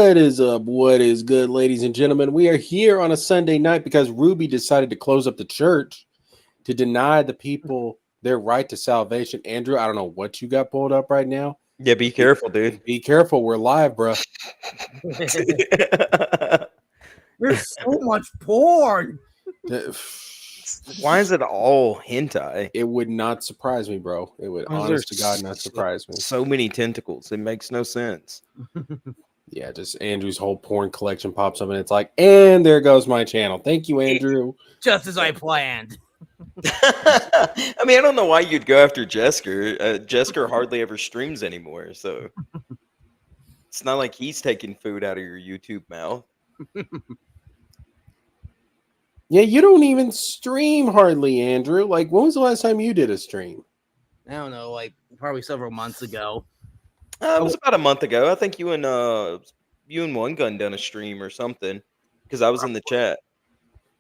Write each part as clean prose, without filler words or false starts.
What is up? What is good, ladies and gentlemen? We are here on a Sunday night because Ruby decided to close up the church to deny the people their right to salvation. Andrew, I don't know what you got pulled up right now. Yeah, be careful, dude. Be careful. We're live, bro. There's so much porn. Why is it all hentai? It would not surprise me, bro. It would, honest to God, not surprise me. So many tentacles. It makes no sense. Yeah, just Andrew's whole porn collection pops up and it's like, and there goes my channel. Thank you, Andrew. Just as I planned. I mean, I don't know why you'd go after Jesker. Jesker hardly ever streams anymore, so it's not like he's taking food out of your YouTube mouth. Yeah, you don't even stream hardly, Andrew. Like, when was the last time you did a stream? I don't know, like probably several months ago. It was about a month ago. I think you and Wungun done a stream or something because I was in the chat.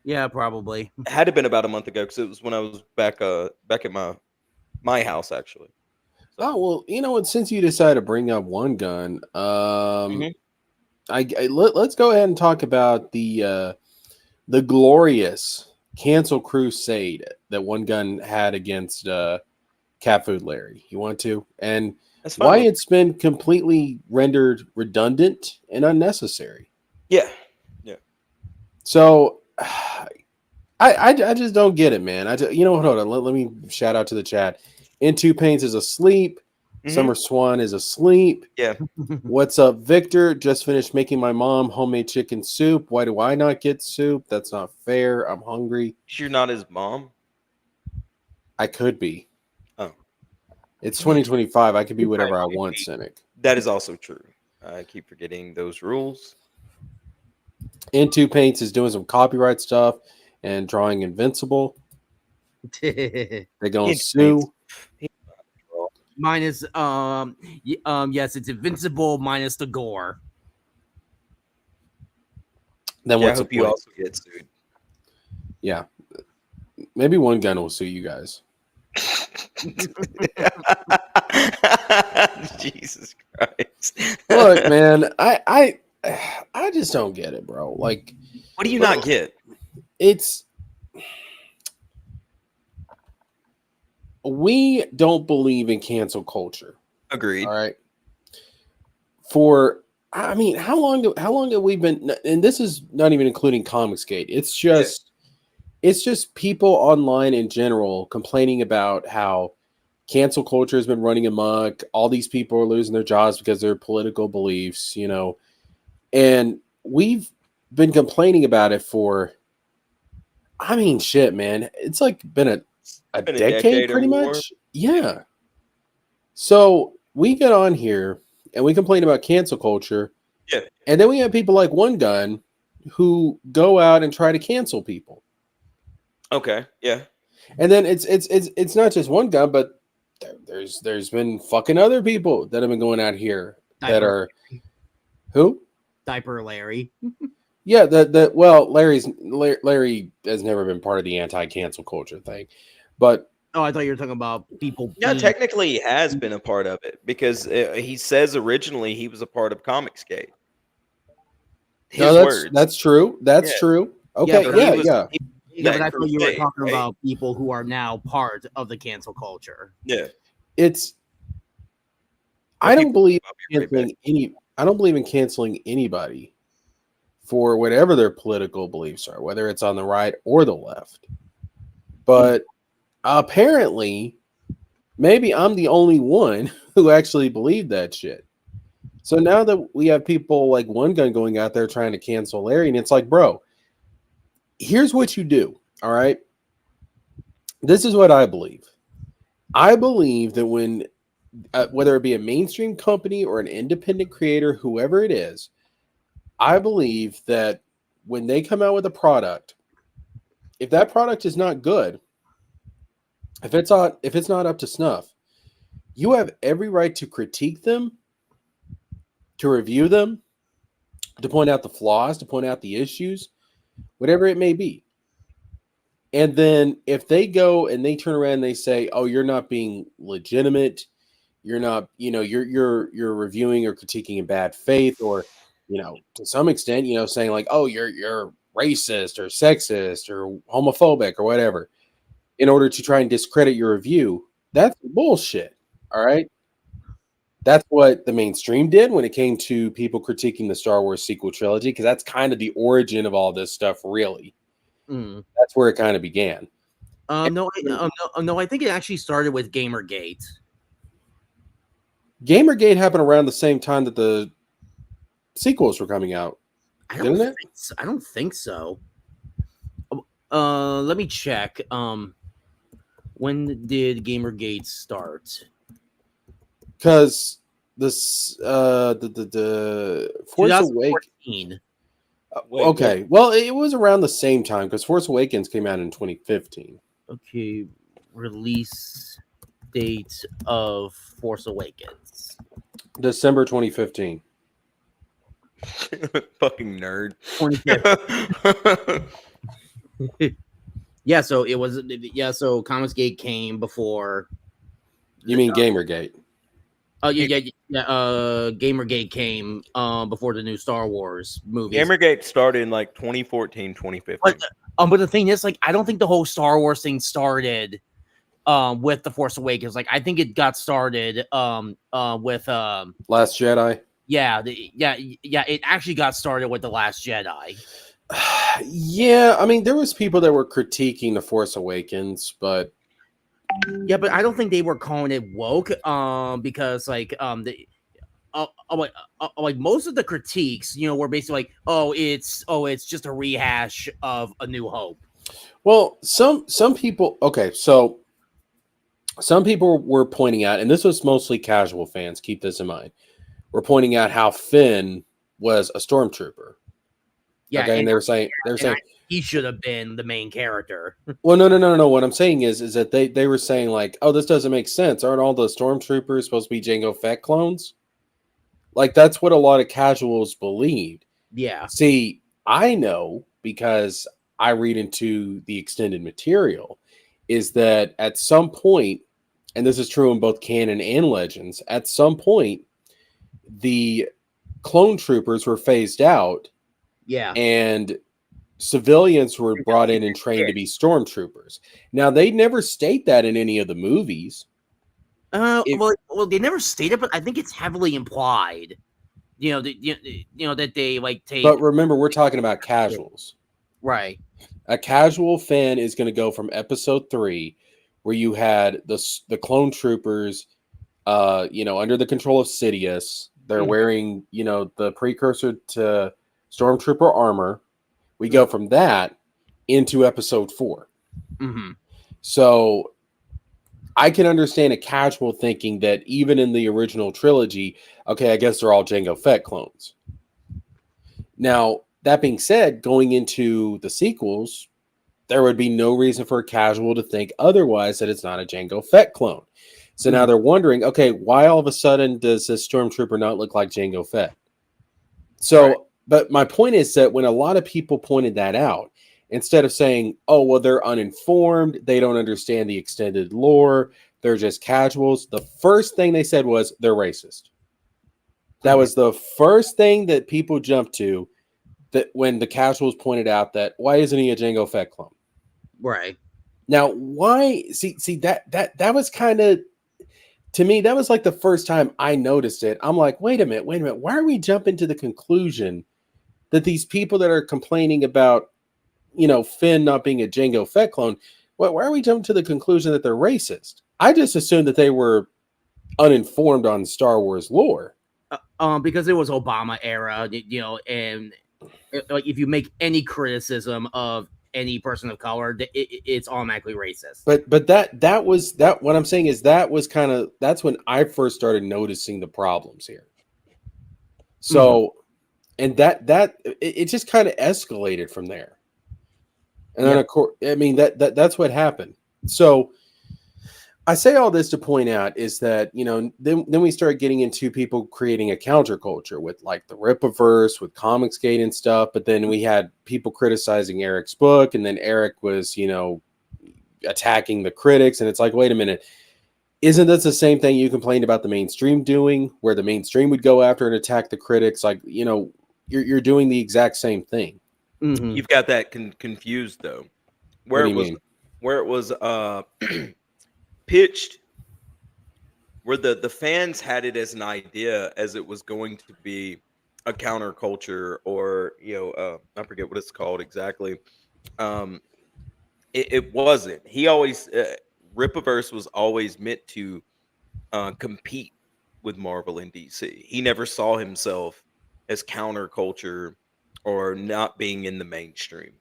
Yeah, probably. It had to have been about a month ago because it was when I was back at my house actually. Oh well, you know what? Since you decided to bring up Wungun, let's go ahead and talk about the glorious cancel crusade that Wungun had against Cat Food Larry. You want to? And why it's been completely rendered redundant and unnecessary. Yeah. So I just don't get it, man. You know what? Hold on. Let me shout out to the chat. N2 Paints is asleep. Summer Swan is asleep. Yeah. What's up, Victor? Just finished making my mom homemade chicken soup. Why do I not get soup? That's not fair. I'm hungry. You're not his mom? I could be. Oh. It's 2025. I could be whatever I want, Cynic. That is also true. I keep forgetting those rules. N2 Paints is doing some copyright stuff and drawing Invincible. They're going to sue. Minus yes, it's invincible minus the gore. Then what's I hope the you point? also get sued. Yeah. Maybe Wungun will sue you guys. Jesus Christ. Look, man, I just don't get it, bro. Like, what do you not get? We don't believe in cancel culture. Agreed. All right. I mean, how long have we been? And this is not even including Comicsgate. It's just people online in general complaining about how cancel culture has been running amok. All these people are losing their jobs because of their political beliefs, you know. And we've been complaining about it for, I mean, shit, man. It's like been a decade pretty much. Yeah. So we get on here and we complain about cancel culture. Yeah. And then we have people like Wungun who go out and try to cancel people. Okay. Yeah. And then it's not just Wungun, but there's been fucking other people that have been going out here that are who? Diaper Larry. Yeah, Larry has never been part of the anti-cancel culture thing. But I thought you were talking about people. Yeah, technically he has been a part of it because he says originally he was a part of Comicsgate. That's true. That's true. Okay, yeah. But I thought you were talking about people who are now part of the cancel culture. Yeah. I don't believe in canceling anybody for whatever their political beliefs are, whether it's on the right or the left. But apparently, maybe I'm the only one who actually believed that shit. So now that we have people like Wungun going out there trying to cancel Larry, and it's like, bro, here's what you do, all right? This is what I believe. I believe that when, whether it be a mainstream company or an independent creator, whoever it is, I believe that when they come out with a product, if that product is not good, if it's not up to snuff, you have every right to critique them, to review them, to point out the flaws, to point out the issues, whatever it may be. And then if they go and they turn around and they say, "Oh, you're not being legitimate. You're not, you're reviewing or critiquing in bad faith, or to some extent, saying like, oh, you're racist or sexist or homophobic or whatever, in order to try and discredit your review. That's bullshit. All right. That's what the mainstream did when it came to people critiquing the Star Wars sequel trilogy, because that's kind of the origin of all this stuff, really. That's where it kind of began. No, I think it actually started with Gamergate. Gamergate happened around the same time that the sequels were coming out. I don't think so. Let me check. When did Gamergate start? Because the Force Awakens. Okay, well, it was around the same time because Force Awakens came out in 2015. Okay, release date of Force Awakens. December 2015. Fucking nerd. 2015. Yeah, so it was. Yeah, so Comicsgate came before. You mean Gamergate? Oh yeah. Gamergate came before the new Star Wars movies. Gamergate started in like 2014, 2015. But the thing is, like, I don't think the whole Star Wars thing started with the Force Awakens. Like, I think it got started with Last Jedi. Yeah, it actually got started with The Last Jedi. Yeah, I mean, there was people that were critiquing The Force Awakens, but I don't think they were calling it woke, because like most of the critiques, were basically like, it's just a rehash of A New Hope. Well, some people, okay, so some people were pointing out, and this was mostly casual fans, keep this in mind, were pointing out how Finn was a stormtrooper. Yeah, okay, and they were saying he should have been the main character. Well, no. What I'm saying is that they were saying like, oh, this doesn't make sense. Aren't all the stormtroopers supposed to be Jango Fett clones? Like, that's what a lot of casuals believed. Yeah. See, I know because I read into the extended material, is that at some point, and this is true in both canon and legends, at some point, the clone troopers were phased out. Yeah. And civilians were brought in and trained to be stormtroopers. Now, they never state that in any of the movies. Well, they never stated, but I think it's heavily implied. That they like take. But remember, we're talking about casuals, right? A casual fan is going to go from episode 3, where you had the clone troopers, under the control of Sidious. They're wearing, the precursor to stormtrooper armor. We go from that into episode 4. Mm-hmm. So I can understand a casual thinking that even in the original trilogy, okay, I guess they're all Jango Fett clones. Now, that being said, going into the sequels, there would be no reason for a casual to think otherwise, that it's not a Jango Fett clone. So now they're wondering, okay, why all of a sudden does this stormtrooper not look like Jango Fett? So, right. But my point is that when a lot of people pointed that out, instead of saying, oh, well, they're uninformed, they don't understand the extended lore, they're just casuals, the first thing they said was they're racist. That was the first thing that people jumped to, that when the casuals pointed out that, why isn't he a Jango Fett clone? Right. Now, why? See that was kind of, to me, that was like the first time I noticed it. I'm like, wait a minute. Why are we jumping to the conclusion that these people that are complaining about, Finn not being a Jango Fett clone, why are we jumping to the conclusion that they're racist? I just assumed that they were uninformed on Star Wars lore. Because it was Obama era, and like if you make any criticism of any person of color, it's automatically racist. But that was what I'm saying is that's when I first started noticing the problems here. So, and that it just kind of escalated from there. And then of course, I mean that's what happened. So I say all this to point out is that, then we started getting into people creating a counterculture with like the Rippaverse, with Comicsgate and stuff. But then we had people criticizing Eric's book, and then Eric was, attacking the critics. And it's like, wait a minute, isn't this the same thing you complained about the mainstream doing, where the mainstream would go after and attack the critics? Like, you're doing the exact same thing. Mhm. You've got that confused though. What do you mean? Where it was pitched, where the fans had it as an idea as it was going to be a counterculture, or I forget what it's called exactly. Um, it wasn't. He always Rippaverse was always meant to compete with Marvel and DC. He never saw himself as counterculture or not being in the mainstream.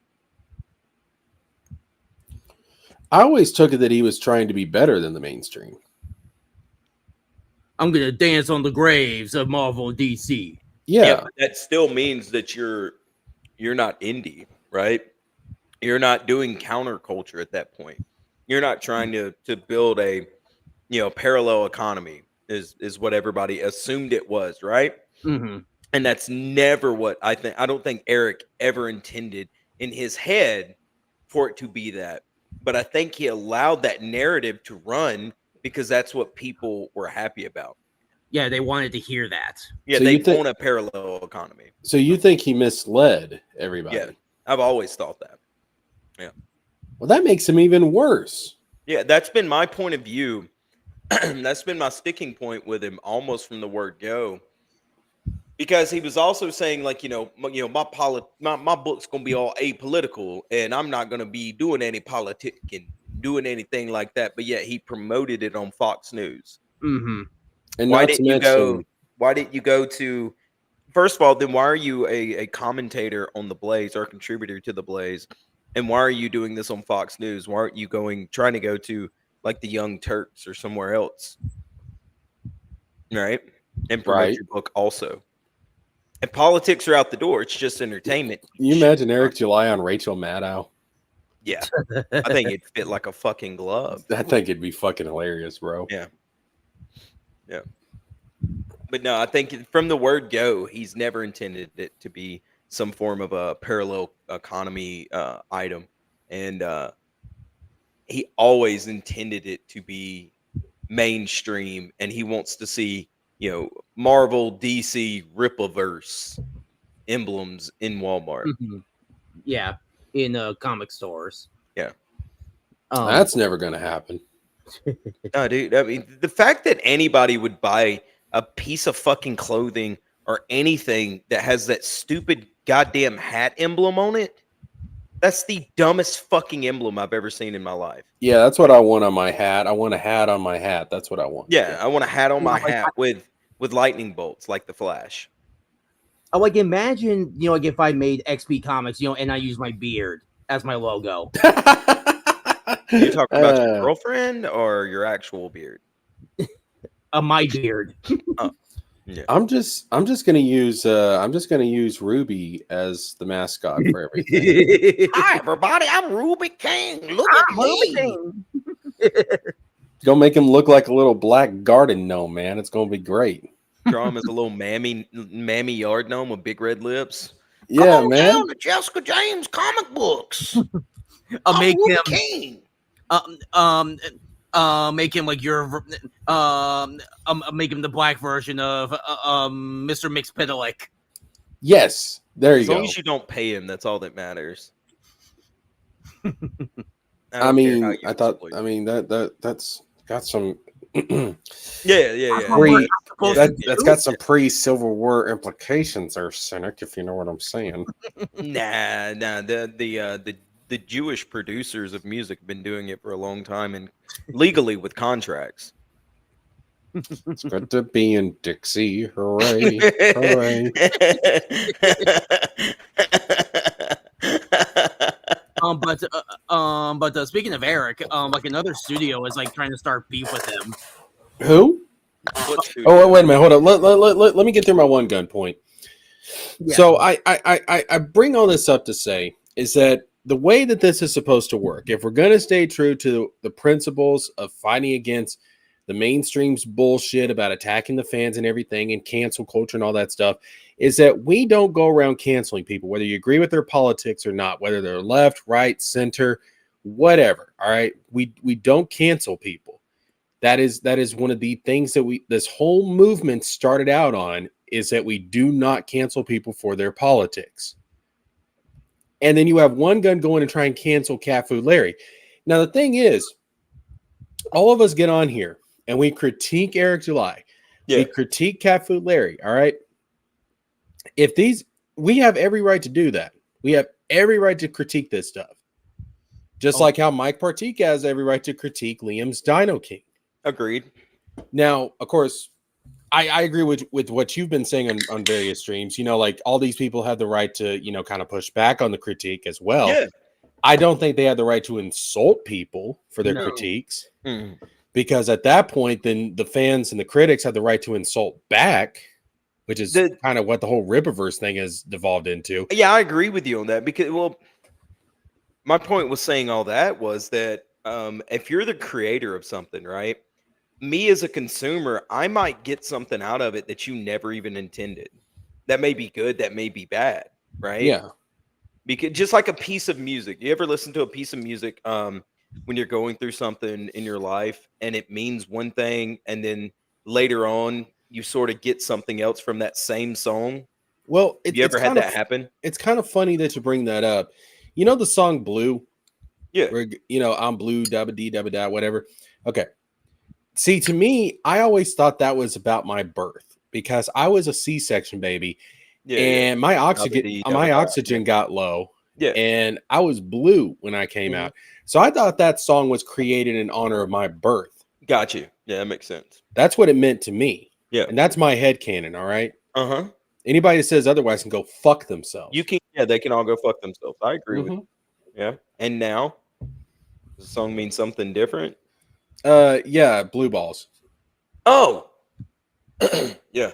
I always took it that he was trying to be better than the mainstream. I'm gonna dance on the graves of Marvel and DC. Yeah. But that still means that you're not indie, right? You're not doing counterculture at that point. You're not trying to build a parallel economy is what everybody assumed it was, right? Mm-hmm. And that's never what I think. I don't think Eric ever intended in his head for it to be that. But I think he allowed that narrative to run because that's what people were happy about. Yeah, they wanted to hear that. Yeah, So they you think- want a parallel economy. So you think he misled everybody? Yeah, I've always thought that. Yeah. Well, that makes him even worse. Yeah, that's been my point of view. That's been my sticking point with him almost from the word go. Because he was also saying, like, my book's gonna be all apolitical, and I'm not gonna be doing any politicking, doing anything like that. But yet he promoted it on Fox News. Mm-hmm. And Why not didn't to you go? mention, Why didn't you go to? First of all, then why are you a commentator on the Blaze or a contributor to the Blaze? And why are you doing this on Fox News? Why aren't you trying to go to like the Young Turks or somewhere else? Right? And promote Right. your book also. And politics are out the door. It's just entertainment. Can you imagine Eric July on Rachel Maddow? Yeah. I think it'd fit like a fucking glove. I think it'd be fucking hilarious, bro. Yeah. Yeah. But no, I think from the word go, he's never intended it to be some form of a parallel economy item. And he always intended it to be mainstream. And he wants to see, Marvel, DC, Rippleverse emblems in Walmart. Mm-hmm. Yeah, in comic stores. Yeah. That's never going to happen. No, dude. I mean, the fact that anybody would buy a piece of fucking clothing or anything that has that stupid goddamn hat emblem on it, that's the dumbest fucking emblem I've ever seen in my life. Yeah, that's what I want on my hat. I want a hat on my hat. That's what I want. Yeah, I want a hat on my hat with lightning bolts like the Flash. I like imagine, like if I made XP Comics, and I use my beard as my logo. You talking about your girlfriend or your actual beard? My beard. Yeah. I'm just gonna use Ruby as the mascot for everything. Hi everybody, I'm Ruby King. Look at me. Gonna make him look like a little black garden gnome, man. It's gonna be great. Draw him as a little mammy yard gnome with big red lips. Yeah, Come on man. down to JeskerJames comic books. I'll make Ruby him King. make him like your make him the black version of Mr. Mixpidalic. Yes, there you As go. long as you don't pay him, that's all that matters. I mean, that's got some. Yeah. That's got some pre-Civil War implications there, Cynic, if you know what I'm saying. Nah. The Jewish producers of music have been doing it for a long time and legally with contracts. It's good to be in Dixie. Hooray. Hooray. But speaking of Eric, like another studio is like trying to start beef with him. Who? Oh, wait a minute. Hold on. Let me get through my one gun point. Yeah. So I bring all this up to say is that the way that this is supposed to work, if we're going to stay true to the principles of fighting against the mainstream's bullshit about attacking the fans and everything and cancel culture and all that stuff, is that we don't go around canceling people, whether you agree with their politics or not, whether they're left, right, center, whatever. All right. We don't cancel people. That is one of the things that this whole movement started out on, is that we do not cancel people for their politics. And then you have One Gun going and try and cancel Cat Food Larry. Now, the thing is, all of us get on here and we critique Eric July. Yeah. We critique Cat Food Larry. All right. We have every right to do that. We have every right to critique this stuff. Just like how Mike Partyka has every right to critique Liam's Dino King. Agreed. Now, of course, I agree with what you've been saying on various streams. You know, like all these people have the right to, you know, kind of push back on the critique as well. Yeah. I don't think they have the right to insult people for their critiques. Because at that point, then the fans and the critics have the right to insult back, which is kind of what the whole Rippaverse thing has devolved into. Yeah, I agree with you on that because, well, my point was saying all that was that if you're the creator of something, right? Me as a consumer, I might get something out of it that you never even intended. That may be good, that may be bad, right? Yeah. Because just like a piece of music, you ever listen to a piece of music when you're going through something in your life and it means one thing, and then later on you sort of get something else from that same song? Well, you ever had that happen? It's kind of funny that you bring that up. You know the song Blue? Yeah. Where, you know, I'm blue, dabba dee, dabba da, whatever. Okay. See, to me, I always thought that was about my birth because I was a C-section baby, and my oxygen got low, and I was blue when I came out. So I thought that song was created in honor of my birth. Got you. Yeah, that makes sense. That's what it meant to me. Yeah, and that's my headcanon. All right. Anybody that says otherwise can go fuck themselves. You can. Yeah, they can all go fuck themselves. I agree with you. Yeah. And now, does the song mean something different? Yeah, Blue Balls. Oh, yeah.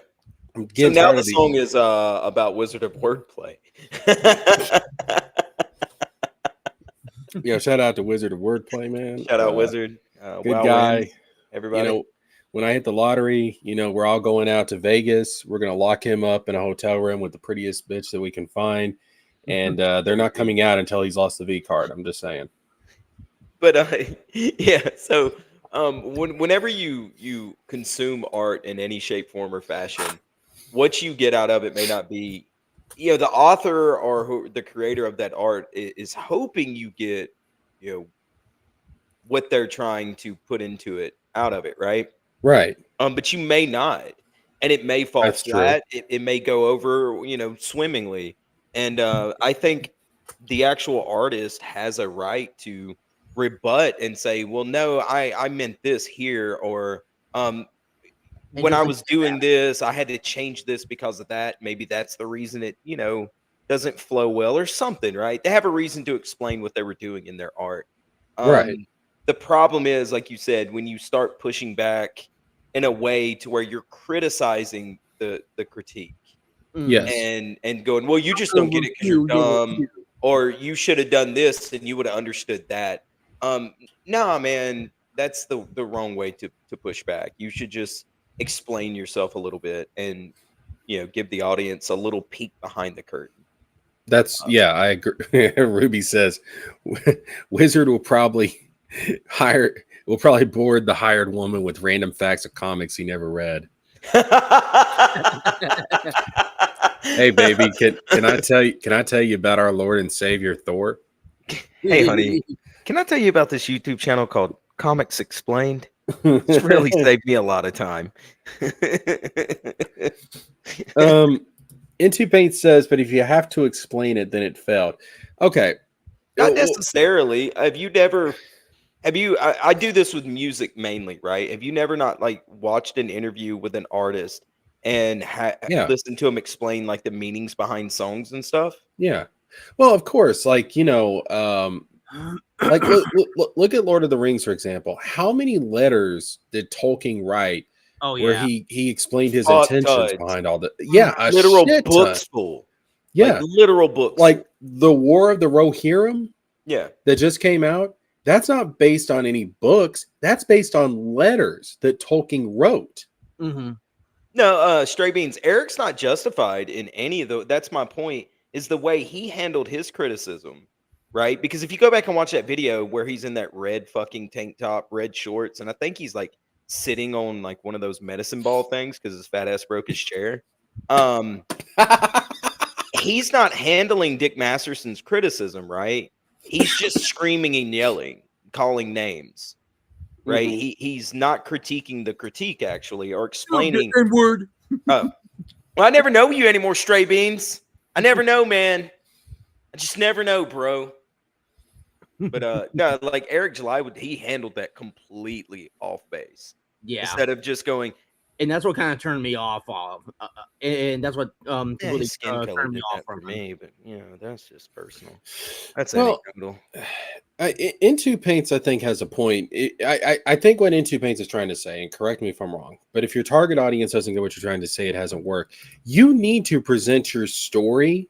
So now the song is about Wizard of Wordplay. Yeah, shout out to Wizard of Wordplay, man. Shout out Wizard. Good guy. Wins, everybody. You know, when I hit the lottery, you know, we're all going out to Vegas. We're gonna lock him up in a hotel room with the prettiest bitch that we can find, and they're not coming out until he's lost the V card. I'm just saying. But yeah, so whenever you consume art in any shape, form, or fashion, what you get out of it may not be, you know, the author or the creator of that art is hoping you get, you know, what they're trying to put into it out of it, right? Right. But you may not, and it may fall flat. It may go over, you know, swimmingly. And I think the actual artist has a right to rebut and say, well, no, I meant this here, or when I was doing this, I had to change this because of that. Maybe that's the reason it, you know, doesn't flow well or something, right? They have a reason to explain what they were doing in their art. Right. The problem is, like you said, when you start pushing back in a way to where you're criticizing the critique. Yes. And going, well, you just don't get it because you're dumb, or you should have done this and you would have understood that. Nah, man, that's the wrong way to push back. You should just explain yourself a little bit and, you know, give the audience a little peek behind the curtain. That's I agree. Ruby says Wizard will probably board the hired woman with random facts of comics he never read. Hey baby, can I tell you about our Lord and Savior Thor? Hey honey, can I tell you about this YouTube channel called Comics Explained? It's really saved me a lot of time. Into Paint says, but if you have to explain it, then it failed. Okay. Not necessarily. I do this with music mainly, right? Have you never not like watched an interview with an artist and listened to him explain like the meanings behind songs and stuff? Yeah. Well, of course, like, you know, like look at Lord of the Rings, for example. How many letters did Tolkien write? Oh, yeah. Where he explained his intentions behind all the a literal shit books ton. full. Yeah, like literal books. Like the War of the Rohirrim. Yeah, that just came out. That's not based on any books. That's based on letters that Tolkien wrote. No, Stray Beans. Eric's not justified in any of the. That's my point. Is the way he handled his criticism, right? Because if you go back and watch that video where he's in that red fucking tank top, red shorts, and I think he's like sitting on like one of those medicine ball things because his fat ass broke his chair. He's not handling Dick Masterson's criticism, right? He's just screaming and yelling, calling names, right? He's not critiquing the critique actually, or explaining. Word. Well, I never know you anymore, Stray Beans. I never know, man. I just never know, bro. But no, like Eric July he handled that completely off base. Yeah. Instead of just going, and that's what kind of turned me off and that's what completely his skin color turned me did off that from for him. me. But that's just personal. That's Well, anecdotal. Into Paints, I think, has a point. I think what Into Paints is trying to say, and correct me if I'm wrong, but if your target audience doesn't get what you're trying to say, it hasn't worked. You need to present your story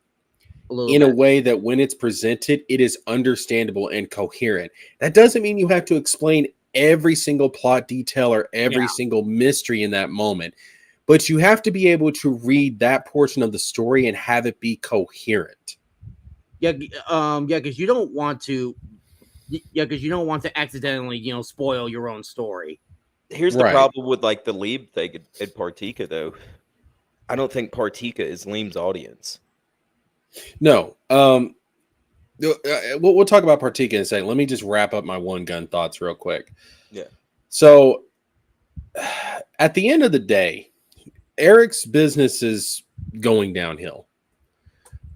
in a way that when it's presented, it is understandable and coherent. That doesn't mean you have to explain every single plot detail or every single mystery in that moment, but you have to be able to read that portion of the story and have it be coherent. Because you don't want to. Because you don't want to accidentally, spoil your own story. Here's the problem with like the Leem thing at Partyka, though. I don't think Partyka is Leem's audience. No. We'll talk about Partyka in a second. Let me just wrap up my Wungun thoughts real quick. Yeah. So at the end of the day, Eric's business is going downhill.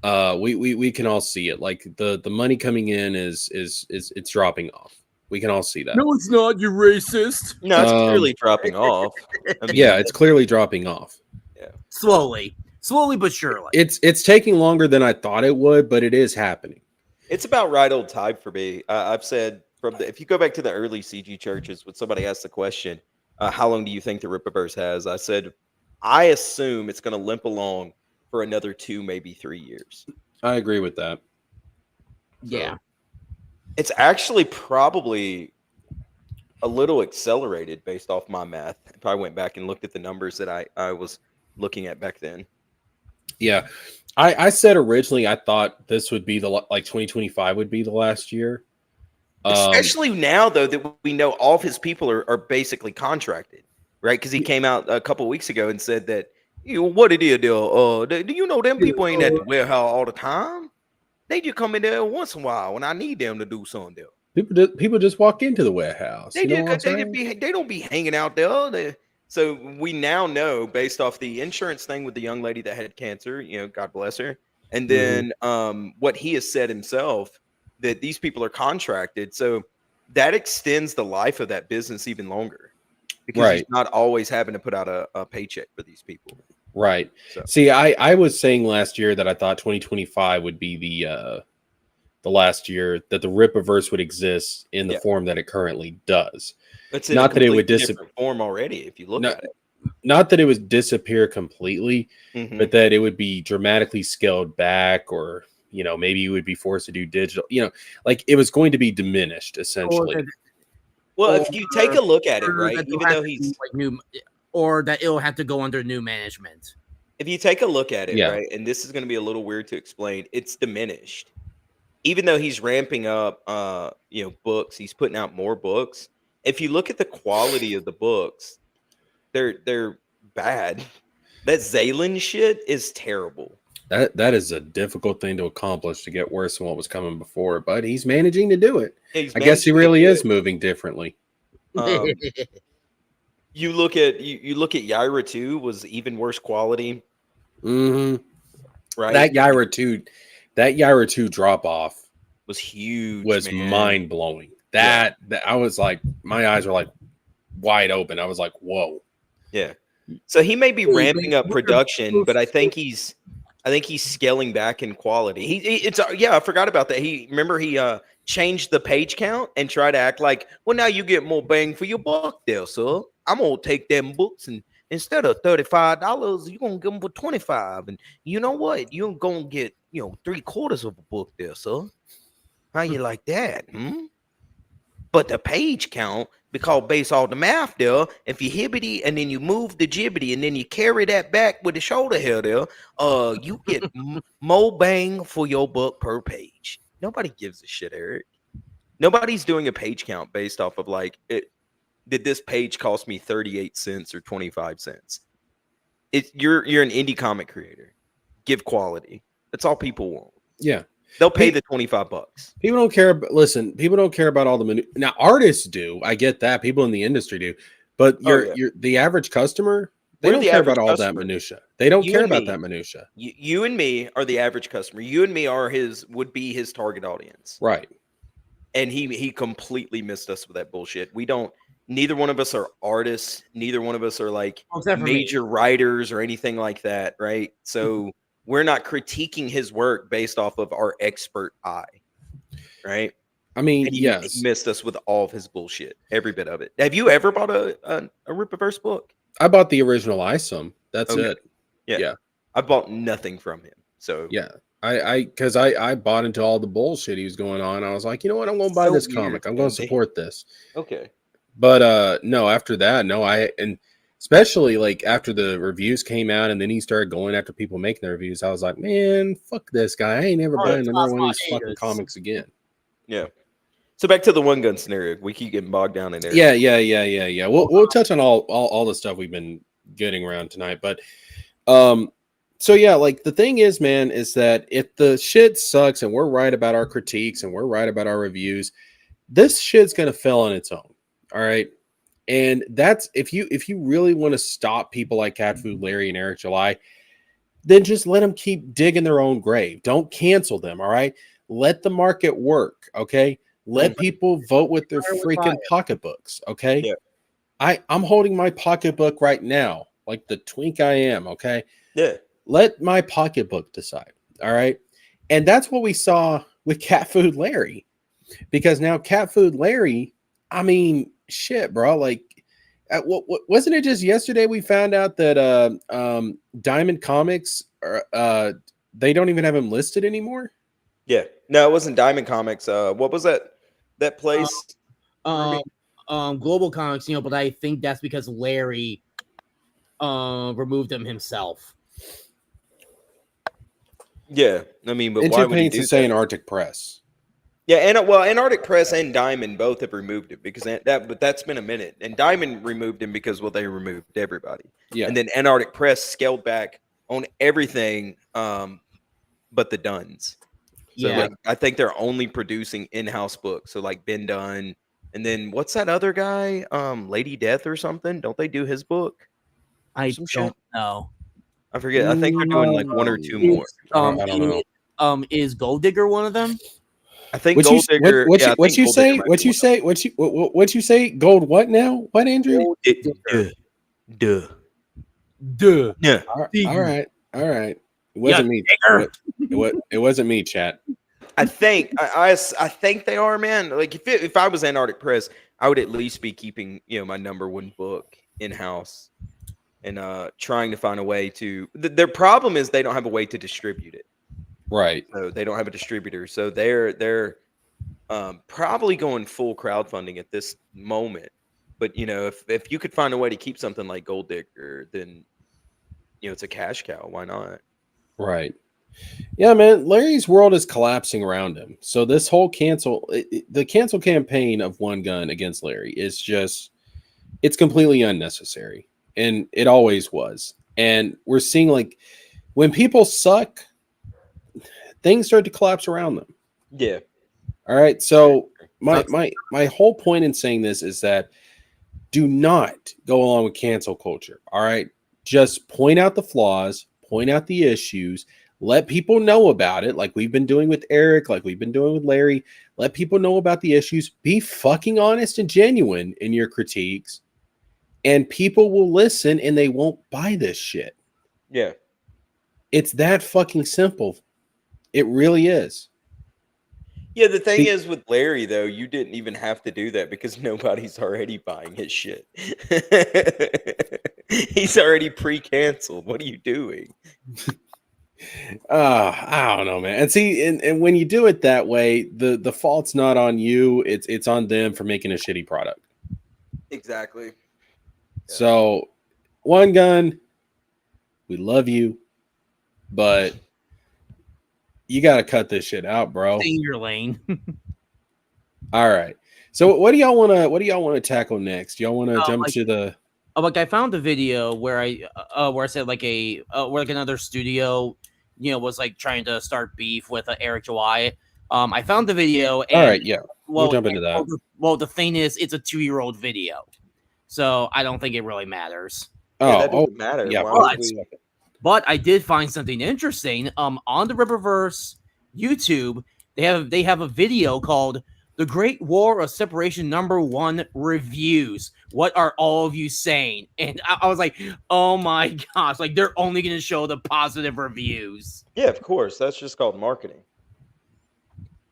We can all see it. Like the money coming in is it's dropping off. We can all see that. No, it's not. You're racist. No, it's clearly dropping off. I mean, yeah, it's clearly dropping off. Yeah, slowly but surely. It's taking longer than I thought it would, but it is happening. It's about right old time for me. I've said if you go back to the early CG churches, when somebody asked the question, "How long do you think the Rippaverse has?" I said, I assume it's going to limp along for another 2, maybe 3 years. I agree with that. Yeah. So, it's actually probably a little accelerated based off my math. If I went back and looked at the numbers that I was looking at back then. Yeah. I said originally I thought this would be 2025 would be the last year. Especially now, though, that we know all of his people are basically contracted, right? Because he came out a couple of weeks ago and said that, what it is, do you know them people ain't at the warehouse all the time? They just come in there once in a while when I need them to do something there. People just walk into the warehouse. They don't be hanging out there. So we now know, based off the insurance thing with the young lady that had cancer, God bless her, and then what he has said himself, that these people are contracted. So that extends the life of that business even longer, because he's not always having to put out a paycheck for these people. Right. So. See, I was saying last year that I thought 2025 would be the last year that the Rippaverse would exist in the form that it currently does. It's in not that it would disappear form already. If you look at it, not that it would disappear completely, but that it would be dramatically scaled back, or maybe you would be forced to do digital. Like it was going to be diminished essentially. Well, if you take a look at it, right, even though he's like new, or that it'll have to go under new management. If you take a look at it, right, and this is going to be a little weird to explain, it's diminished. Even though he's ramping up, books, he's putting out more books. If you look at the quality of the books, they're bad. That Zaylan shit is terrible. That is a difficult thing to accomplish, to get worse than what was coming before, but he's managing to do it. I guess he really is moving differently. You look at Yaira 2 was even worse quality. Mm-hmm. Right. That Yaira 2 drop off was huge. Was mind blowing. That I was like, my eyes were like wide open. I was like, whoa. Yeah. So he may be ramping up production, but I think he's scaling back in quality. I forgot about that. He changed the page count and tried to act like, well, now you get more bang for your buck there, sir. I'm gonna take them books, and instead of $35, you're gonna give them for $25. And you know what? You're gonna get 3/4 of a book there, sir. How you like that? But the page count, because based on the math there, if you hibbity and then you move the jibbity and then you carry that back with the shoulder hair there, you get more bang for your buck per page. Nobody gives a shit, Eric. Nobody's doing a page count based off of like, did this page cost me 38 cents or 25 cents? you're an indie comic creator. Give quality. That's all people want. Yeah. They'll pay the $25. People don't care. Listen, people don't care about all the now. Artists do. I get that. People in the industry do, but you're the average customer. They don't care about all that minutia. They don't care about that minutia. You and me are the average customer. You and me are would be his target audience, right? And he completely missed us with that bullshit. We don't. Neither one of us are artists. Neither one of us are like major writers or anything like that, right? So. We're not critiquing his work based off of our expert eye, right? I mean, he yes. missed us with all of his bullshit, every bit of it. Have you ever bought a Rippaverse book? I bought the original ISOM. That's it. Yeah. I bought nothing from him. So yeah, because I bought into all the bullshit he was going on. I was like, you know what? I'm going to buy this comic. I'm going to support this. Okay. But no, after that, no, and especially like after the reviews came out and then he started going after people making the reviews, I was like, man, fuck this guy. I ain't never buying another one of these fucking comics again. Yeah. So back to the one gun scenario. We keep getting bogged down in there. Yeah. We'll touch on all the stuff we've been getting around tonight. But so yeah, like the thing is, man, is that if the shit sucks and we're right about our critiques and we're right about our reviews, this shit's gonna fail on its own. All right. And that's if you really want to stop people like Cat Food Larry and Eric July, then just let them keep digging their own grave. Don't cancel them. All right. Let the market work. Okay. Let people vote with their freaking pocketbooks. Okay. Yeah. I'm holding my pocketbook right now, like the twink I am. Okay. Yeah. Let my pocketbook decide. All right. And that's what we saw with Cat Food Larry, because now Cat Food Larry, I mean, shit, bro. Like, what wasn't it just yesterday we found out that Diamond Comics are they don't even have him listed anymore? Yeah, no, it wasn't Diamond Comics. What was that place? Global Comics, but I think that's because Larry removed them himself. Yeah, I mean, but and why would he do to say in Arctic Press? Yeah, and well, Antarctic Press and Diamond both have removed it because but that's been a minute. And Diamond removed him because they removed everybody. Yeah, and then Antarctic Press scaled back on everything, but the Duns. So like, I think they're only producing in-house books. So like Ben Dunn, and then what's that other guy, Lady Death or something? Don't they do his book? I don't know. I forget. I think they're doing like one or two more. I don't know. Is Gold Digger one of them? I think Gold Digger. What you say? What you say? Gold what now? What, Andrew? Duh. Yeah. All right. It wasn't me. It wasn't me, chat. I think I think they are, man. Like if I was Antarctic Press, I would at least be keeping my number one book in house and trying to find a way to. Their problem is they don't have a way to distribute it. Right. So they don't have a distributor. So they're probably going full crowdfunding at this moment. But if you could find a way to keep something like Gold Digger, then it's a cash cow. Why not? Right. Yeah, man. Larry's world is collapsing around him. So this whole the cancel campaign of One Gun against Larry is it's completely unnecessary, and it always was. And we're seeing like when people suck, things start to collapse around them. Yeah. All right. So my whole point in saying this is that do not go along with cancel culture. All right. Just point out the flaws, point out the issues, let people know about it, like we've been doing with Eric, like we've been doing with Larry. Let people know about the issues. Be fucking honest and genuine in your critiques, and people will listen and they won't buy this shit. Yeah. It's that fucking simple. It really is. Yeah, the thing is with Larry, though, you didn't even have to do that because nobody's already buying his shit. He's already pre-canceled. What are you doing? I don't know, man. And see, and when you do it that way, the fault's not on you. It's on them for making a shitty product. Exactly. Yeah. So, One Gun, we love you, but you got to cut this shit out, bro. Stay in your lane. All right. So what do y'all want to tackle next? Y'all want to jump to the like I found a video where I said like where like another studio, was like trying to start beef with Eric July. I found the video and All right, yeah, we'll jump into that. The thing is, it's a 2-year-old video, so I don't think it really matters. Yeah, that doesn't matter. Yeah, but I did find something interesting. On the Rippaverse YouTube, they have a video called "The Great War of Separation #1 Reviews." What are all of you saying? And I was like, oh my gosh! Like they're only going to show the positive reviews. Yeah, of course. That's just called marketing.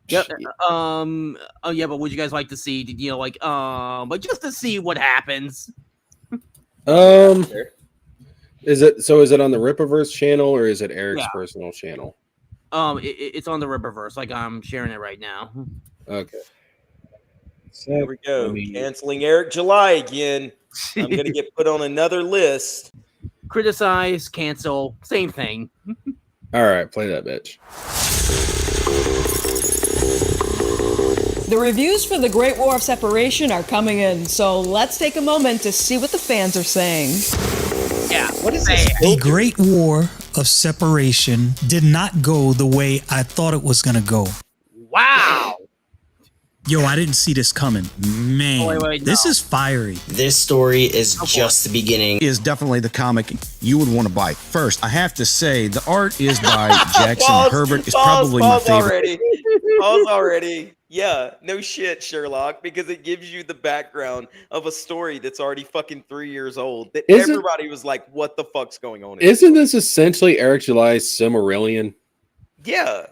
Yep. Oh yeah, but would you guys like to see? But just to see what happens. Is it on the Rippaverse channel or is it Eric's personal channel? It's on the Rippaverse. Like I'm sharing it right now. Okay. So there we go. Canceling Eric July again. I'm gonna get put on another list. Criticize, cancel, same thing. All right, play that bitch. The reviews for The Great War of Separation are coming in, so let's take a moment to see what the fans are saying. Yeah, what is this? The Great War of Separation did not go the way I thought it was going to go. Wow. Yo, I didn't see this coming. Man, this is fiery. This story is just the beginning. Is definitely the comic you would want to buy. First, I have to say the art is by Jackson Herbert. It's probably my favorite. Pause already. Yeah, no shit, Sherlock, because it gives you the background of a story that's already fucking 3 years old. That everybody was like, what the fuck's going on? Isn't this essentially Eric July's Silmarillion? Yeah.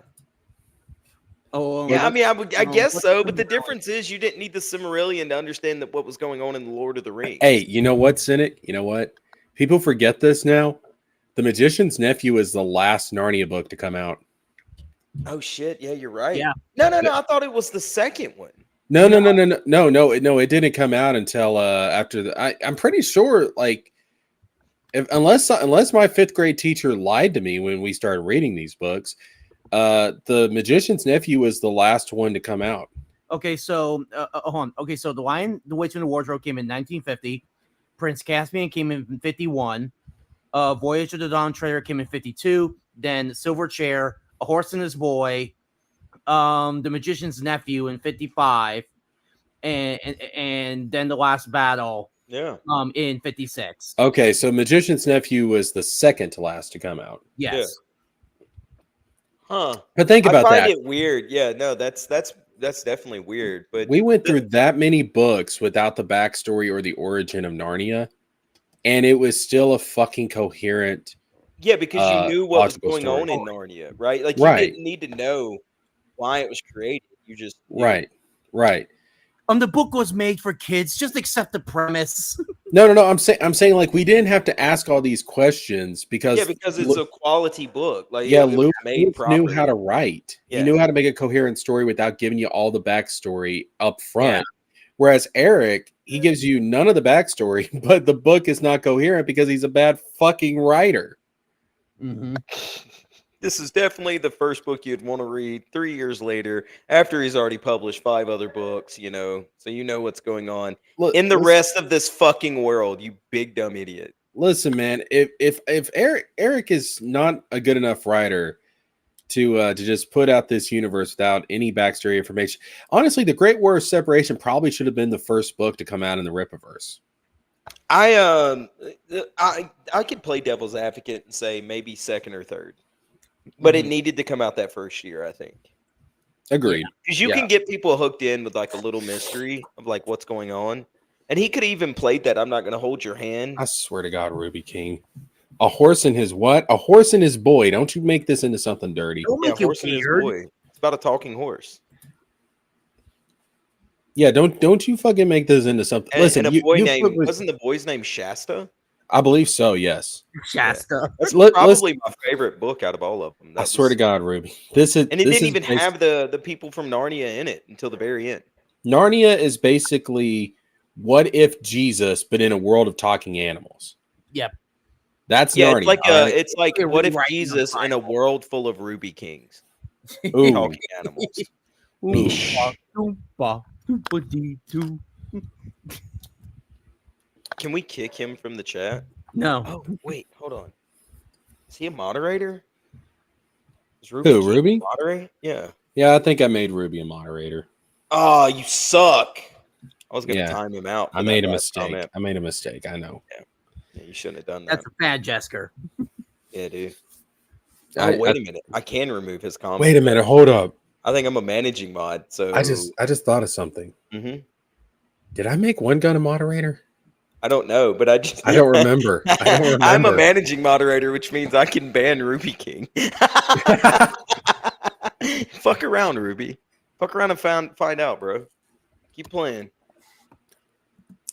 Oh, yeah, I mean, I guess so, but the difference is you didn't need the Silmarillion to understand what was going on in the Lord of the Rings. Hey, you know what, Cynic? You know what? People forget this now. The Magician's Nephew is the last Narnia book to come out. Oh shit! Yeah, you're right. Yeah. No. I thought it was the second one. No. It didn't come out until after the. I'm pretty sure, like, unless my 5th grade teacher lied to me when we started reading these books, the Magician's Nephew was the last one to come out. Okay, so hold on. Okay, so The Lion, the Witch, and the Wardrobe came in 1950. Prince Caspian came in 51. Voyage of the Dawn Treader came in 52. Then Silver Chair, A Horse and His Boy, The Magician's Nephew in 55, and then The Last Battle. Yeah. In 56. Okay, so Magician's Nephew was the second to last to come out. Yes. Yeah. Huh. But think about that. I find it weird. Yeah, no, that's definitely weird. But we went through that many books without the backstory or the origin of Narnia, and it was still a fucking coherent. Yeah, because you knew what was going on in Narnia, right? Like you didn't need to know why it was created. You just right. The book was made for kids. Just accept the premise. No. I'm saying like we didn't have to ask all these questions because it's a quality book. Like Luke knew how to write. Yeah. He knew how to make a coherent story without giving you all the backstory up front. Yeah. Whereas Eric, he gives you none of the backstory, but the book is not coherent because he's a bad fucking writer. Mm-hmm. This is definitely the first book you'd want to read 3 years later after he's already published 5 other books, so you know what's going on in the rest of this fucking world, you big dumb idiot. Listen, man, if Eric is not a good enough writer to just put out this universe without any backstory information, honestly, The Great War of Separation probably should have been the first book to come out in the Rippaverse. I could play devil's advocate and say maybe second or third. But it needed to come out that first year, I think. Agreed. Because you can get people hooked in with like a little mystery of like what's going on. And he could have even played that I'm not going to hold your hand. I swear to God, Ruby King. A horse and his what? A horse and his boy. Don't you make this into something dirty. Don't make it horse and his boy. It's about a talking horse. Yeah, don't you fucking make this into something. Listen, and a boy wasn't the boy's name Shasta? I believe so, yes. Shasta. That's probably my favorite book out of all of them. I swear to God, Ruby. It didn't even have the people from Narnia in it until the very end. Narnia is basically what if Jesus, but in a world of talking animals. Yep. That's Narnia. It's like what if Jesus in a world full of Ruby Kings? Ooh. Talking animals. Can we kick him from the chat? No. Oh, wait, hold on. Is he a moderator? Is Who, King Ruby? Moderate? Yeah. Yeah, I think I made Ruby a moderator. Oh, you suck. I was gonna Yeah. time him out. I made a mistake. I made a mistake. I know. Yeah, you shouldn't have done that. That's a bad Jesker. Yeah, dude. Oh, wait a minute. I can remove his comment. Wait a minute. Hold up. I think I'm a managing mod. So I just thought of something. Mhm. Did I make One Gun a moderator? I don't know, but I don't remember. I don't remember. I'm a managing moderator, which means I can ban Ruby King. Fuck around, Ruby. Fuck around and find out, bro. Keep playing.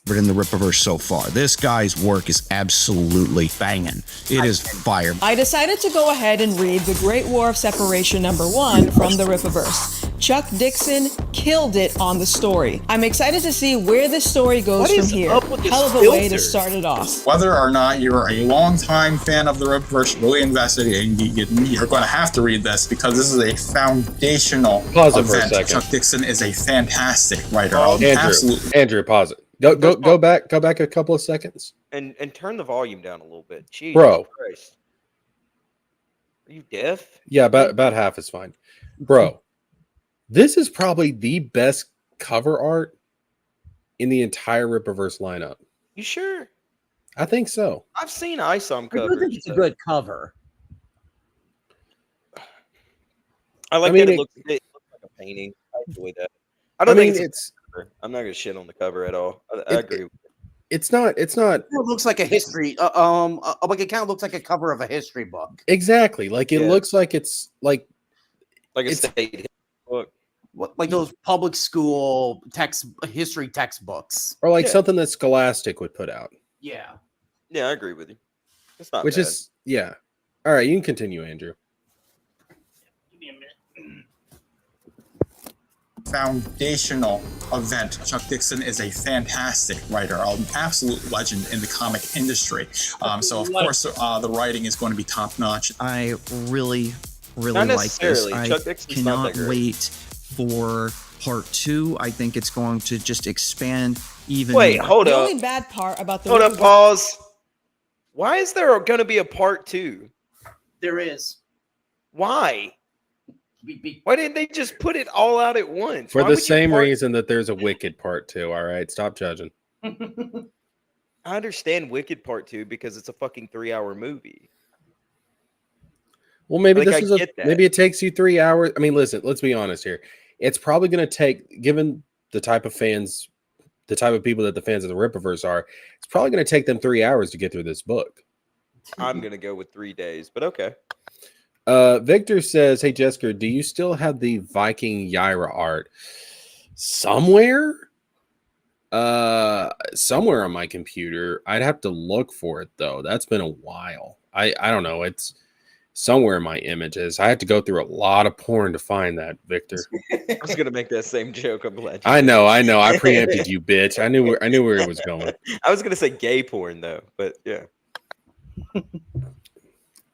In the Rippaverse so far. This guy's work is absolutely banging. It is fire. I decided to go ahead and read The Great War of Separation #1 from the Rippaverse. Chuck Dixon killed it on the story. I'm excited to see where this story goes from here. Hell of a way to start it off. Whether or not you're a longtime fan of the Rippaverse, really invested, you're going to have to read this because this is a foundational Pause it event. for a second. Chuck Dixon is a fantastic writer. Andrew, pause it. Go back a couple of seconds. And turn the volume down a little bit. Jesus Bro. Christ. Are you deaf? Yeah, about half is fine. Bro, this is probably the best cover art in the entire Rippaverse lineup. You sure? I think so. I've seen ISOM I covers. do think it's a good cover. I like that it looks like a painting. I enjoy that. I don't think it's I'm not gonna shit on the cover at all. I agree. It's not. It looks like a history. Like it kind of looks like a cover of a history book. Exactly. Like it looks like it's like a state book. Like those public school history textbooks, or like something that Scholastic would put out. Yeah. Yeah, I agree with you. It's not Which bad. is All right, you can continue, Andrew. Give me a minute. Foundational event. Chuck Dixon is a fantastic writer, an absolute legend in the comic industry. So of course the writing is going to be top notch. I really Not like this. necessarily. I Chuck Dixon's not cannot that great. wait for part 2. I think it's going to just expand even Wait, more. hold The up. only bad part about the Hold up, Rippaverse- pause. Why is there going to be a part 2? There is. Why? Why didn't they just put it all out at once? For Why the would you same part- reason that there's a Wicked Part 2. All right, stop judging. I understand Wicked Part 2 because it's a fucking 3-hour movie. Well, maybe Like, maybe it takes you 3 hours. I mean, listen, let's be honest here. It's probably going to take, given the type of fans, the type of people that the fans of the Rippaverse are, it's probably going to take them 3 hours to get through this book. I'm going to go with 3 days, but okay. Victor says, "Hey Jesker, do you still have the Viking Yaira art somewhere? Somewhere on my computer. I'd have to look for it though. That's been a while. I don't know. It's somewhere in my images. I have to go through a lot of porn to find that, Victor. I was going to make that same joke. I'm glad. I know. I preempted you, bitch. I knew where it was going. I was going to say gay porn though, but yeah.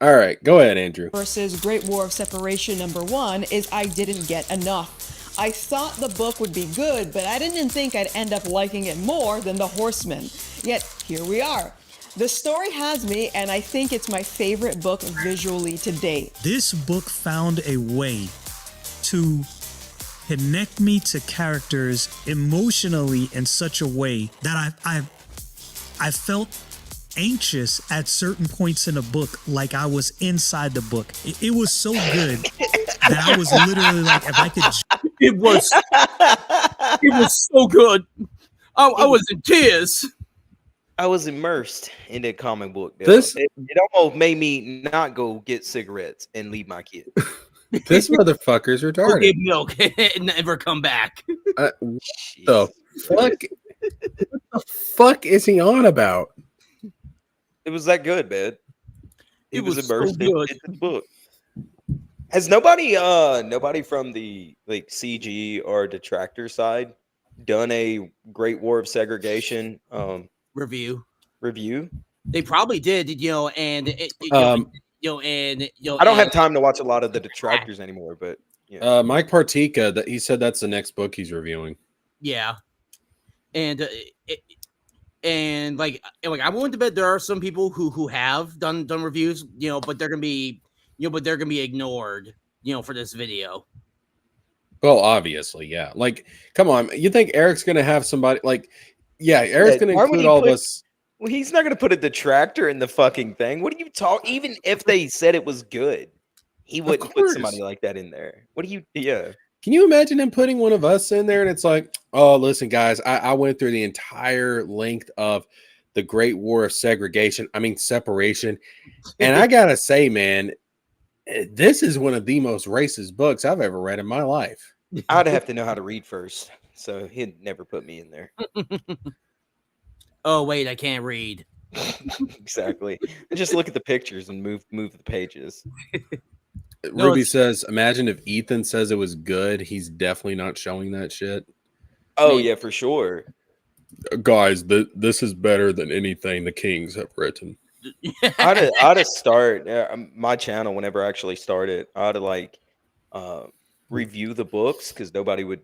All right, go ahead, Andrew. Versus Great War of Separation #1 is I didn't get enough. I thought the book would be good, but I didn't think I'd end up liking it more than The Horseman. Yet, here we are. The story has me, and I think it's my favorite book visually to date. This book found a way to connect me to characters emotionally in such a way that I felt anxious at certain points in the book, like I was inside the book. It was so good that I was literally like, if I could. It was so good. I was in tears. I was immersed in that comic book. This- it almost made me not go get cigarettes and leave my kid. This motherfucker's Go retarded. get milk and never come back. The fuck? What the fuck is he on about? It was that good, man. He It was was so immersed good. in the book. Has nobody from the like CG or detractor side done a Great War of Segregation Review. review? They probably did, and I don't have time to watch a lot of the detractors anymore, but yeah. Mike Partyka, that he said that's the next book he's reviewing. Yeah, and And like I'm willing to bet there are some people who have done reviews, but they're gonna be ignored, for this video. Well, obviously, yeah. Like, come on, you think Eric's gonna have somebody like, yeah, Eric's gonna include all of us. Well, he's not gonna put a detractor in the fucking thing. What are you talking? Even if they said it was good, he wouldn't put somebody like that in there. What do you? Yeah. Can you imagine him putting one of us in there and it's like, oh, listen, guys, I went through the entire length of the Great War of Separation. And I gotta say, man, this is one of the most racist books I've ever read in my life. I'd have to know how to read first, so he'd never put me in there. Oh wait, I can't read. Exactly. Just look at the pictures and move the pages. Ruby says, imagine if Ethan says it was good. He's definitely not showing that shit. Oh, yeah, for sure. Guys, this is better than anything the Kings have written. I'd have start my channel whenever I actually started. I'd like review the books because nobody would,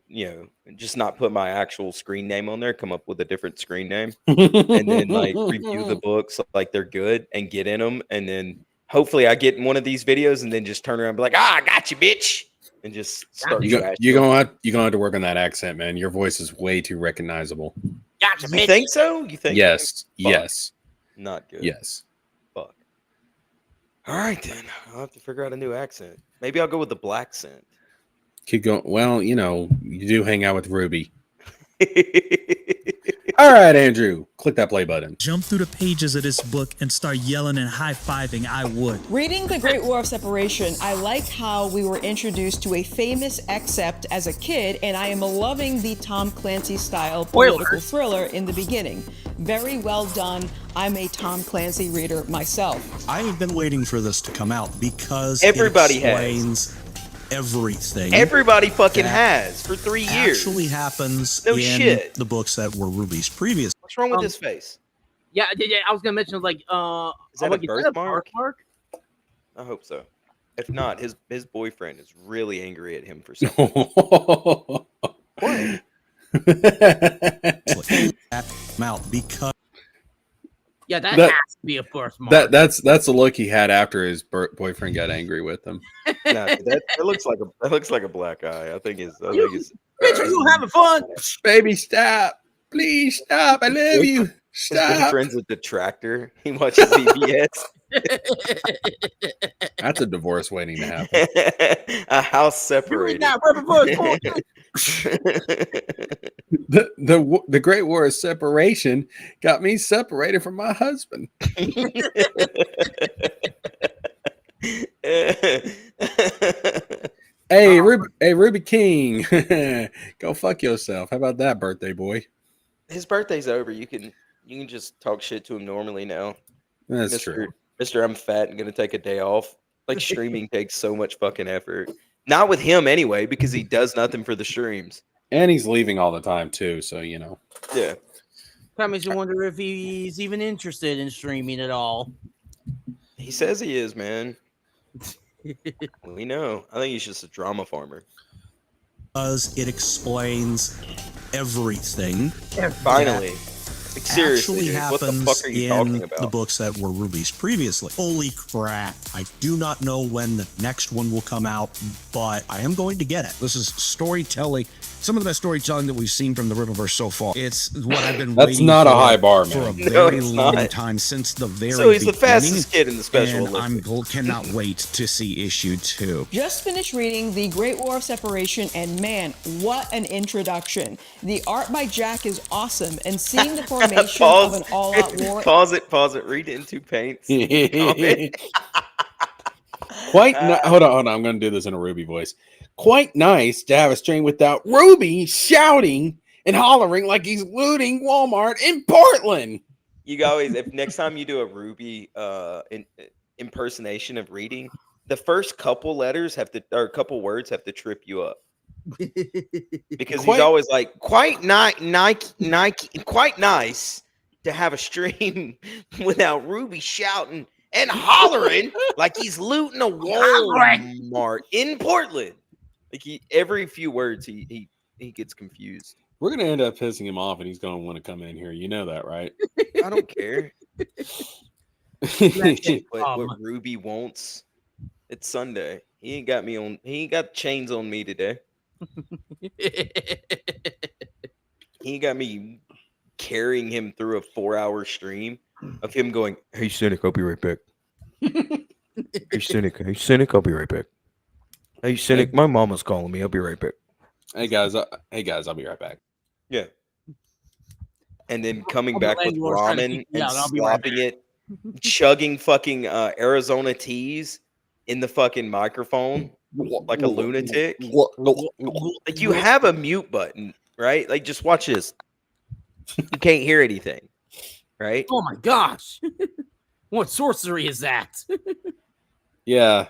just not put my actual screen name on there, come up with a different screen name, and then like review the books like they're good and get in them, and then hopefully I get in one of these videos and then just turn around and be like, I got you, bitch. And just start. You're gonna have to work on that accent, man. Your voice is way too recognizable. Gotcha, you think so? You think? Yes. Fuck. Yes. Not good. Yes. Fuck. All right, then. I'll have to figure out a new accent. Maybe I'll go with the black scent. Keep going. Well, you do hang out with Ruby. All right, Andrew, click that play button. Jump through the pages of this book and start yelling and high-fiving, I would. Reading The Great War of Separation, I like how we were introduced to a famous Except as a kid, and I am loving the Tom Clancy style political thriller in the beginning. Very well done. I'm a Tom Clancy reader myself. I've been waiting for this to come out because everybody it explains everything. Everybody fucking has for 3 years. Actually happens no in shit. the books that were released previous. What's wrong with his face? Yeah, I was gonna mention like is that a birthmark? I hope so. If not, his boyfriend is really angry at him for something. What? Out because yeah, that has to be a birthmark. That's the look he had after his boyfriend got angry with him. Nah, that looks like a black eye. I think it's. Bitch, are you having fun? Baby, stop! Please stop! I love you. Stop. His boyfriend's a detractor. He watches CBS. That's a divorce waiting to happen. A house separated. The Great War of Separation got me separated from my husband. Hey, Ruby King, go fuck yourself. How about that, birthday boy? His birthday's over. You can just talk shit to him normally now. That's true. Mr. I'm fat and gonna take a day off. Like streaming takes so much fucking effort. Not with him anyway, because he does nothing for the streams. And he's leaving all the time too, so Yeah. That makes you wonder if he's even interested in streaming at all. He says he is, man. We know. I think he's just a drama farmer. Because it explains everything. Finally. Like, seriously, actually dude, what the happens fuck are you talking in about? the books that were released previously. Holy crap. I do not know when the next one will come out, but I am going to get it. This is storytelling. Some of the best storytelling that we've seen from the Riververse so far. It's what I've been That's waiting not for a high bar, for man. a No, very it's long not. time, since the very So he's the beginning, fastest kid in the Special and Olympics. cannot wait to see issue 2. Just finished reading The Great War of Separation, and man, what an introduction. The art by Jack is awesome, and seeing the formation of an all-out war... Pause it. Read it in 2 paints. Hold on. I'm going to do this in a Ruby voice. Quite nice to have a stream without Ruby shouting and hollering like he's looting Walmart in Portland. You always, if next time you do a Ruby impersonation of reading, the first couple letters couple words have to trip you up. Because he's always like, quite nice to have a stream without Ruby shouting and hollering like he's looting a Walmart in Portland. Like every few words he gets confused. We're gonna end up pissing him off, and he's gonna want to come in here. You know that, right? I don't care. What Ruby wants. It's Sunday. He ain't got me on. He ain't got chains on me today. He ain't got me carrying him through a 4-hour stream of him going, "Hey, Cynic, I'll be right back." Hey, Cynic, I'll be right back. Hey, Cynic, my mama's calling me. I'll be right back. Hey guys, I'll be right back. Yeah. And then coming back with ramen and slopping it, chugging fucking Arizona teas in the fucking microphone like a lunatic. Like you have a mute button, right? Like just watch this. You can't hear anything, right? Oh my gosh. What sorcery is that? Yeah.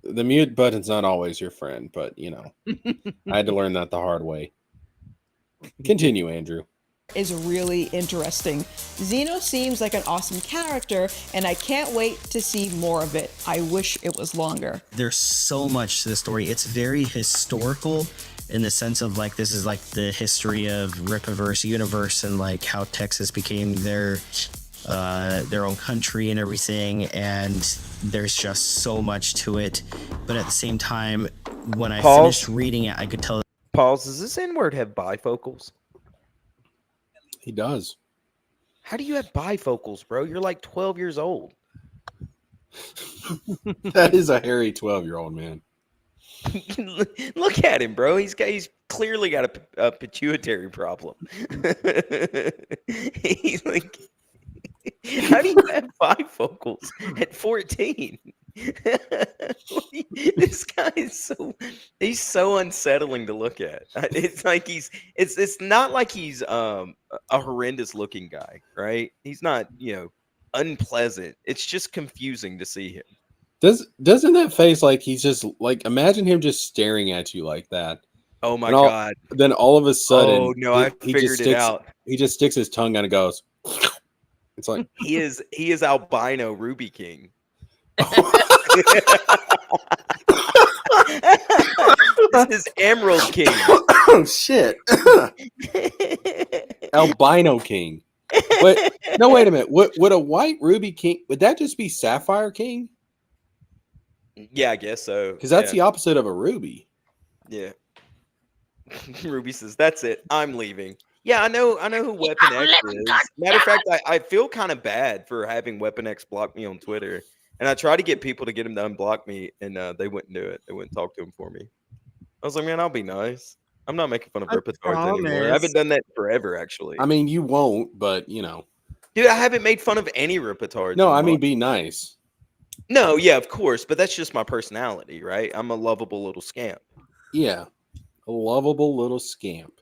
The mute button's not always your friend, but you know, I had to learn that the hard way. Continue, Andrew. Is really interesting. Dino seems like an awesome character, and I can't wait to see more of it. I wish it was longer. There's so much to the story. It's very historical in the sense of like this is like the history of Rippaverse universe and like how Texas became their own country and everything, and there's just so much to it. But at the same time, when I finished reading it, I could tell. Pause. Does this N-word have bifocals? He does. How do you have bifocals, bro? You're like 12 years old. That is a hairy 12-year-old man. Look at him, bro. He's clearly got a pituitary problem. He's like, how do you have bifocals at 14? This guy is he's so unsettling to look at. It's like it's not like he's a horrendous looking guy, right? He's not, unpleasant. It's just confusing to see him. Doesn't that face like he's just like, imagine him just staring at you like that. Oh my god. Then all of a sudden, oh no, I figured it out. He just sticks his tongue out and goes. It's like he is albino Ruby King. This is Emerald King. Oh shit. Albino King. Wait a minute. Would a white Ruby King, would that just be Sapphire King? Yeah, I guess so. Because that's the opposite of a ruby. Yeah. Ruby says, "That's it. I'm leaving." Yeah, I know who Weapon X is. Matter of fact, I feel kind of bad for having Weapon X block me on Twitter. And I tried to get people to get him to unblock me, and they wouldn't do it. They wouldn't talk to him for me. I was like, man, I'll be nice. I'm not making fun of Ripitards anymore. I haven't done that forever, actually. I mean, you won't, but Dude, I haven't made fun of any Ripitards. No, I mean, be nice. No, yeah, of course. But that's just my personality, right? I'm a lovable little scamp. Yeah, a lovable little scamp.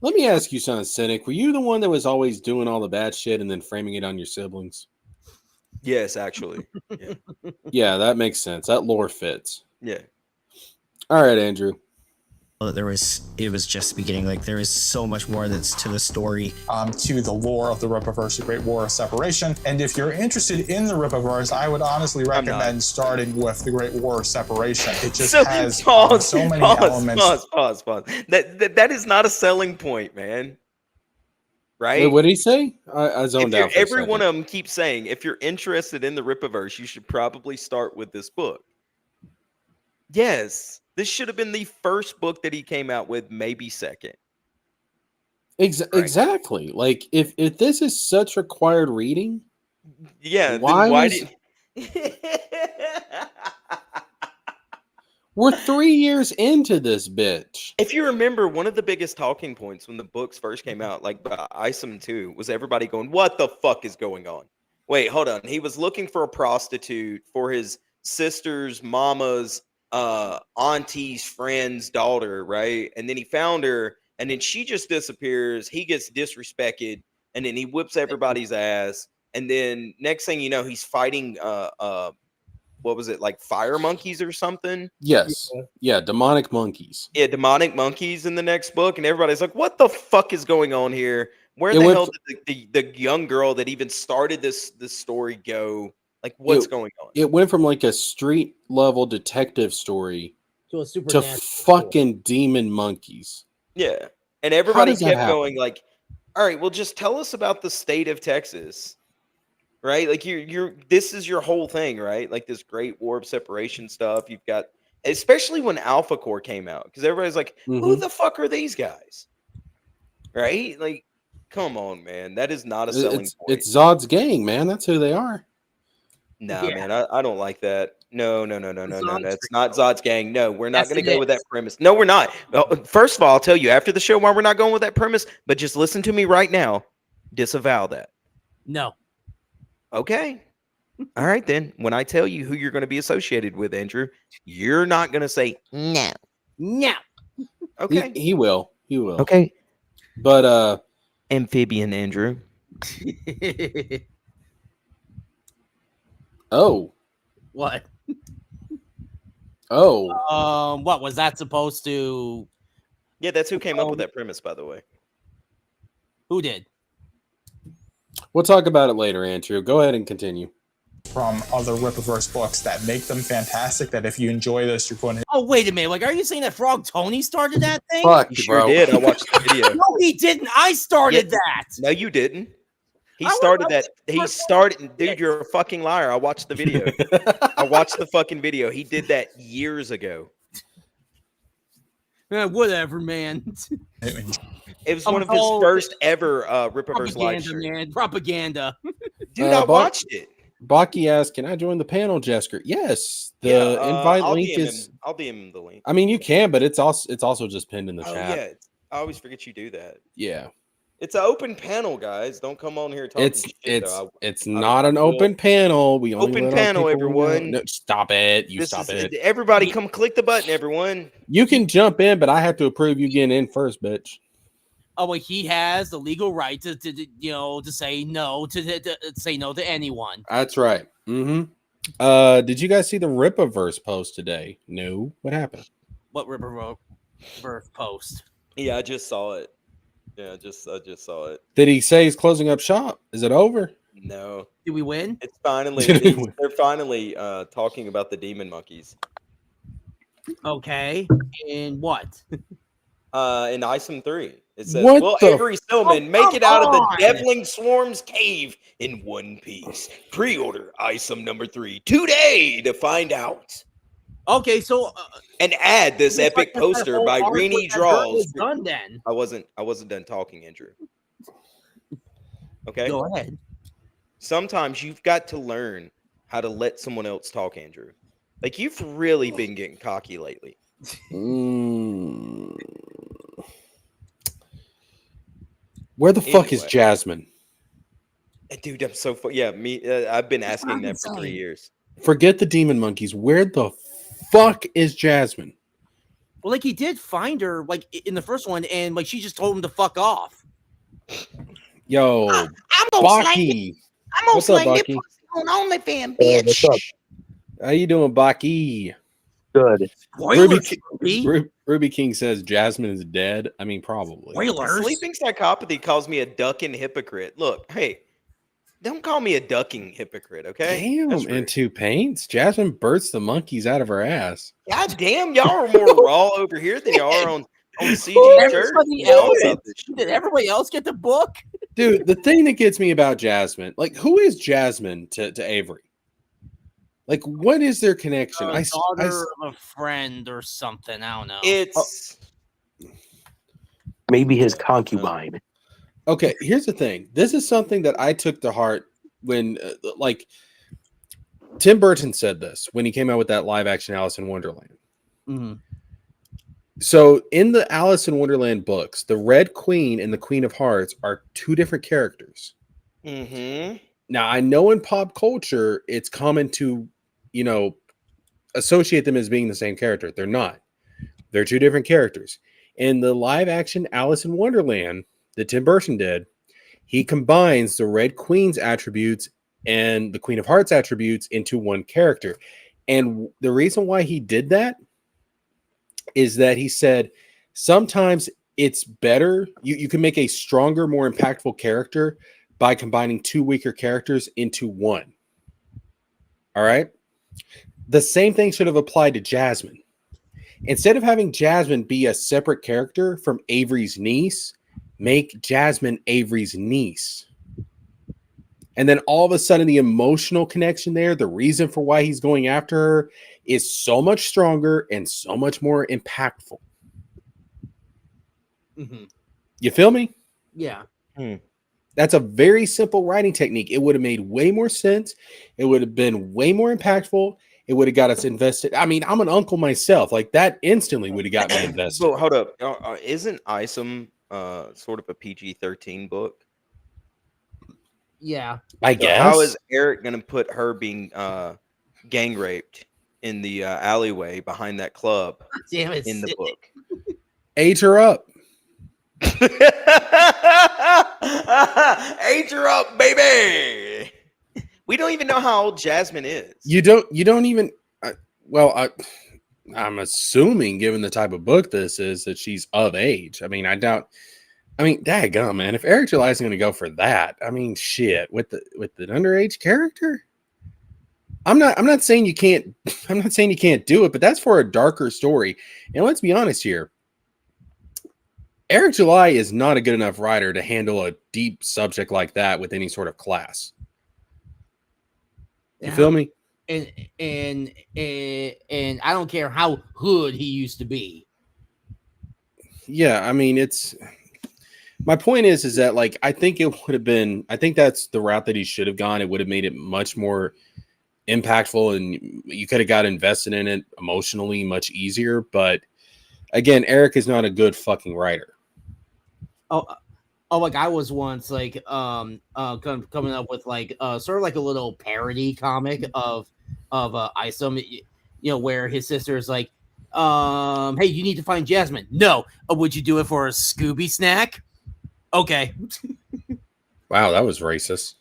Let me ask you something, Cynic. Were you the one that was always doing all the bad shit and then framing it on your siblings? Yes, actually. Yeah, yeah, that makes sense. That lore fits. Yeah. All right, Andrew. It was just the beginning. Like there is so much more that's to the story. To the lore of the Rippaverse, the Great War of Separation. And if you're interested in the Rippaverse, I would honestly recommend starting with the Great War of Separation. It just has so many elements. Pause. That is not a selling point, man. Right? Wait, what did he say? I zoned out. Every one of them keeps saying, if you're interested in the Rippaverse, you should probably start with this book. Yes, this should have been the first book that he came out with, maybe second. Exactly. Like if this is such required reading, yeah, why did we're 3 years into this bitch. If you remember, one of the biggest talking points when the books first came out, like Isom 2, was everybody going, "What the fuck is going on?" Wait, hold on. He was looking for a prostitute for his sister's mama's auntie's friend's daughter, right? And then he found her, and then she just disappears. He gets disrespected, and then he whips everybody's ass. And then next thing you know, he's fighting what was it, like fire monkeys or something? Yes. Yeah, demonic monkeys. Yeah, demonic monkeys in the next book, and everybody's like, "What the fuck is going on here? Where the hell did the young girl that even started this story go? Like, what's going on?" It went from like a street level detective story to a supernatural fucking demon monkeys. Yeah. And everybody does that kept happen? going like, all right, well, just tell us about the state of Texas. Right? Like this is your whole thing, right? Like this great war of separation stuff. You've got, especially when Alpha Core came out, because everybody's like, who the fuck are these guys? Right? Like, come on, man. That is not a selling point. It's Zod's gang, man. That's who they are. Nah, man, I don't like that. No. That's not Zod's gang. No, we're not going to go with that premise. No, we're not. First of all, I'll tell you after the show why we're not going with that premise, but just listen to me right now. Disavow that. No. Okay. All right, then. When I tell you who you're going to be associated with, Andrew, you're not going to say no. No. Okay. He will. He will. Okay. But amphibian Andrew. Oh. What? Oh. What was that supposed to? Yeah, that's who came up with that premise, by the way. Who did? We'll talk about it later, Andrew. Go ahead and continue. From other Rippaverse books that make them fantastic, that if you enjoy this, you're going to... Oh, wait a minute. Like, are you saying that Frog Tony started that thing? Fuck, He sure did. I watched the video. No, he didn't. I started that. No, you didn't. He started that. He started... Dude, you're a fucking liar. I watched the video. I watched the fucking video. He did that years ago. Whatever, man. It was one of his first ever Rippaverse live streams. Man. Propaganda. Dude, I watched it. Baki asked, "Can I join the panel, Jesker?" Yes. The invite I'll link DM is. him. I'll DM him the link. I mean, you can, but it's also just pinned in the chat. Yeah, I always forget you do that. Yeah. It's an open panel, guys. Don't come on here talking shit. It's not an open panel. We only open panel, everyone. No, stop it. Stop it. Everybody, come click the button, everyone. You can jump in, but I have to approve you getting in first, bitch. Oh, well, he has the legal right to say no to say no to anyone. That's right. Mm-hmm. Did you guys see the Rippaverse post today? No. What happened? What Rippaverse post? Yeah, I just saw it. Yeah, I just saw it. Did he say he's closing up shop? Is it over? No. Did we win? It's finally they're finally talking about the demon monkeys. Okay. And what? In ISOM 3. It says, What will the Avery Stillman make it out of the Devling Swarm's cave in one piece? Pre-order ISOM number 3 today to find out. Okay, so and add this epic poster by Greeny Draws. Done then. I wasn't done talking, Andrew. Okay. Go ahead. Sometimes you've got to learn how to let someone else talk, Andrew. Like, you've really been getting cocky lately. Where the fuck is Jasmine? Dude, I'm so I've been asking that for 3 years. Forget the demon monkeys. Where the fuck is Jasmine? Well, like, he did find her, like, in the first one, and like she just told him to fuck off. Yo, Baki. What's up, Baki? On OnlyFans, bitch. What's up? How you doing, Baki? Good. Ruby King says Jasmine is dead. I mean, probably. Sleeping psychopathy calls me a ducking hypocrite. Look, hey, don't call me a ducking hypocrite, okay? Damn, and 2 paints. Jasmine births the monkeys out of her ass. God damn, y'all are more raw over here than y'all are on CG Church. Did everybody else get the book? Dude, the thing that gets me about Jasmine, like, who is Jasmine to Avery? Like, what is their connection? Daughter of a friend or something. I don't know. It's maybe his concubine. Okay, here's the thing. This is something that I took to heart when, like, Tim Burton said this when he came out with that live action Alice in Wonderland. Mm-hmm. So in the Alice in Wonderland books, the Red Queen and the Queen of Hearts are 2 different characters. Mm-hmm. Now, I know in pop culture, it's common to, associate them as being the same character. They're not. They're 2 different characters. In the live action Alice in Wonderland that Tim Burton did, he combines the Red Queen's attributes and the Queen of Hearts attributes into one character. And the reason why he did that is that he said sometimes it's better. You can make a stronger, more impactful character by combining 2 weaker characters into one. All right. The same thing should have applied to Jasmine. Instead of having Jasmine be a separate character from Avery's niece, make Jasmine Avery's niece. And then all of a sudden, the emotional connection there, the reason for why he's going after her, is so much stronger and so much more impactful. Mm-hmm. You feel me? Yeah. That's a very simple writing technique. It would have made way more sense. It would have been way more impactful. It would have got us invested. I mean, I'm an uncle myself. Like, that instantly would have got me invested. So hold up. Isn't Isom sort of a PG-13 book? Yeah. I So guess. how is Eric going to put her being gang raped in the alleyway behind that club Damn it, in the Sid. book? Age her up. Age her up, baby. We don't even know how old Jasmine is. You don't even. I'm assuming, given the type of book this is, that she's of age. I mean, I doubt. I mean, daggum, man. If Eric July is going to go for that, I mean, shit, with the underage character. I'm not saying you can't. I'm not saying you can't do it, but that's for a darker story. And let's be honest here. Eric July is not a good enough writer to handle a deep subject like that with any sort of class. You feel me? And I don't care how hood he used to be. Yeah, I mean, it's my point is that, like, I think it would have been, I think that's the route that he should have gone. It would have made it much more impactful, and you could have got invested in it emotionally much easier. But again, Eric is not a good fucking writer. Oh, like I was once like coming up with like sort of like a little parody comic of Isom, you know, where his sister is like, hey, you need to find Jasmine. No, would you do it for a Scooby snack? Okay. Wow, that was racist.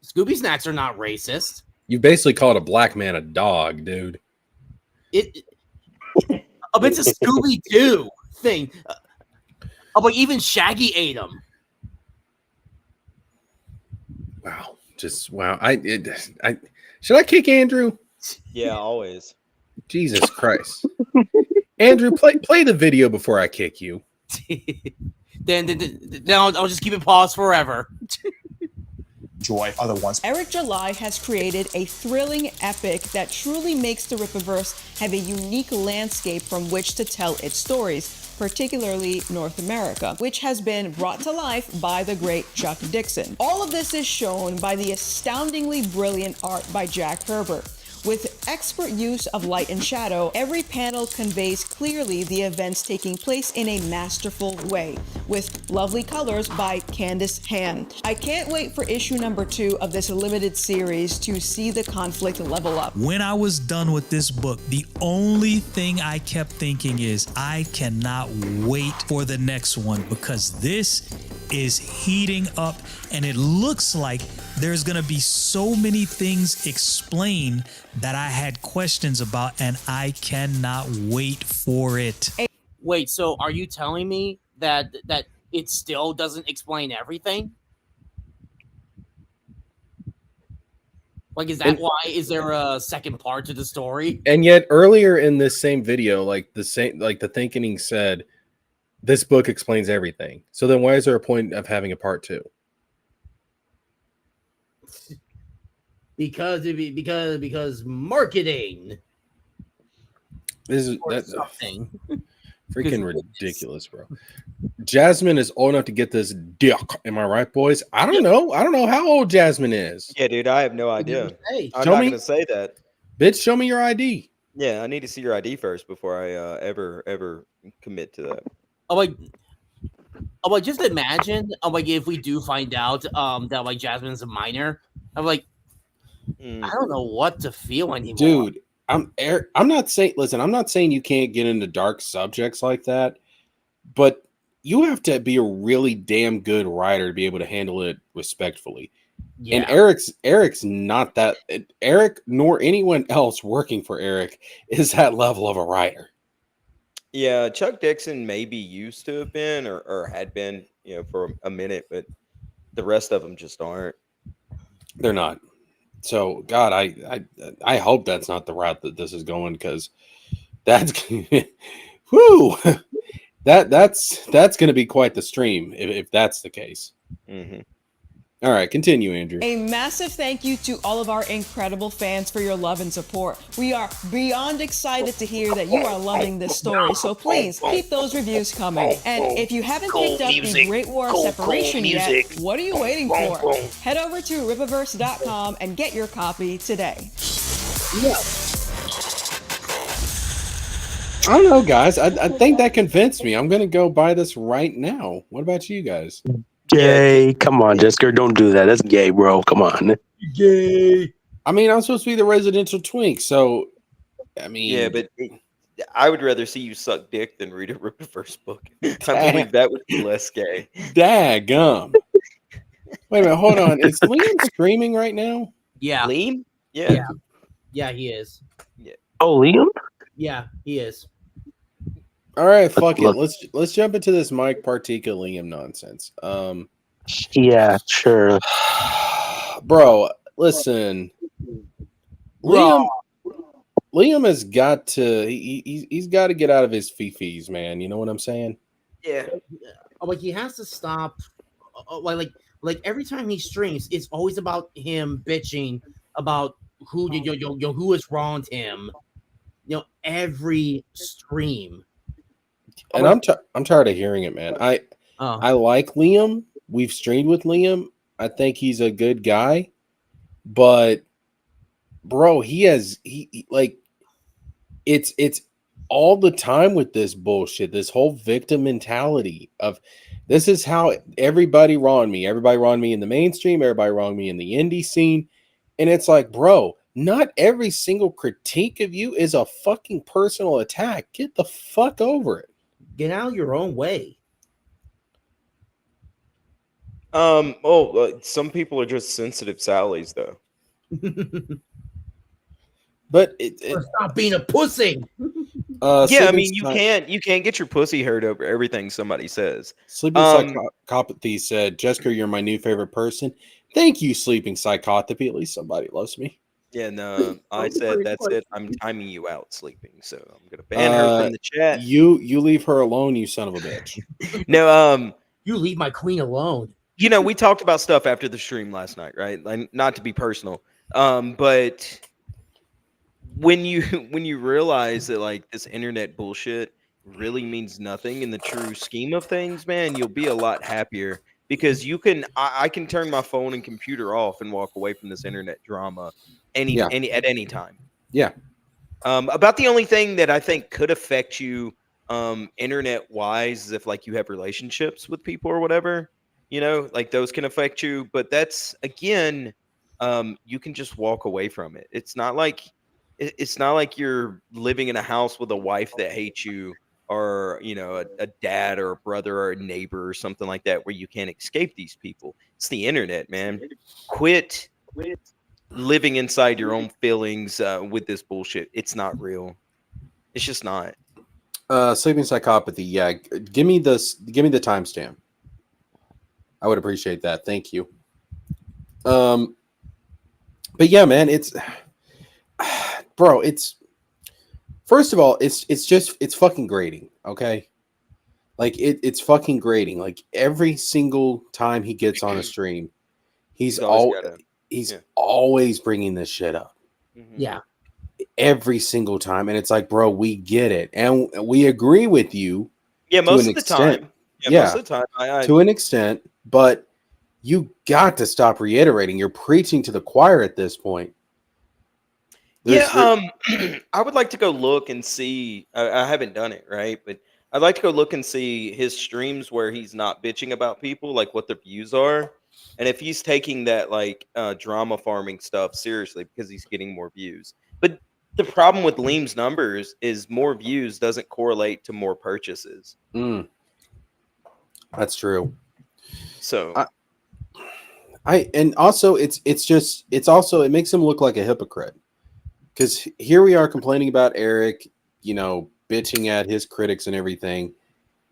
Scooby snacks are not racist. You basically called a black man a dog, dude. It's a Scooby Doo thing. But even Shaggy ate them. Wow, just wow. I should I kick Andrew? Yeah, always. Jesus Christ, Andrew, play the video before I kick you. then I'll just keep it paused forever. Joy other ones. Eric July has created a thrilling epic that truly makes the Rippaverse have a unique landscape from which to tell its stories, particularly North America, which has been brought to life by the great Chuck Dixon. All of this is shown by the astoundingly brilliant art by Jack Herbert. With expert use of light and shadow, every panel conveys clearly the events taking place in a masterful way, with lovely colors by Candace Hand. I can't wait for issue number 2 of this limited series to see the conflict level up. When I was done with this book, the only thing I kept thinking is, I cannot wait for the next one, because this is heating up and it looks like there's going to be so many things explained that I had questions about, and I cannot wait for it. Wait, so are you telling me that it still doesn't explain everything? Like, is that why? Is there a second part to the story? And yet earlier in this same video, the Thinking said, this book explains everything. So then why is there a point of having a part 2? Because marketing. That's something. Freaking ridiculous, bro. Jasmine is old enough to get this dick. Am I right, boys? I don't know. I don't know how old Jasmine is. Yeah, dude, I have no idea. I'm Show not me. going to say that. Bitch, show me your ID. Yeah, I need to see your ID first before I ever commit to that. Like just imagine, like if we do find out that like Jasmine's a minor, I'm like, I don't know what to feel anymore. Dude, I'm not saying you can't get into dark subjects like that, but you have to be a really damn good writer to be able to handle it respectfully. Yeah. And Eric's not that. Eric nor anyone else working for Eric is that level of a writer. Yeah, Chuck Dixon maybe used to have been or had been, for a minute, but the rest of them just aren't. They're not. So, God, I hope that's not the route that this is going, because That's whoo. That's going to be quite the stream if that's the case. Mm-hmm. All right, continue, Andrew. A massive thank you to all of our incredible fans for your love and support. We are beyond excited to hear that you are loving this story, so please keep those reviews coming. And if you haven't picked up the Great War of Separation yet, what are you waiting for? Head over to Rippaverse.com and get your copy today. Yeah. I don't know, guys. I think that convinced me. I'm going to go buy this right now. What about you guys? Gay. Come on, Jesker. Don't do that. That's gay, bro. Come on. Gay. I mean, I'm supposed to be the residential twink, so I mean, Yeah, but I would rather see you suck dick than read a Rippaverse book. I believe that would be less gay. Daggum. Wait a minute, hold on. Is Leem streaming right now? Yeah. Leem? Yeah. Yeah, he is. Oh, Liam? Yeah, he is. All right, fuck it. Let's jump into this Mike Partyka Liam nonsense. Yeah, sure. Bro, listen. Liam has got to he's got to get out of his fifis, man. You know what I'm saying? Yeah. Like he has to stop. Like every time he streams, it's always about him bitching about who who has wronged him. Every stream. And I'm tired of hearing it, man. I like Liam. We've streamed with Liam. I think he's a good guy, but bro, he like it's all the time with this bullshit. This whole victim mentality of this is how everybody wronged me. Everybody wronged me in the mainstream. Everybody wronged me in the indie scene, and it's like, bro, not every single critique of you is a fucking personal attack. Get the fuck over it. Get out of your own way. Some people are just sensitive Sallies, though. But stop being a pussy. Yeah, I mean, you can't get your pussy hurt over everything somebody says. Sleeping Psychopathy said, Jesker, you're my new favorite person. Thank you, Sleeping Psychopathy. At least somebody loves me. Yeah, no, I said that's it. I'm timing you out, Sleeping, so I'm gonna ban her from the chat. You leave her alone, you son of a bitch. No, you leave my queen alone. We talked about stuff after the stream last night, right? Like, not to be personal, but when you realize that like this internet bullshit really means nothing in the true scheme of things, man, you'll be a lot happier because I can turn my phone and computer off and walk away from this internet drama at any time. Yeah. About the only thing that I think could affect you internet wise is if like you have relationships with people or whatever, like those can affect you, but that's again, you can just walk away from it. It's not like you're living in a house with a wife that hates you or a dad or a brother or a neighbor or something like that where you can't escape these people. It's the internet, man. Quit living inside your own feelings with this bullshit. It's not real. It's just not. Sleeping Psychopathy, yeah. Give me the timestamp. I would appreciate that. Thank you. But yeah, man, it's bro, it's first of all, it's fucking grating, okay? Like it's fucking grating. Like every single time he gets on a stream, he's always bringing this shit up. Yeah. Every single time, and it's like, bro, we get it, and we agree with you. Yeah, most of the time. Most of the time, to an extent, but you got to stop reiterating. You're preaching to the choir at this point. I would like to go look and see. I haven't done it, right? But I'd like to go look and see his streams where he's not bitching about people, like what the views are. And if he's taking that like drama farming stuff seriously because he's getting more views. But the problem with Leem's numbers is more views doesn't correlate to more purchases. That's true. So and also it makes him look like a hypocrite. Because here we are complaining about Eric, bitching at his critics and everything.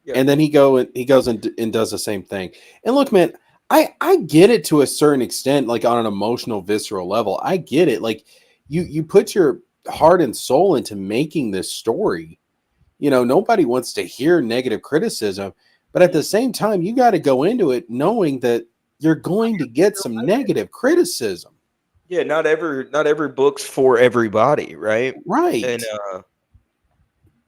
Yeah. And then he goes and does the same thing. And look, man, I get it to a certain extent, like on an emotional, visceral level. I get it. Like you put your heart and soul into making this story. Nobody wants to hear negative criticism, but at the same time, you got to go into it knowing that you're going to get some negative criticism. Yeah, not every book's for everybody, right? Right.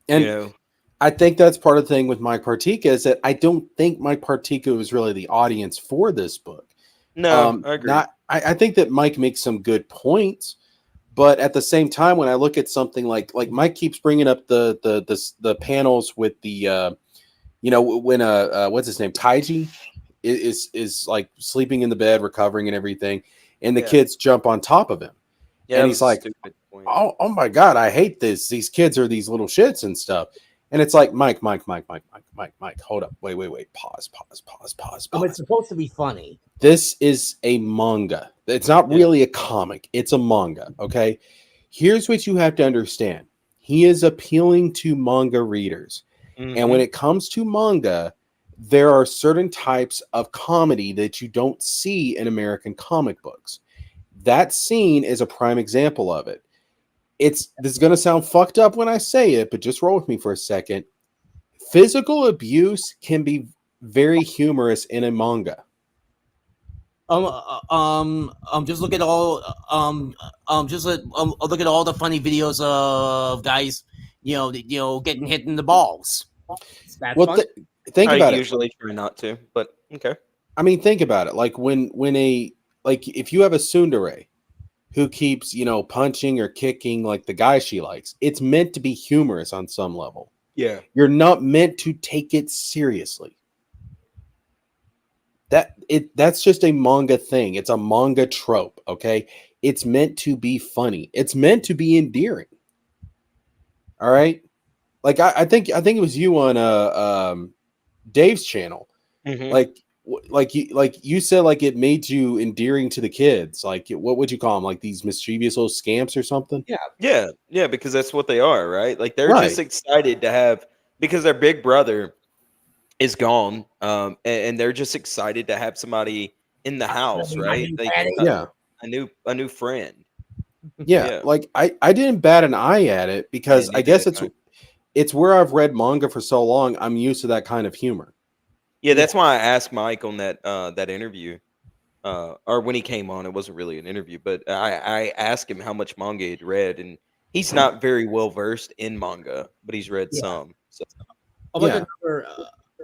And I think that's part of the thing with Mike Partyka is that I don't think Mike Partyka was really the audience for this book. No, I agree. I think that Mike makes some good points, but at the same time, when I look at something like Mike keeps bringing up the panels with the when what's his name, Taiji is like sleeping in the bed, recovering and everything, and the kids jump on top of him, and he's like, oh my God, I hate this. These kids are these little shits and stuff. And it's like, Mike, hold up. Wait. Pause. Oh, it's supposed to be funny. This is a manga. It's not really a comic. It's a manga. Okay. Here's what you have to understand. He is appealing to manga readers. Mm-hmm. And when it comes to manga, there are certain types of comedy that you don't see in American comic books. That scene is a prime example of it. This is going to sound fucked up when I say it, but just roll with me for a second. Physical abuse can be very humorous in a manga. Just look at all, look at all the funny videos of guys, getting hit in the balls. That's fun. Think about it. I usually try not to, but okay. I mean, think about it. Like if you have a tsundere who keeps, punching or kicking like the guy she likes, it's meant to be humorous on some level. Yeah. You're not meant to take it seriously. That's just a manga thing. It's a manga trope, okay? It's meant to be funny. It's meant to be endearing. All right? Like I think it was you on Dave's channel. Mm-hmm. Like you said, like it made you endearing to the kids. Like, what would you call them? Like these mischievous little scamps or something? Yeah, because that's what they are, right? Like they're just excited to have, because their big brother is gone, and they're just excited to have somebody in the house, right? A new friend. Yeah, like I didn't bat an eye at it because I guess it's where I've read manga for so long. I'm used to that kind of humor. Yeah, that's why I asked Mike on that interview, or when he came on. It wasn't really an interview, but I asked him how much manga he'd read, and he's not very well versed in manga, but he's read some. So.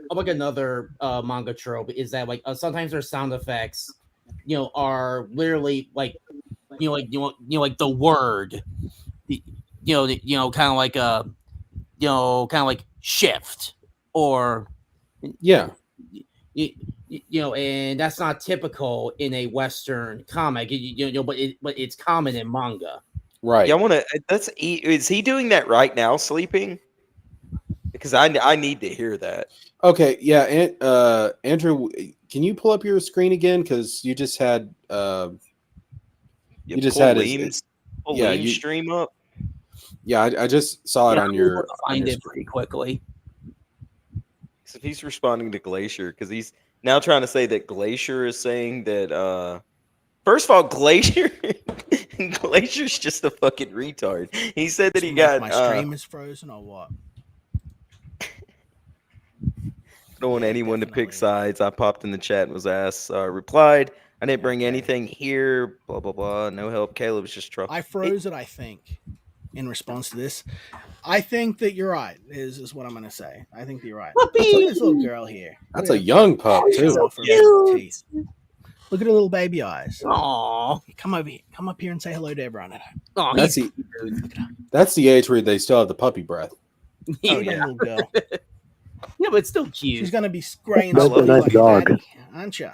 Another manga trope is that sometimes their sound effects, are literally like the word, kind of like shift or and that's not typical in a Western comic, but it's common in manga. Right. Yeah, is he doing that right now, sleeping? Because I need to hear that. Okay, yeah, and Andrew, can you pull up your screen again? Because you just had Leem's stream up. Yeah, I just saw it on your. Find it pretty quickly. So if he's responding to Glacier, because he's now trying to say that Glacier is saying that. First of all, Glacier's just a fucking retard. He said that he got my stream is frozen or what? Don't want anyone to pick sides. I popped in the chat and was asked, replied, I didn't bring anything here, blah, blah, blah. No help. Caleb was just trolling. I froze it, I think, in response to this. I think that you're right, is what I'm going to say. I think that you're right. Look at this little girl here. That's a young pup, too. Look at her little baby eyes. Aww. Come over here. Come up here and say hello to everyone. Oh, that's the age where they still have the puppy breath. Oh, yeah. Little girl. Yeah, but it's still cute. She's going to be spraying That's a nice dog. Daddy, aren't you?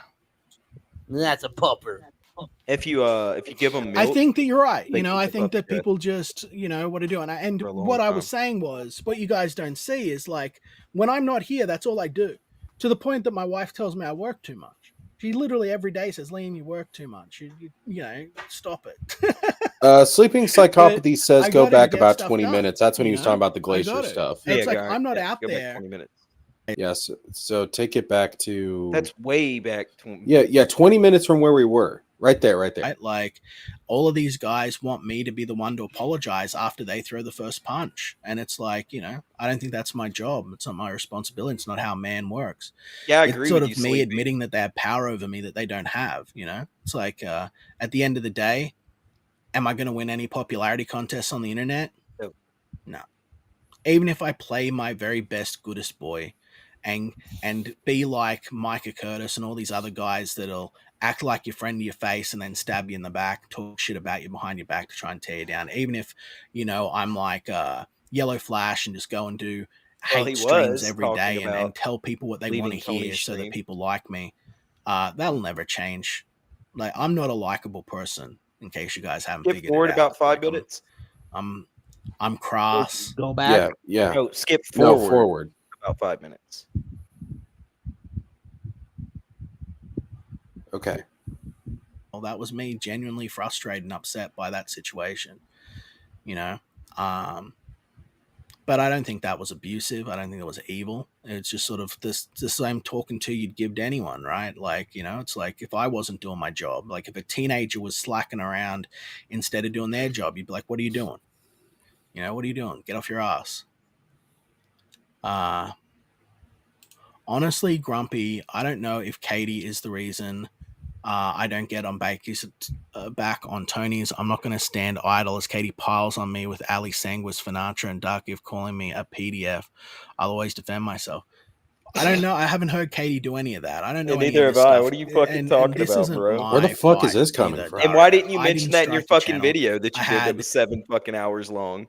That's a pupper. If you give them milk, I think that you're right. I think that people just, what to do. And what I was saying was, what you guys don't see is like, when I'm not here, that's all I do. To the point that my wife tells me I work too much. She literally every day says, Leem, you work too much. You stop it. Sleeping Psychopathy says go back about 20 minutes. That's when he was talking about the Glacier stuff. It's like, I'm not out there. 20 minutes. Yes. So take it back to. That's way back. 20 minutes from where we were. Right there. Right? Like, all of these guys want me to be the one to apologize after they throw the first punch. And it's like, I don't think that's my job. It's not my responsibility. It's not how a man works. Yeah, I it's agree sort with of you, me Sleepy. admitting that they have power over me that they don't have, It's like, at the end of the day, am I going to win any popularity contests on the internet? No. Even if I play my very best, goodest boy and be like Micah Curtis and all these other guys that'll act like your friend to your face and then stab you in the back, talk shit about you behind your back to try and tear you down. Even if, I'm like Yellow Flash and just go and do hate streams every day and tell people what they want to hear so that people like me. That'll never change. Like, I'm not a likable person, in case you guys haven't figured it out. Skip forward about 5 minutes. I'm cross. Go back. Yeah. No, skip forward. No, forward. About 5 minutes. Okay. Well, that was me genuinely frustrated and upset by that situation. But I don't think that was abusive. I don't think it was evil. It's just sort of the same talking to you'd give to anyone, right? Like, it's like if I wasn't doing my job, like if a teenager was slacking around instead of doing their job, you'd be like, what are you doing? What are you doing? Get off your ass. Honestly, Grumpy, I don't know if Katie is the reason I don't get on back on Tony's. I'm not going to stand idle as Katie piles on me with Ali Sanguis, Finatra, and Dark If calling me a PDF. I'll always defend myself. I don't know. I haven't heard Katie do any of that. I don't know. Neither have I. What are you fucking talking about, bro? Where the fuck is this coming from? And why didn't you mention that in your fucking video that you did that was 7 fucking hours long?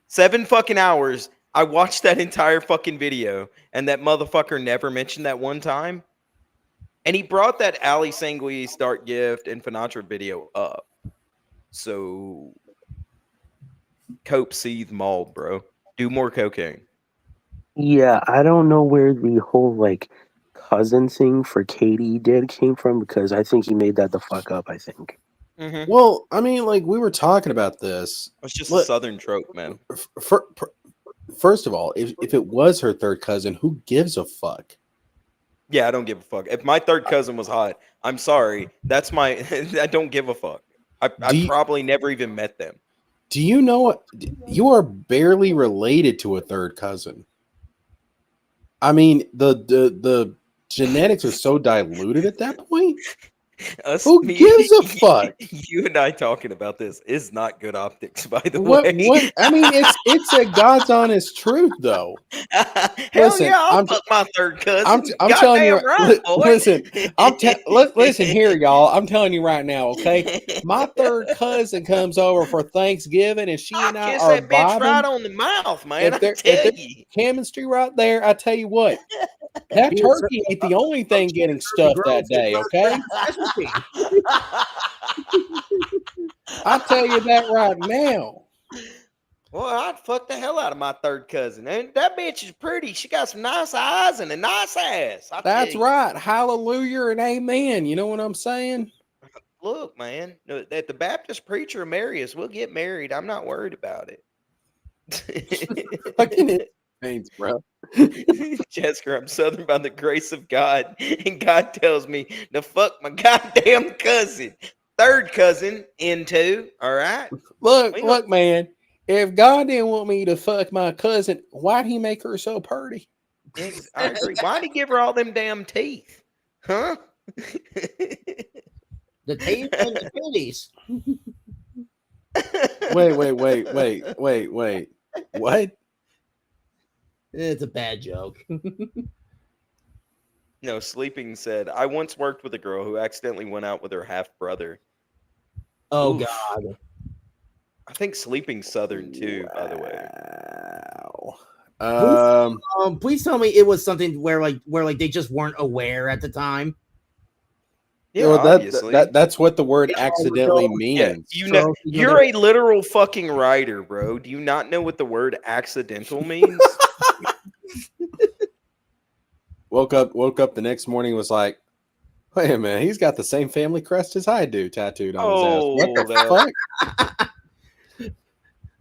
7 fucking hours. I watched that entire fucking video, and that motherfucker never mentioned that one time. And he brought that Ali Sanguis, Dark Gift, and Finatra video up. So, cope, seethe, maul, bro. Do more cocaine. Yeah, I don't know where the whole cousin thing for Katie came from, because I think he made that the fuck up. I think. Mm-hmm. Well, I mean, we were talking about this. It's just a Southern trope, man. First of all, if it was her third cousin, who gives a fuck? Yeah, I don't give a fuck. If my third cousin was hot, I'm sorry. That's my. I don't give a fuck. I probably never even met them. Do you know what? You are barely related to a third cousin. I mean, the genetics are so diluted at that point. Who gives a fuck? You and I talking about this is not good optics, by the way. What? I mean, it's a God's honest truth, though. Listen, yeah, I'll fuck my third cousin. I'm telling you, right, listen. Listen here, y'all. I'm telling you right now, okay? My third cousin comes over for Thanksgiving, and she and I kiss are that bitch vibing. right on the mouth, man. If there's chemistry right there, I tell you what. That turkey ain't the only thing getting stuffed that day, okay? I'll tell you that right now. Well, I'd fuck the hell out of my third cousin. And that bitch is pretty. She got some nice eyes and a nice ass. That's right. Hallelujah and amen. You know what I'm saying? Look, man, at the Baptist preacher marry us, we'll get married. I'm not worried about it. Fucking it. Thanks, bro. Jesker, I'm Southern by the grace of God, and God tells me to fuck my goddamn cousin, third cousin, into. All right. Look, man. If God didn't want me to fuck my cousin, why'd He make her so pretty? I agree. Why'd He give her all them damn teeth? Huh? The teeth and the titties. Wait. What? It's a bad joke. No, Sleeping said, I once worked with a girl who accidentally went out with her half brother. Oh, Oof. God. I think Sleeping Southern too, by the way. Please tell me it was something where they just weren't aware at the time. Yeah, well, obviously. That's what the word accidentally means. Yeah, you're a literal fucking writer, bro. Do you not know what the word accidental means? Woke up the next morning, was like, wait a minute, he's got the same family crest as I do tattooed on his ass. What the fuck?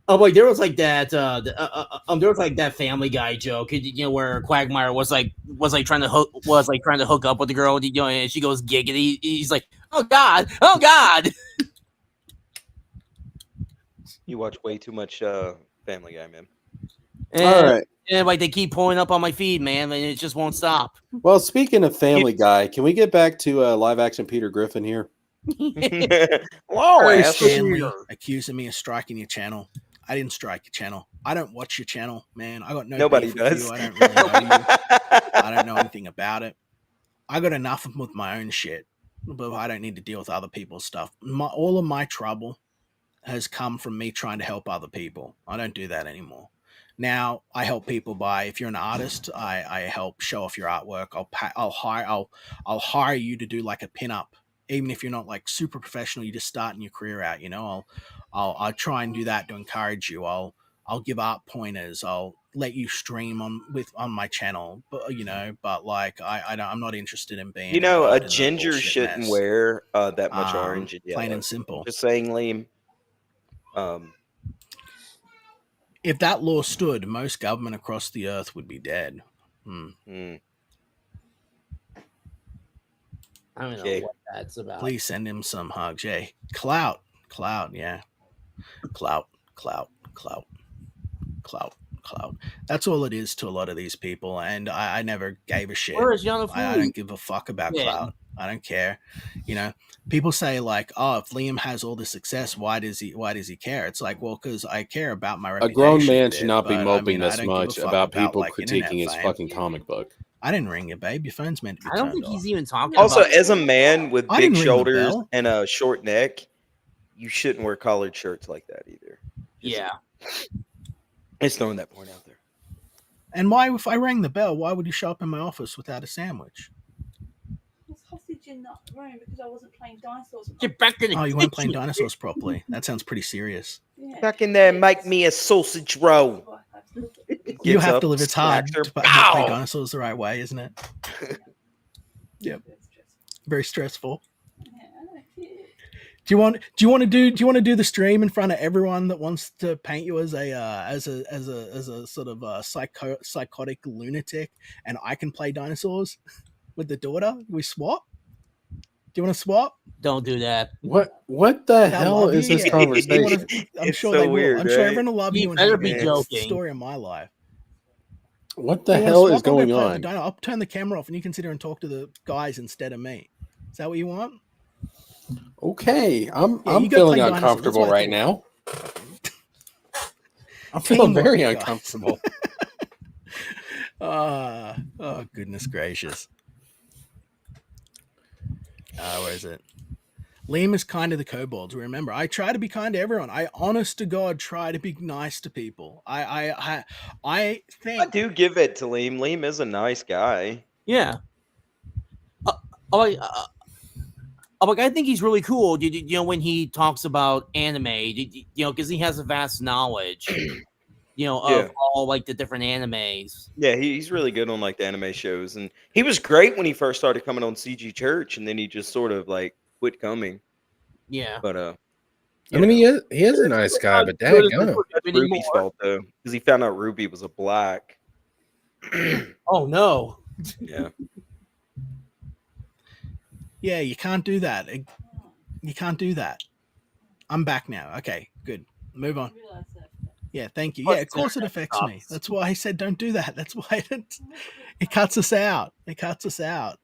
Oh boy, there was like that. There was like that Family Guy joke, where Quagmire was trying to hook up with the girl, and she goes giggity. He's like, Oh God! Oh God! You watch way too much Family Guy, man. All right. And like they keep pulling up on my feed, man, and it just won't stop. Well, speaking of Family Guy, can we get back to live action Peter Griffin here? Hey, Stanley accusing me of striking your channel. I didn't strike your channel. I don't watch your channel, man. I got no Nobody beef with does. you. I don't really know you. I don't know anything about it. I got enough with my own shit, but I don't need to deal with other people's stuff. All of my trouble has come from me trying to help other people. I don't do that anymore. Now I help people by, if you're an artist, I help show off your artwork. I'll hire you to do like a pinup, even if you're not like super professional. You're just starting your career out. You know, I'll try and do that to encourage you. I'll give art pointers. I'll let you stream on my channel. But like I'm not interested in being. A ginger shouldn't wear that much orange and yellow. Plain and simple. Just saying, Leem. If that law stood, most government across the earth would be dead. I don't know what that's about. Please send him some hugs. Yeah. Clout, yeah. Clout. That's all it is to a lot of these people, and I never gave a shit. Where is Yana I don't give a fuck about clout. I don't care. People say like, "Oh, if Liam has all the success, why does he care?" It's like, well, because I care about my reputation. A grown man should not be moping this much about people critiquing his fucking comic book. I didn't ring it, babe. Your phone's meant to be I don't turned think he's off. even talking. Also, about as a man with I big didn't ring the shoulders bell. and a short neck, you shouldn't wear collared shirts like that either. Yeah. It's throwing that point out there. And why, if I rang the bell, why would you show up in my office without a sandwich? I was hostage in that room because I wasn't playing dinosaurs. Get back in the Oh, you weren't playing dinosaurs properly. That sounds pretty serious. Yeah. Back in there and make me a sausage roll. You Gets have up, to live. It's hard smacks her. to play Pow! dinosaurs the right way, isn't it? Yep. Very stressful. Do you want to do the stream in front of everyone that wants to paint you as a sort of psychotic lunatic, and I can play dinosaurs with the daughter? We swap. Do you want to swap? Don't do that. What the hell is this conversation? I'm It's sure so they will. weird, I'm sure right? everyone will love You you. And better hate be you. It's the joking. story of my life. What the You wanna hell swap? is I'll go going play with the on? dino. I'll turn the camera off, and you can sit here and talk to the guys instead of me. Is that what you want? Okay, I'm Yeah, you go feeling play dinosaurs. uncomfortable That's what I right now. I'm feeling Teamwork, very guys. uncomfortable. Oh, goodness gracious. Where is it? Leem is kind to the kobolds. Remember, I try to be kind to everyone. I, honest to God, try to be nice to people. I think I do give it to Leem. Leem is a nice guy. Yeah. Like I think he's really cool. When he talks about anime, because he has a vast knowledge, of all like the different animes. Yeah, he's really good on like the anime shows, and he was great when he first started coming on CG Church, and then he just sort of like quit coming. Yeah, but I mean, he is a nice guy, but dadgum. That's Ruby's fault though, because he found out Ruby was a black. Oh no. Yeah. Yeah, you can't do that. You can't do that. I'm back now. Okay, good. Move on. Yeah, thank you. Yeah, of course it affects me. That's why I said don't do that. That's why it cuts us out. It cuts us out.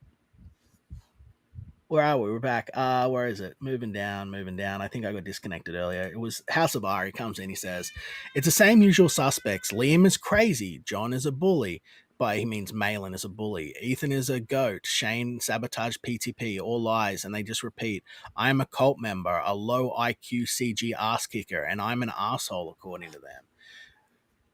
Where are we? We're back. Where is it? Moving down. I think I got disconnected earlier. It was House of R. He comes in, he says, it's the same usual suspects. Liam is crazy. John is a bully. By he means Malin is a bully. Ethan is a goat. Shane sabotaged PTP. All lies, and they just repeat. I am a cult member, a low IQ CG ass kicker, and I'm an asshole according to them.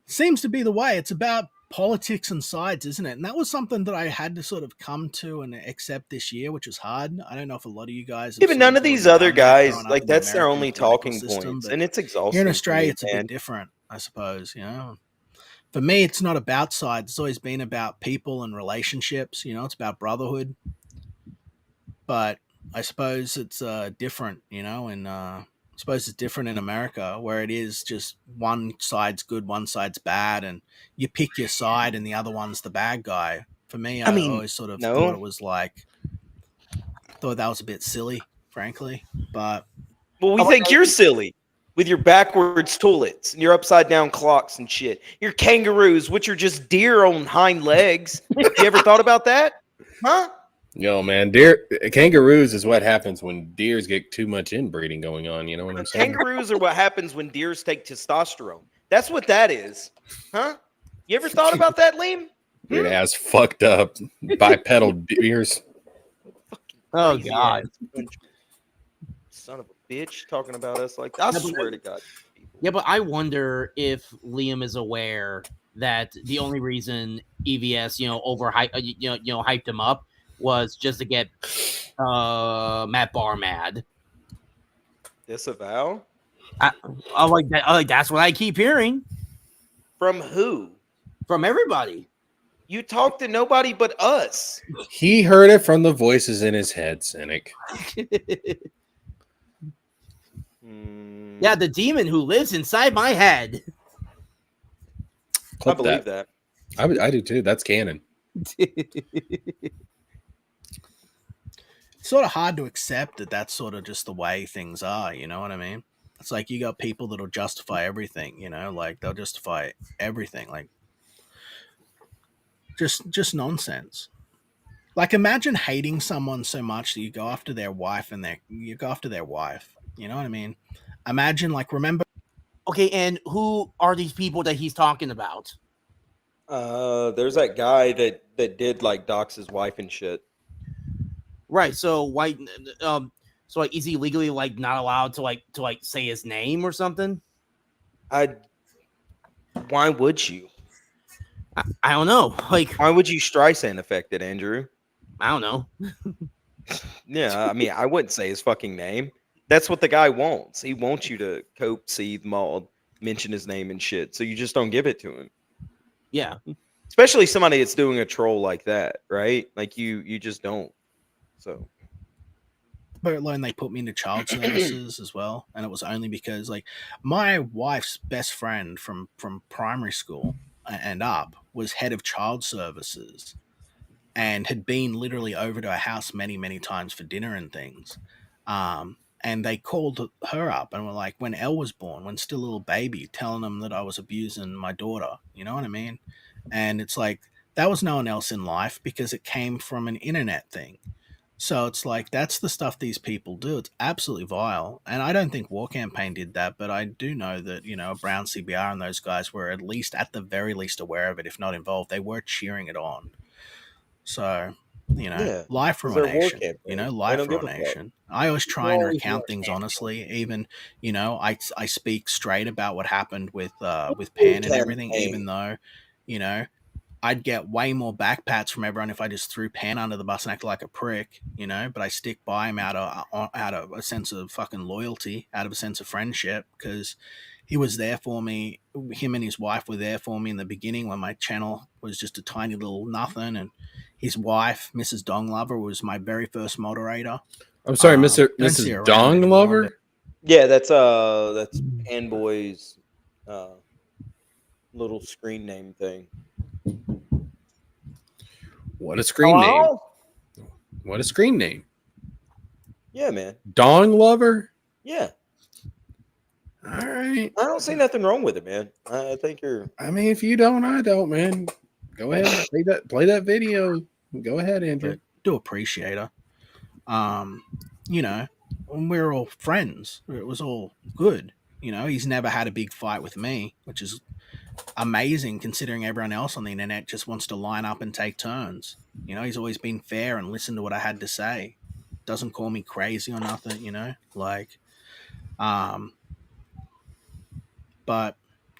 Seems to be the way. It's about politics and sides, isn't it? And that was something that I had to sort of come to and accept this year, which was hard. I don't know if a lot of you guys. Yeah, but none of these other guys, like that's their only talking points, and it's exhausting. Here in Australia, it's a bit different, I suppose. For me, it's not about sides. It's always been about people and relationships. It's about brotherhood. But I suppose it's different, and I suppose it's different in America, where it is just one side's good, one side's bad, and you pick your side and the other one's the bad guy. For me, I always sort of thought it was like, thought that was a bit silly. frankly. But well, we think you're silly with your backwards toilets and your upside down clocks and shit. Your kangaroos, which are just deer on hind legs. You ever thought about that? Huh? Yo, man, kangaroos is what happens when deers get too much inbreeding going on. You know what I'm saying? Kangaroos are what happens when deers take testosterone. That's what that is. Huh? You ever thought about that, Leem? Weird ass fucked up bipedal deers. Oh God. Son of a bitch talking about us like that. I swear to God. Yeah, but I wonder if Liam is aware that the only reason EVS, hyped him up was just to get Matt Barr mad. Disavow? I like that. That's what I keep hearing. From who? From everybody. You talk to nobody but us. He heard it from the voices in his head, Cynic. Yeah, the demon who lives inside my head. I believe that. I do too. That's canon. It's sort of hard to accept that that's sort of just the way things are. You know what I mean? It's like you got people that'll justify everything. You know, like they'll justify everything. Like just nonsense. Like imagine hating someone so much that you go after their wife you go after their wife. You know what I mean? Imagine, like, remember. Okay, and who are these people that he's talking about? There's that guy that did like dox his wife and shit. Right. So why? So like, is he legally like not allowed to say his name or something? Why would you? I don't know. Like, why would you Streisand affect it, Andrew? I don't know. Yeah, I mean, I wouldn't say his fucking name. That's what the guy wants. He wants you to cope, seethe, maud, mention his name and shit. So you just don't give it to him. Yeah. Especially somebody that's doing a troll like that, right? Like you just don't. So. But learn they put me into child services as well, and it was only because like my wife's best friend from primary school and up was head of child services, and had been literally over to our house many times for dinner and things. And they called her up and were like, when Elle was born, when still a little baby, telling them that I was abusing my daughter. You know what I mean? And it's like, that was no one else in life because it came from an internet thing. So it's like, that's the stuff these people do. It's absolutely vile. And I don't think War Campaign did that, but I do know that, Brown CBR and those guys were at the very least aware of it, if not involved. They were cheering it on. So, life ruination, life ruination. I always try and recount things honestly. Even, I speak straight about what happened with Pan and everything, even though, I'd get way more backpats from everyone if I just threw Pan under the bus and acted like a prick, but I stick by him out of a sense of fucking loyalty, out of a sense of friendship, because he was there for me. Him and his wife were there for me in the beginning when my channel was just a tiny little nothing, and his wife, Mrs. Dong Lover, was my very first moderator. I'm sorry, Mrs. Dong Lover? Yeah, that's Panboy's little screen name thing. What a screen name. What a screen name. Yeah, man. Dong Lover? Yeah. All right. I don't see nothing wrong with it, man. I think you're. I mean, if you don't, I don't, man. Go ahead and play that video. Go ahead, Andrew. Do appreciate her. We're all friends. It was all good. He's never had a big fight with me, which is amazing considering everyone else on the internet just wants to line up and take turns. He's always been fair and listened to what I had to say. Doesn't call me crazy or nothing, but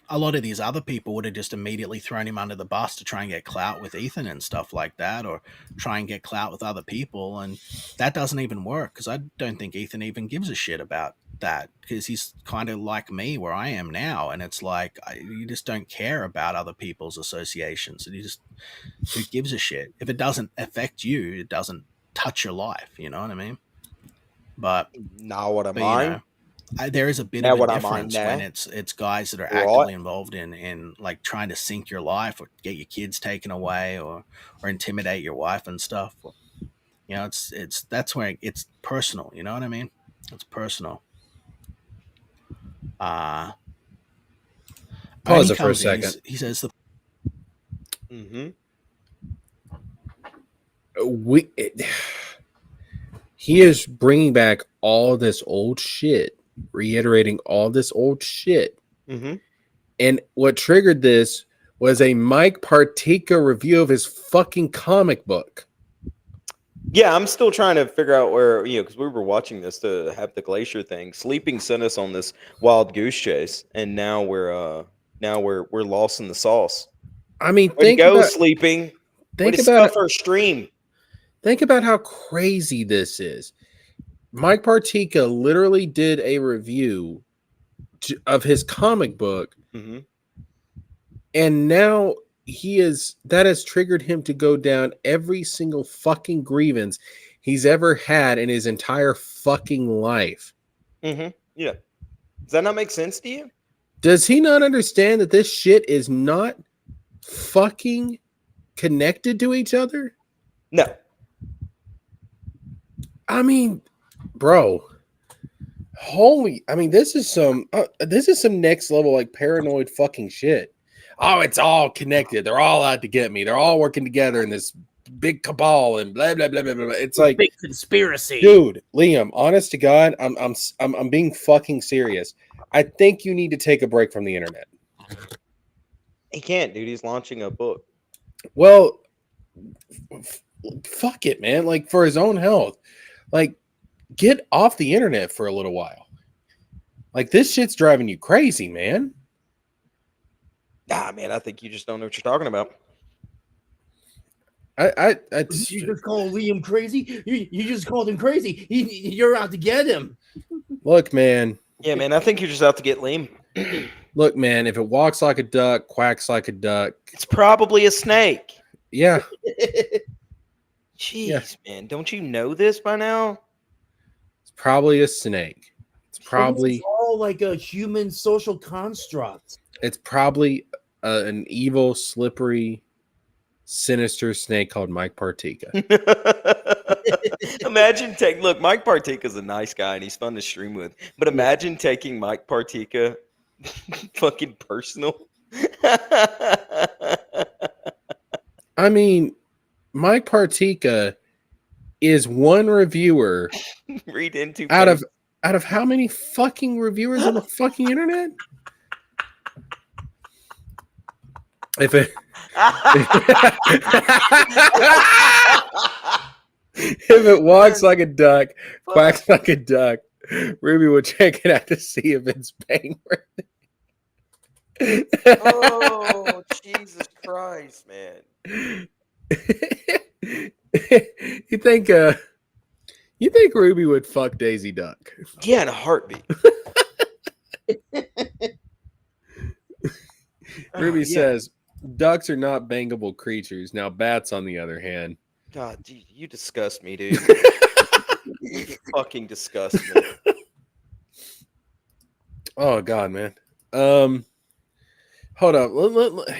a lot of these other people would have just immediately thrown him under the bus to try and get clout with Ethan and stuff like that, or try and get clout with other people. And that doesn't even work because I don't think Ethan even gives a shit about that, because he's kind of like me where I am now. And it's like, you just don't care about other people's associations. And who gives a shit? If it doesn't affect you, it doesn't touch your life. You know what I mean? But now what am I? There is a bit of a difference when it's guys that are actively involved in like trying to sink your life or get your kids taken away or intimidate your wife and stuff. You know, that's where it's personal. You know what I mean? It's personal. Pause Ernie it for a comes in, second. he says the. He is bringing back all this old shit, reiterating all this old shit. And what triggered this was a Mike Partyka review of his fucking comic book. Yeah, I'm still trying to figure out where, because we were watching this to have the glacier thing. Sleeping sent us on this wild goose chase, and now we're lost in the sauce. I mean, way to go, Sleeping. Way to scuff our stream. Think about how crazy this is. Mike Partyka literally did a review of his comic book, and now that has triggered him to go down every single fucking grievance he's ever had in his entire fucking life. Yeah. Does that not make sense to you? Does he not understand that this shit is not fucking connected to each other? No. I mean, bro, this is some next level like paranoid fucking shit. Oh, it's all connected. They're all out to get me. They're all working together in this big cabal and blah blah blah blah blah. It's like big conspiracy, dude. Liam, honest to God, I'm being fucking serious. I think you need to take a break from the internet. He can't, dude. He's launching a book. Well, fuck it, man. Like for his own health, like get off the internet for a little while. Like this shit's driving you crazy, man. Nah, man, I think you just don't know what you're talking about. I you just called Liam crazy. You just called him crazy. You're out to get him. Look, man. Yeah, man, I think you're just out to get Leem. Look, man, if it walks like a duck, quacks like a duck, it's probably a snake. Yeah. Jeez, man, don't you know this by now? It's probably a snake. It's probably all like a human social construct. It's probably an evil, slippery, sinister snake called Mike Partyka. Imagine look, Mike Partyka's a nice guy and he's fun to stream with. But imagine taking Mike Partyka fucking personal. I mean, Mike Partyka is one reviewer. Read into out of how many fucking reviewers on the fucking internet? If it if it walks like a duck, quacks like a duck, Ruby will check it out to see if it's bang worthy. Oh, Jesus Christ, man. You think Ruby would fuck Daisy Duck? Yeah, in a heartbeat. Ruby says ducks are not bangable creatures. Now bats, on the other hand. God, you disgust me, dude. You fucking disgust me. Oh God, man. Hold up.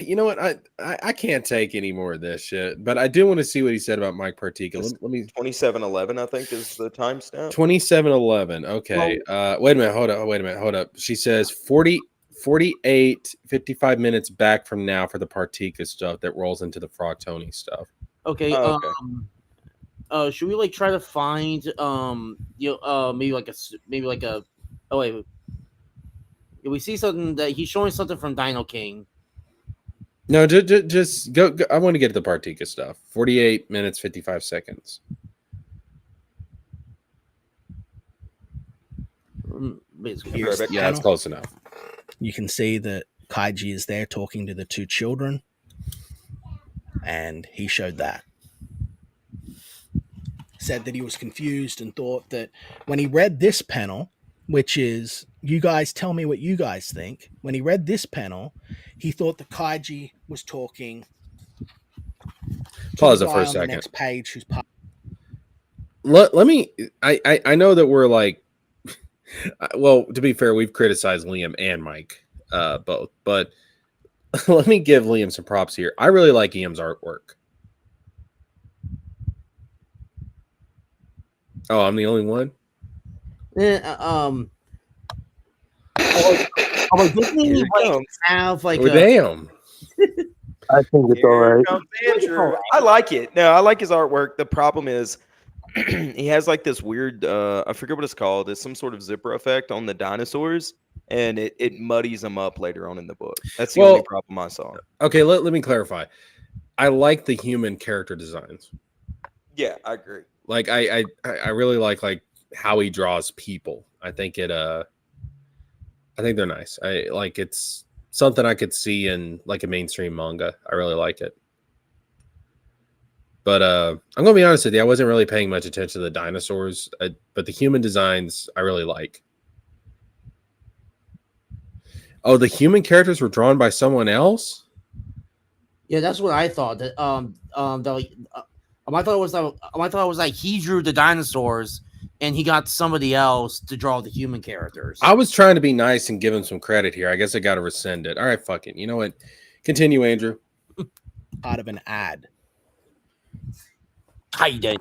You know what? I can't take any more of this shit. But I do want to see what he said about Mike Partyka. Let me 27:11, I think, is the timestamp. 27:11. Okay. Wait a minute. Hold up. She says 48, 55 minutes back from now for the Partyka stuff that rolls into the Frog Tony stuff. Okay. Should we like try to find maybe like a oh wait. We see something that he's showing something from Dino King. No, just go. I want to get to the Partyka stuff. 48 minutes, 55 seconds. Yeah, it's close enough. You can see that Kaiji is there talking to the two children, and he showed that. Said that he was confused and thought that when he read this panel, which is, you guys tell me what you guys think. When he read this panel, he thought the Kaiji was talking. Pause it for a second. Next page, who's let me. I know that we're like. Well, to be fair, we've criticized Liam and Mike both, but let me give Liam some props here. I really like Liam's artwork. Oh, I'm the only one. I'm like, doesn't he Here it like comes. have like Oh, a damn. I think it's all Here right. comes Andrew. I like it. No, I like his artwork. The problem is he has like this weird I forget what it's called. It's some sort of zipper effect on the dinosaurs, and it muddies them up later on in the book. That's the only problem I saw. Okay, let me clarify. I like the human character designs. Yeah, I agree. Like I really like how he draws people. I think they're nice. I like it's something I could see in like a mainstream manga. I really like it. But I'm gonna be honest with you, I wasn't really paying much attention to the dinosaurs, but the human designs I really like. Oh, the human characters were drawn by someone else? Yeah, that's what I thought. That I thought it was like he drew the dinosaurs and he got somebody else to draw the human characters. I was trying to be nice and give him some credit here. I guess I got to rescind it. All right, fuck it. You know what? Continue, Andrew. Part of an ad. How you doing?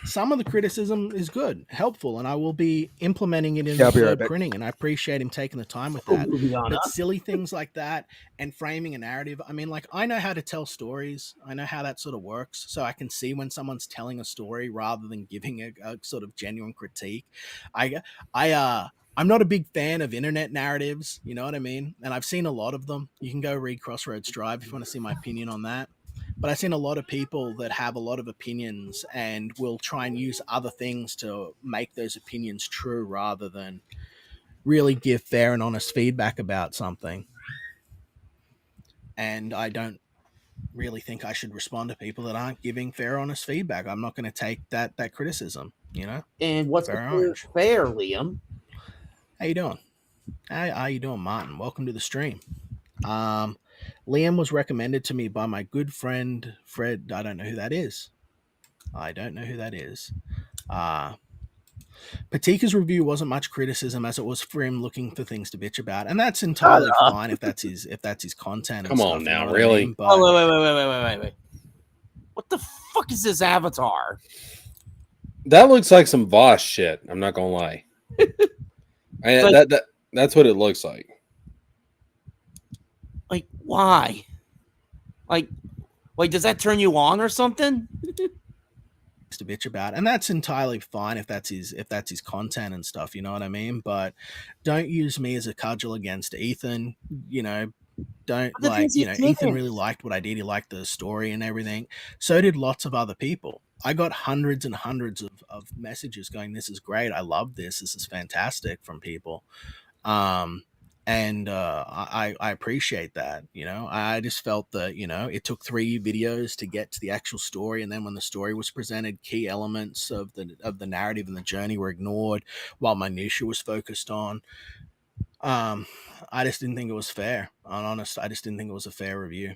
Some of the criticism is good, helpful, and I will be implementing it in Yeah, the I'll be right third back. printing, and I appreciate him taking the time with that. Rihanna. But silly things like that and framing a narrative, I mean, like, I know how to tell stories. I know how that sort of works, so I can see when someone's telling a story rather than giving a sort of genuine critique. I'm not a big fan of internet narratives, you know what I mean? And I've seen a lot of them. You can go read Crossroads Drive if you want to see my opinion on that. But I've seen a lot of people that have a lot of opinions and will try and use other things to make those opinions true rather than really give fair and honest feedback about something. And I don't really think I should respond to people that aren't giving fair, honest feedback. I'm not going to take that criticism, you know? And what's fair, fair, Liam? How you doing? How you doing, Martin? Welcome to the stream. Liam was recommended to me by my good friend Fred. I don't know who that is. Partyka's review wasn't much criticism as it was for him looking for things to bitch about, and that's entirely fine if that's his content. And Come stuff, on now, you know what really? I mean? But, Oh, wait. What the fuck is this avatar? That looks like some Voss shit. I'm not gonna lie. That's what it looks like. Like, why? Like, does that turn you on or something? to bitch about, and that's entirely fine if that's his content and stuff, you know what I mean? But don't use me as a cudgel against Ethan, you know. Don't Ethan really liked what I did. He liked the story and everything. So did lots of other people. I got hundreds and hundreds of messages going, "This is great. I love this. This is fantastic," from people. And I appreciate that. You know, I just felt that, you know, it took 3 videos to get to the actual story, and then when the story was presented, key elements of the narrative and the journey were ignored while minutia was focused on. I just didn't think it was fair. I'm honest. I just didn't think it was a fair review.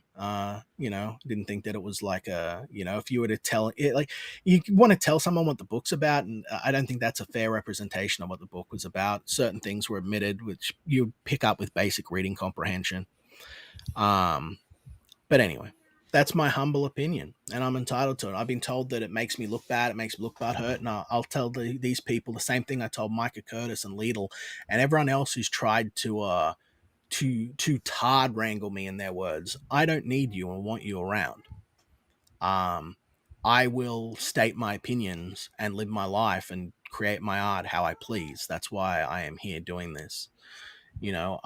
You know, didn't think that it was like a, you know, if you were to tell it, like, you want to tell someone what the book's about, and I don't think that's a fair representation of what the book was about. Certain things were omitted, which you pick up with basic reading comprehension. But anyway, that's my humble opinion, and I'm entitled to it. I've been told that it makes me look bad. It makes me look butthurt, and I'll tell these people the same thing I told Micah Curtis and Lidl and everyone else who's tried to tard wrangle me in their words. I don't need you and want you around. I will state my opinions and live my life and create my art how I please. That's why I am here doing this. You know,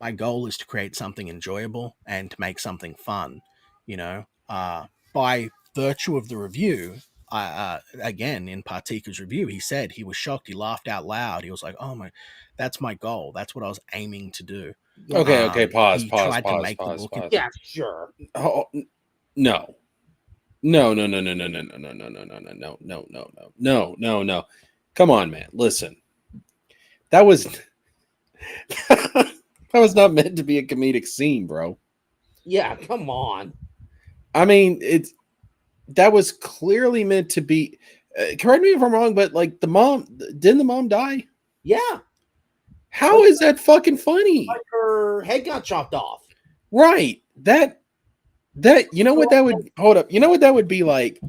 my goal is to create something enjoyable and to make something fun, you know. By virtue of the review, again, in Partyka's review, he said he was shocked. He laughed out loud. He was like, "Oh my, that's my goal. That's what I was aiming to do." Okay, pause. Yeah, sure. Oh, no. Come on, man. Listen. That was that was not meant to be a comedic scene, bro. Yeah, come on. I mean, that was clearly meant to be. Correct me if I'm wrong, but like didn't the mom die? Yeah. How is that fucking funny? Like her head got chopped off. Right. That That you know what that would hold up. You know what that would be like?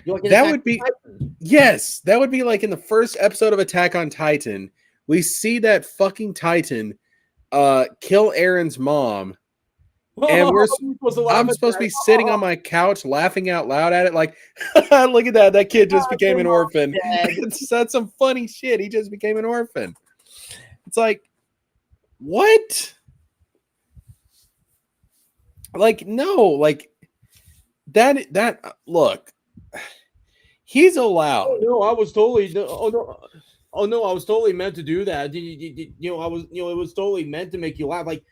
That would be yes, that would be like in the first episode of Attack on Titan. We see that fucking Titan kill Aaron's mom. And I'm supposed to be sitting on my couch laughing out loud at it, like, look at that. That kid just became an orphan. That's some funny shit. He just became an orphan. It's like, what? Like, no, like that look, he's allowed. Oh no, I was totally oh no, I was totally meant to do that. You know, I was, you know, it was totally meant to make you laugh. Like,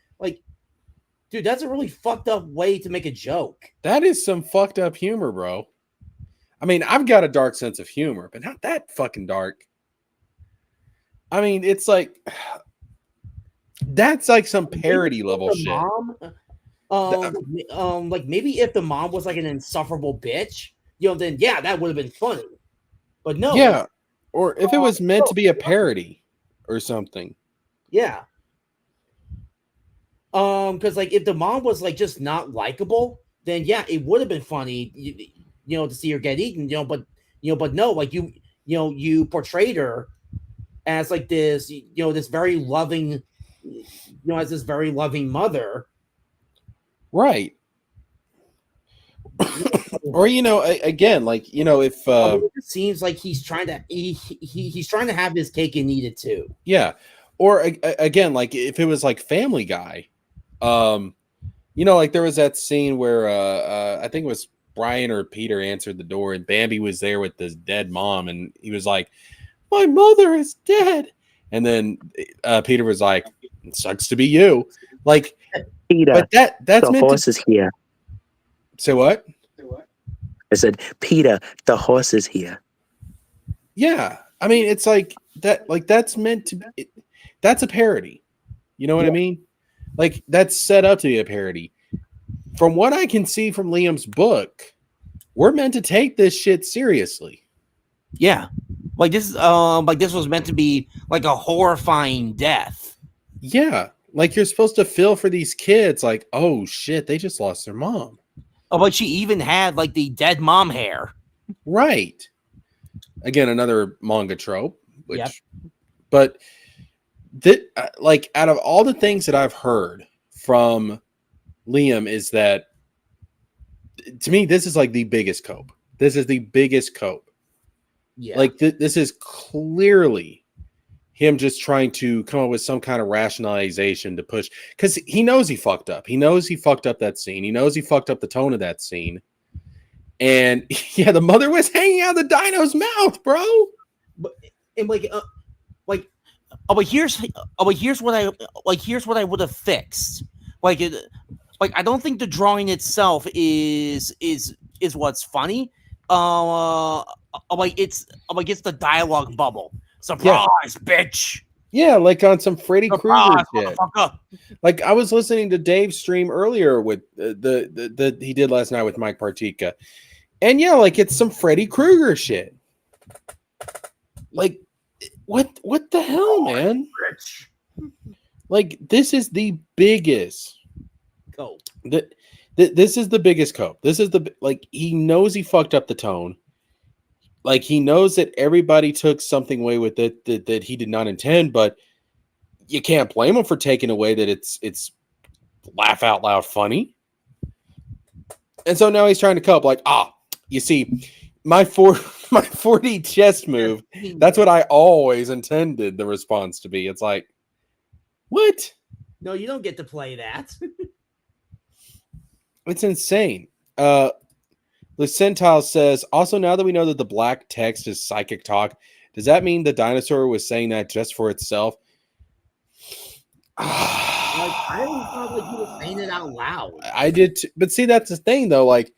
dude, that's a really fucked up way to make a joke. That is some fucked up humor, bro. I mean, I've got a dark sense of humor, but not that fucking dark. I mean, it's like that's like some parody level shit. Like maybe if the mom was like an insufferable bitch, you know, then yeah, that would have been funny. But no, yeah, or if it was meant to be a parody or something, yeah. Because like if the mom was like just not likable, then yeah, it would have been funny, you know, to see her get eaten, you know, but no, like you portrayed her as like this, you know, this very loving, you know, as this very loving mother. Right. Or, you know, again, like, you know, if it seems like he's trying to he's trying to have his cake and eat it too. Yeah. Or again, like if it was like Family Guy, you know, like there was that scene where I think it was Brian or Peter answered the door and Bambi was there with this dead mom and he was like, my mother is dead. And then Peter was like, it sucks to be you. Like, Peter, but that's the meant horse is here. Say what? I said, Peter, the horse is here. Yeah. I mean, it's like that, like that's meant to be, that's a parody. You know what I mean? Like that's set up to be a parody. From what I can see from Liam's book, we're meant to take this shit seriously. Yeah. Like this was meant to be like a horrifying death. Yeah. Like you're supposed to feel for these kids, like, oh shit, they just lost their mom. Oh, but she even had like the dead mom hair. Right. Again, another manga trope, which, yep. But like out of all the things that I've heard from Liam is that to me, this is like the biggest cope. This is the biggest cope. Yeah. Like this is clearly him just trying to come up with some kind of rationalization to push, because he knows he fucked up. He knows he fucked up that scene. He knows he fucked up the tone of that scene. And yeah, the mother was hanging out of the Dino's mouth, bro. But here's what I would have fixed. Like I don't think the drawing itself is what's funny. It's the dialogue bubble. Surprise, bitch. Yeah, like on some Freddy Krueger shit. Like I was listening to Dave's stream earlier with the he did last night with Mike Partyka. And yeah, like it's some Freddy Krueger shit. Like what the hell, man? Rich. Like this is the biggest cope. This is the biggest cope. This is the like he knows he fucked up the tone. Like he knows that everybody took something away with it that he did not intend, but you can't blame him for taking away that it's laugh out loud funny. And so now he's trying to cope like, you see, my 4D chest move, that's what I always intended the response to be. It's like, what? No, you don't get to play that. It's insane. Lucentile says, also, now that we know that the black text is psychic talk, does that mean the dinosaur was saying that just for itself? I don't feel like he was saying it out loud. I did, but see, that's the thing, though. Like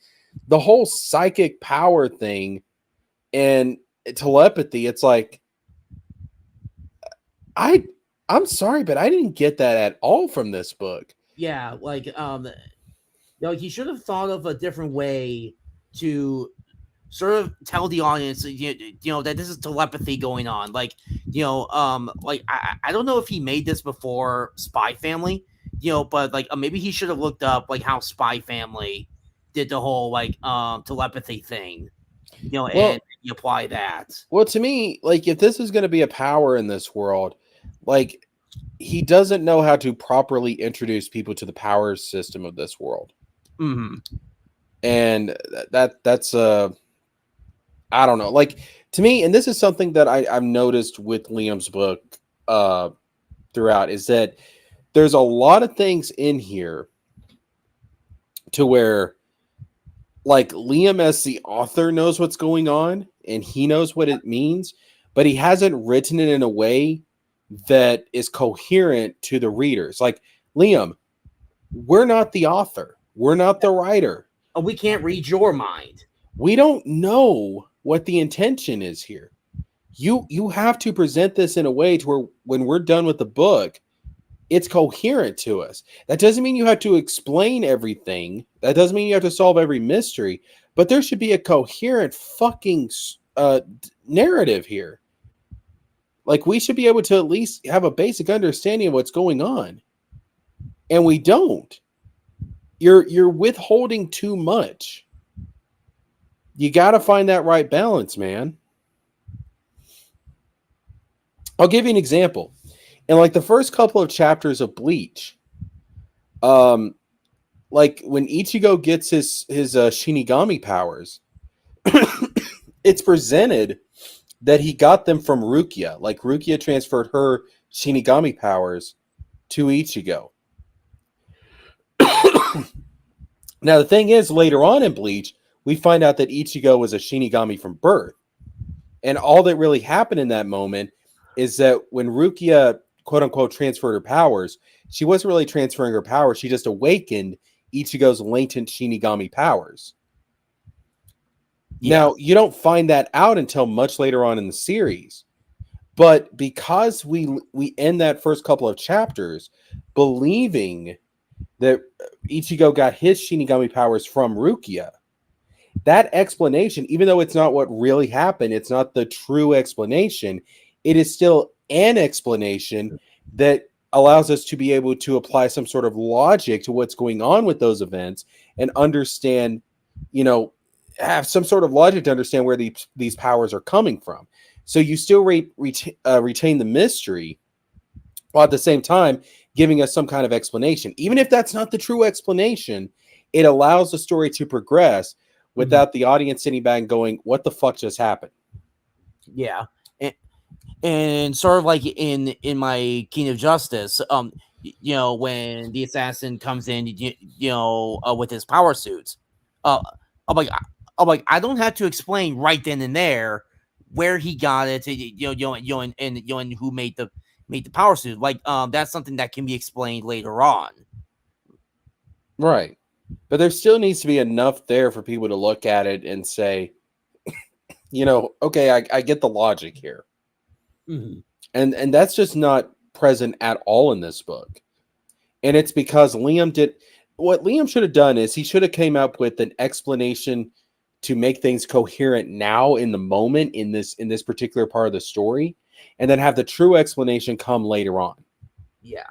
the whole psychic power thing and telepathy, it's like, I'm sorry, but I didn't get that at all from this book. Yeah, like, he should have thought of a different way to sort of tell the audience, you know, that this is telepathy going on. Like, you know, like I don't know if he made this before Spy Family, you know, but like maybe he should have looked up like how Spy Family did the whole like telepathy thing, Well- and you apply that. Well, to me, like if this is going to be a power in this world, like he doesn't know how to properly introduce people to the power system of this world. Mm-hmm. And that's I don't know. Like to me, and this is something that I've noticed with Liam's book throughout, is that there's a lot of things in here to where like Liam as the author knows what's going on and he knows what it means, but he hasn't written it in a way that is coherent to the readers. Like Liam, we're not the author. We're not the writer. We can't read your mind. We don't know what the intention is here. You have to present this in a way to where when we're done with the book, it's coherent to us. That doesn't mean you have to explain everything. That doesn't mean you have to solve every mystery, but there should be a coherent fucking narrative here. Like we should be able to at least have a basic understanding of what's going on. And we don't. You're withholding too much. You got to find that right balance, man. I'll give you an example. In like the first couple of chapters of Bleach, like when Ichigo gets his Shinigami powers, it's presented that he got them from Rukia. Like Rukia transferred her Shinigami powers to Ichigo. Now the thing is, later on in Bleach, we find out that Ichigo was a Shinigami from birth. And all that really happened in that moment is that when Rukia, quote unquote, transferred her powers, she wasn't really transferring her powers. She just awakened Ichigo's latent Shinigami powers. Yeah. Now, you don't find that out until much later on in the series. But because we end that first couple of chapters believing that Ichigo got his Shinigami powers from Rukia, that explanation, even though it's not what really happened, it's not the true explanation, it is still an explanation that allows us to be able to apply some sort of logic to what's going on with those events and understand, have some sort of logic to understand where these powers are coming from. So you still retain the mystery, while at the same time giving us some kind of explanation. Even if that's not the true explanation, it allows the story to progress without the audience sitting back and going, what the fuck just happened? Yeah. And sort of like in my King of Justice, when the assassin comes in, with his power suits, I'm like, I don't have to explain right then and there where he got it, and who made the power suit. Like, that's something that can be explained later on. Right. But there still needs to be enough there for people to look at it and say, okay, I get the logic here. Mm-hmm. And that's just not present at all in this book. And it's because what Liam should have done is he should have came up with an explanation to make things coherent now in the moment in this particular part of the story, and then have the true explanation come later on. Yeah.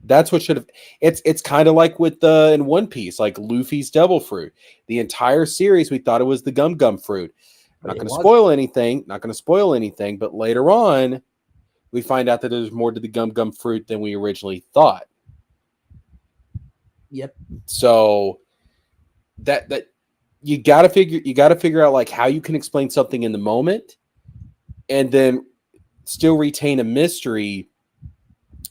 That's what should have. It's kind of like with in One Piece, like Luffy's devil fruit. The entire series, we thought it was the gum fruit. Not going to spoil anything. But later on, we find out that there's more to the gum fruit than we originally thought. Yep. So that you got to figure out like how you can explain something in the moment, and then still retain a mystery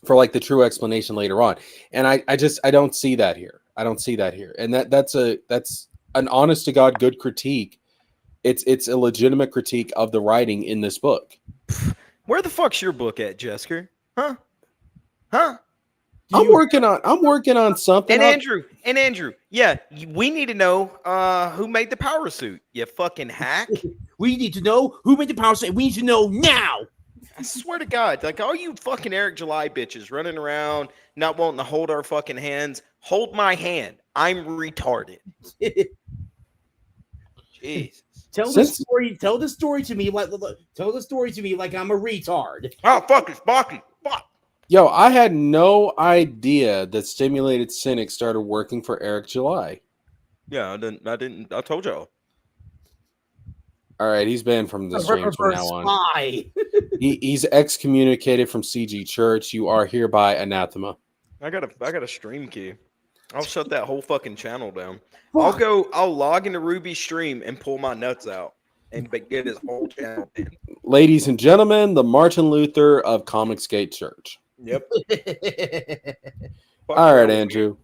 for like the true explanation later on. And I don't see that here. And that's an honest to God good critique. It's a legitimate critique of the writing in this book. Where the fuck's your book at, Jesker? Huh? I'm working on something. And Andrew, yeah, we need to know who made the power suit. You fucking hack. We need to know who made the power suit. We need to know now. I swear to God, like all you fucking Eric July bitches running around, not wanting to hold our fucking hands. Hold my hand. I'm retarded. Jeez. Tell the story to me like I'm a retard. Oh, fuck, it's Baki. Fuck. Yo, I had no idea that Stimulated Cynic started working for Eric July. Yeah, I didn't. I told y'all. All right, he's banned from the streams from now on. Spy. He's excommunicated from CG Church. You are hereby anathema. I got a stream key. I'll shut that whole fucking channel down. Fuck. I'll log into Ruby's stream and pull my nuts out and get his whole channel banned. Ladies and gentlemen, the Martin Luther of Comicsgate Church. Yep. All right, Andrew.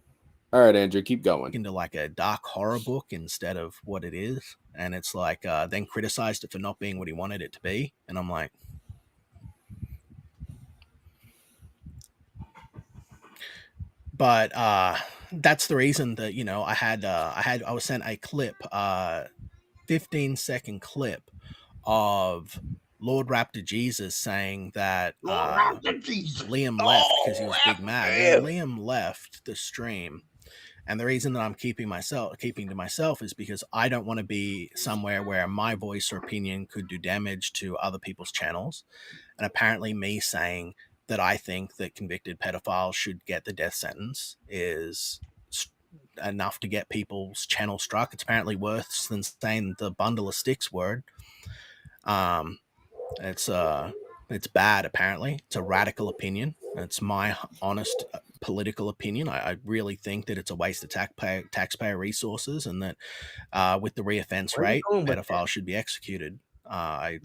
All right, Andrew, keep going. Into like a dark horror book instead of what it is. And it's like, then criticized it for not being what he wanted it to be. And I'm like, but that's the reason that, you know, I was sent a clip, 15-second clip of Lord Raptor Jesus saying that Liam left because he was big mad. Well, Liam left the stream. And the reason that I'm keeping to myself is because I don't want to be somewhere where my voice or opinion could do damage to other people's channels. And apparently me saying that I think that convicted pedophiles should get the death sentence is enough to get people's channel struck. It's apparently worse than saying the bundle of sticks word. It's bad, apparently. It's a radical opinion. It's my honest political opinion. I really think that it's a waste of taxpayer resources, and that with the reoffense rate, pedophiles should be executed. I'm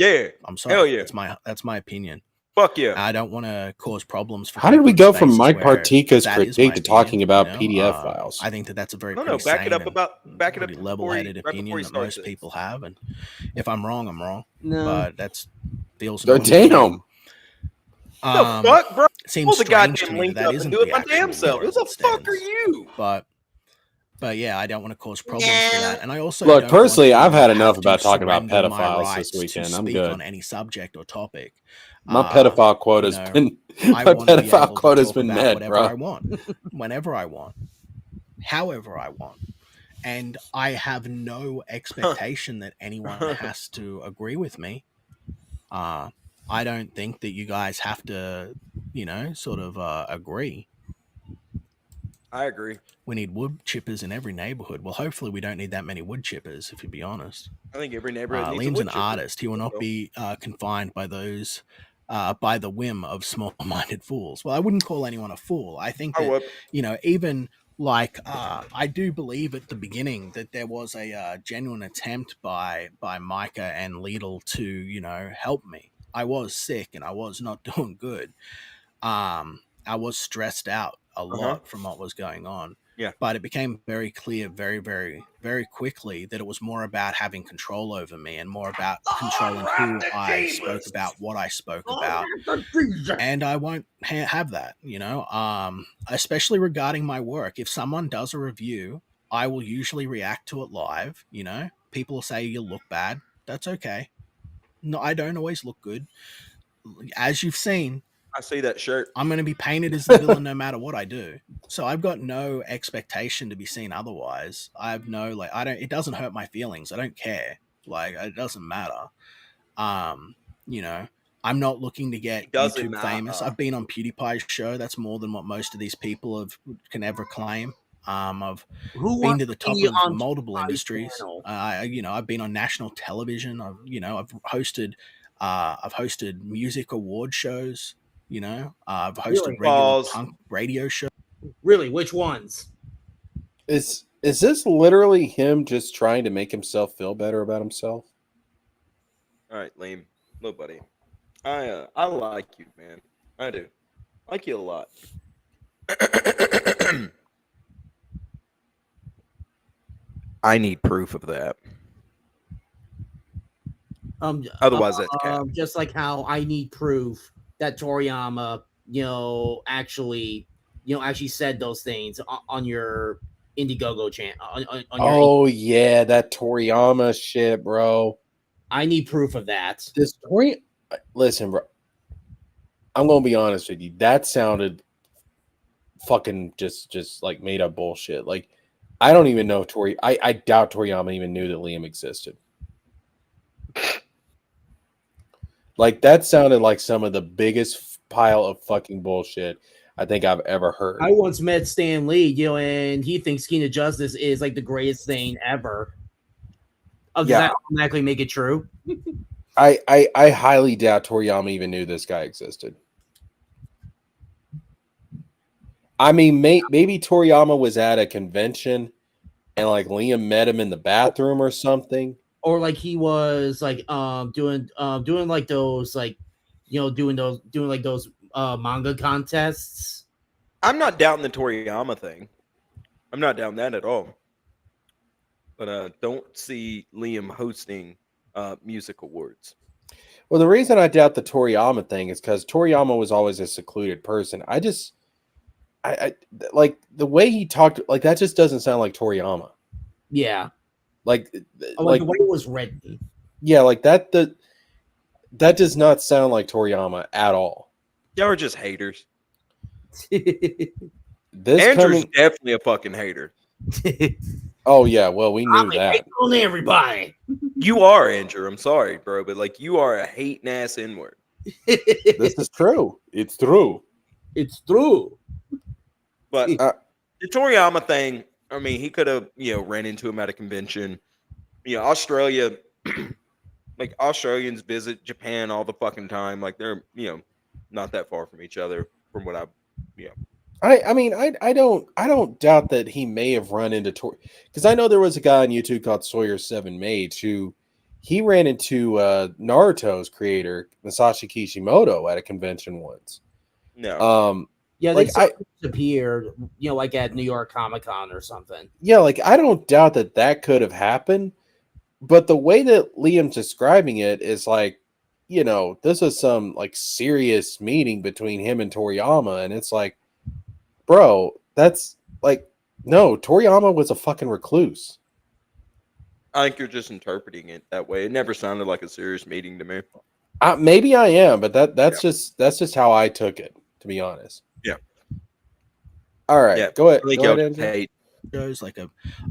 sorry. Hell yeah. That's my opinion. Fuck yeah. I don't want to cause problems for. How did we go from Mike Partyka's critique to talking about PDF files? I think that's a very back it up level-headed opinion that most people have, and if I'm wrong, I'm wrong. No. But that's feels. Damn. The fuck, bro? Seems Pull the strange to goddamn me link that up and isn't do it the my actual damn self. war Who as the it fuck are stands. you? But yeah, I don't want to cause problems for that. And I also look don't personally. want to I've had have enough to about talking about surrender my pedophiles rights this weekend. to I'm speak good. on any subject or topic. My pedophile quota's been my pedophile quota's been met, whatever bro. I want, whenever I want, however I want, and I have no expectation that anyone has to agree with me. I don't think that you guys have to, sort of agree. I agree. We need wood chippers in every neighborhood. Well, hopefully we don't need that many wood chippers, if you be honest. I think every neighborhood needs a Liam's wood an chipper. artist. He will not be confined by those, by the whim of small-minded fools. Well, I wouldn't call anyone a fool. I think that, even like, I do believe at the beginning that there was a genuine attempt by Micah and Lidl to, help me. I was sick and I was not doing good. I was stressed out a lot from what was going on. Yeah. But it became very clear very, very, very quickly that it was more about having control over me and more about controlling who I spoke about, what I spoke about. And I won't have that, especially regarding my work. If someone does a review, I will usually react to it live. People will say you look bad. That's okay. No, I don't always look good. As you've seen, I see that shirt. I'm going to be painted as the villain no matter what I do. So I've got no expectation to be seen otherwise. I have no, it doesn't hurt my feelings. I don't care. It doesn't matter. I'm not looking to get YouTube famous. I've been on PewDiePie's show. That's more than what most of these people can ever claim. I've been to the top of multiple industries. I've been on national television. I've hosted music award shows. I've hosted regular punk radio shows. Really, which ones? Is this literally him just trying to make himself feel better about himself? All right, Leem. Look, buddy. I like you, man. I do. I like you a lot. I need proof of that. Otherwise, that's cap. Just like how I need proof that Toriyama, actually said those things on your Indiegogo channel. Yeah, that Toriyama shit, bro. I need proof of that. Listen, bro. I'm gonna be honest with you. That sounded fucking just like made up bullshit. Like, I don't even know if I doubt Toriyama even knew that Liam existed. Like, that sounded like some of the biggest pile of fucking bullshit I think I've ever heard. I once met Stan Lee, and he thinks Keen of Justice is like the greatest thing ever. Does that automatically make it true? I highly doubt Toriyama even knew this guy existed. I mean, maybe Toriyama was at a convention and like Liam met him in the bathroom or something, or like he was like doing like those like doing like those manga contests. I'm not down the Toriyama thing. I'm not down that at all. But don't see Liam hosting music awards. Well, the reason I doubt the Toriyama thing is because Toriyama was always a secluded person. I like the way he talked, like that just doesn't sound like Toriyama. Yeah. Like the way it was written. Yeah, like that does not sound like Toriyama at all. Y'all are just haters. Andrew's definitely a fucking hater. Oh yeah, well we knew that. On everybody. You are, Andrew. I'm sorry, bro, but like you are a hating ass N-word. This is true. It's true. It's true. But the Toriyama thing, I mean, he could have, ran into him at a convention. Australia, like Australians visit Japan all the fucking time. Like they're, not that far from each other from what I mean, I don't doubt that he may have run into because I know there was a guy on YouTube called Sawyer7Mage who he ran into Naruto's creator Masashi Kishimoto at a convention once. No. Yeah, like they appeared, like at New York Comic Con or something. Yeah, like I don't doubt that could have happened, but the way that Liam's describing it is like, this is some like serious meeting between him and Toriyama, and it's like, bro, that's like, no, Toriyama was a fucking recluse. I think you're just interpreting it that way. It never sounded like a serious meeting to me. Maybe I am, but that's just how I took it, to be honest. Yeah. All right, yeah. go ahead. Shows like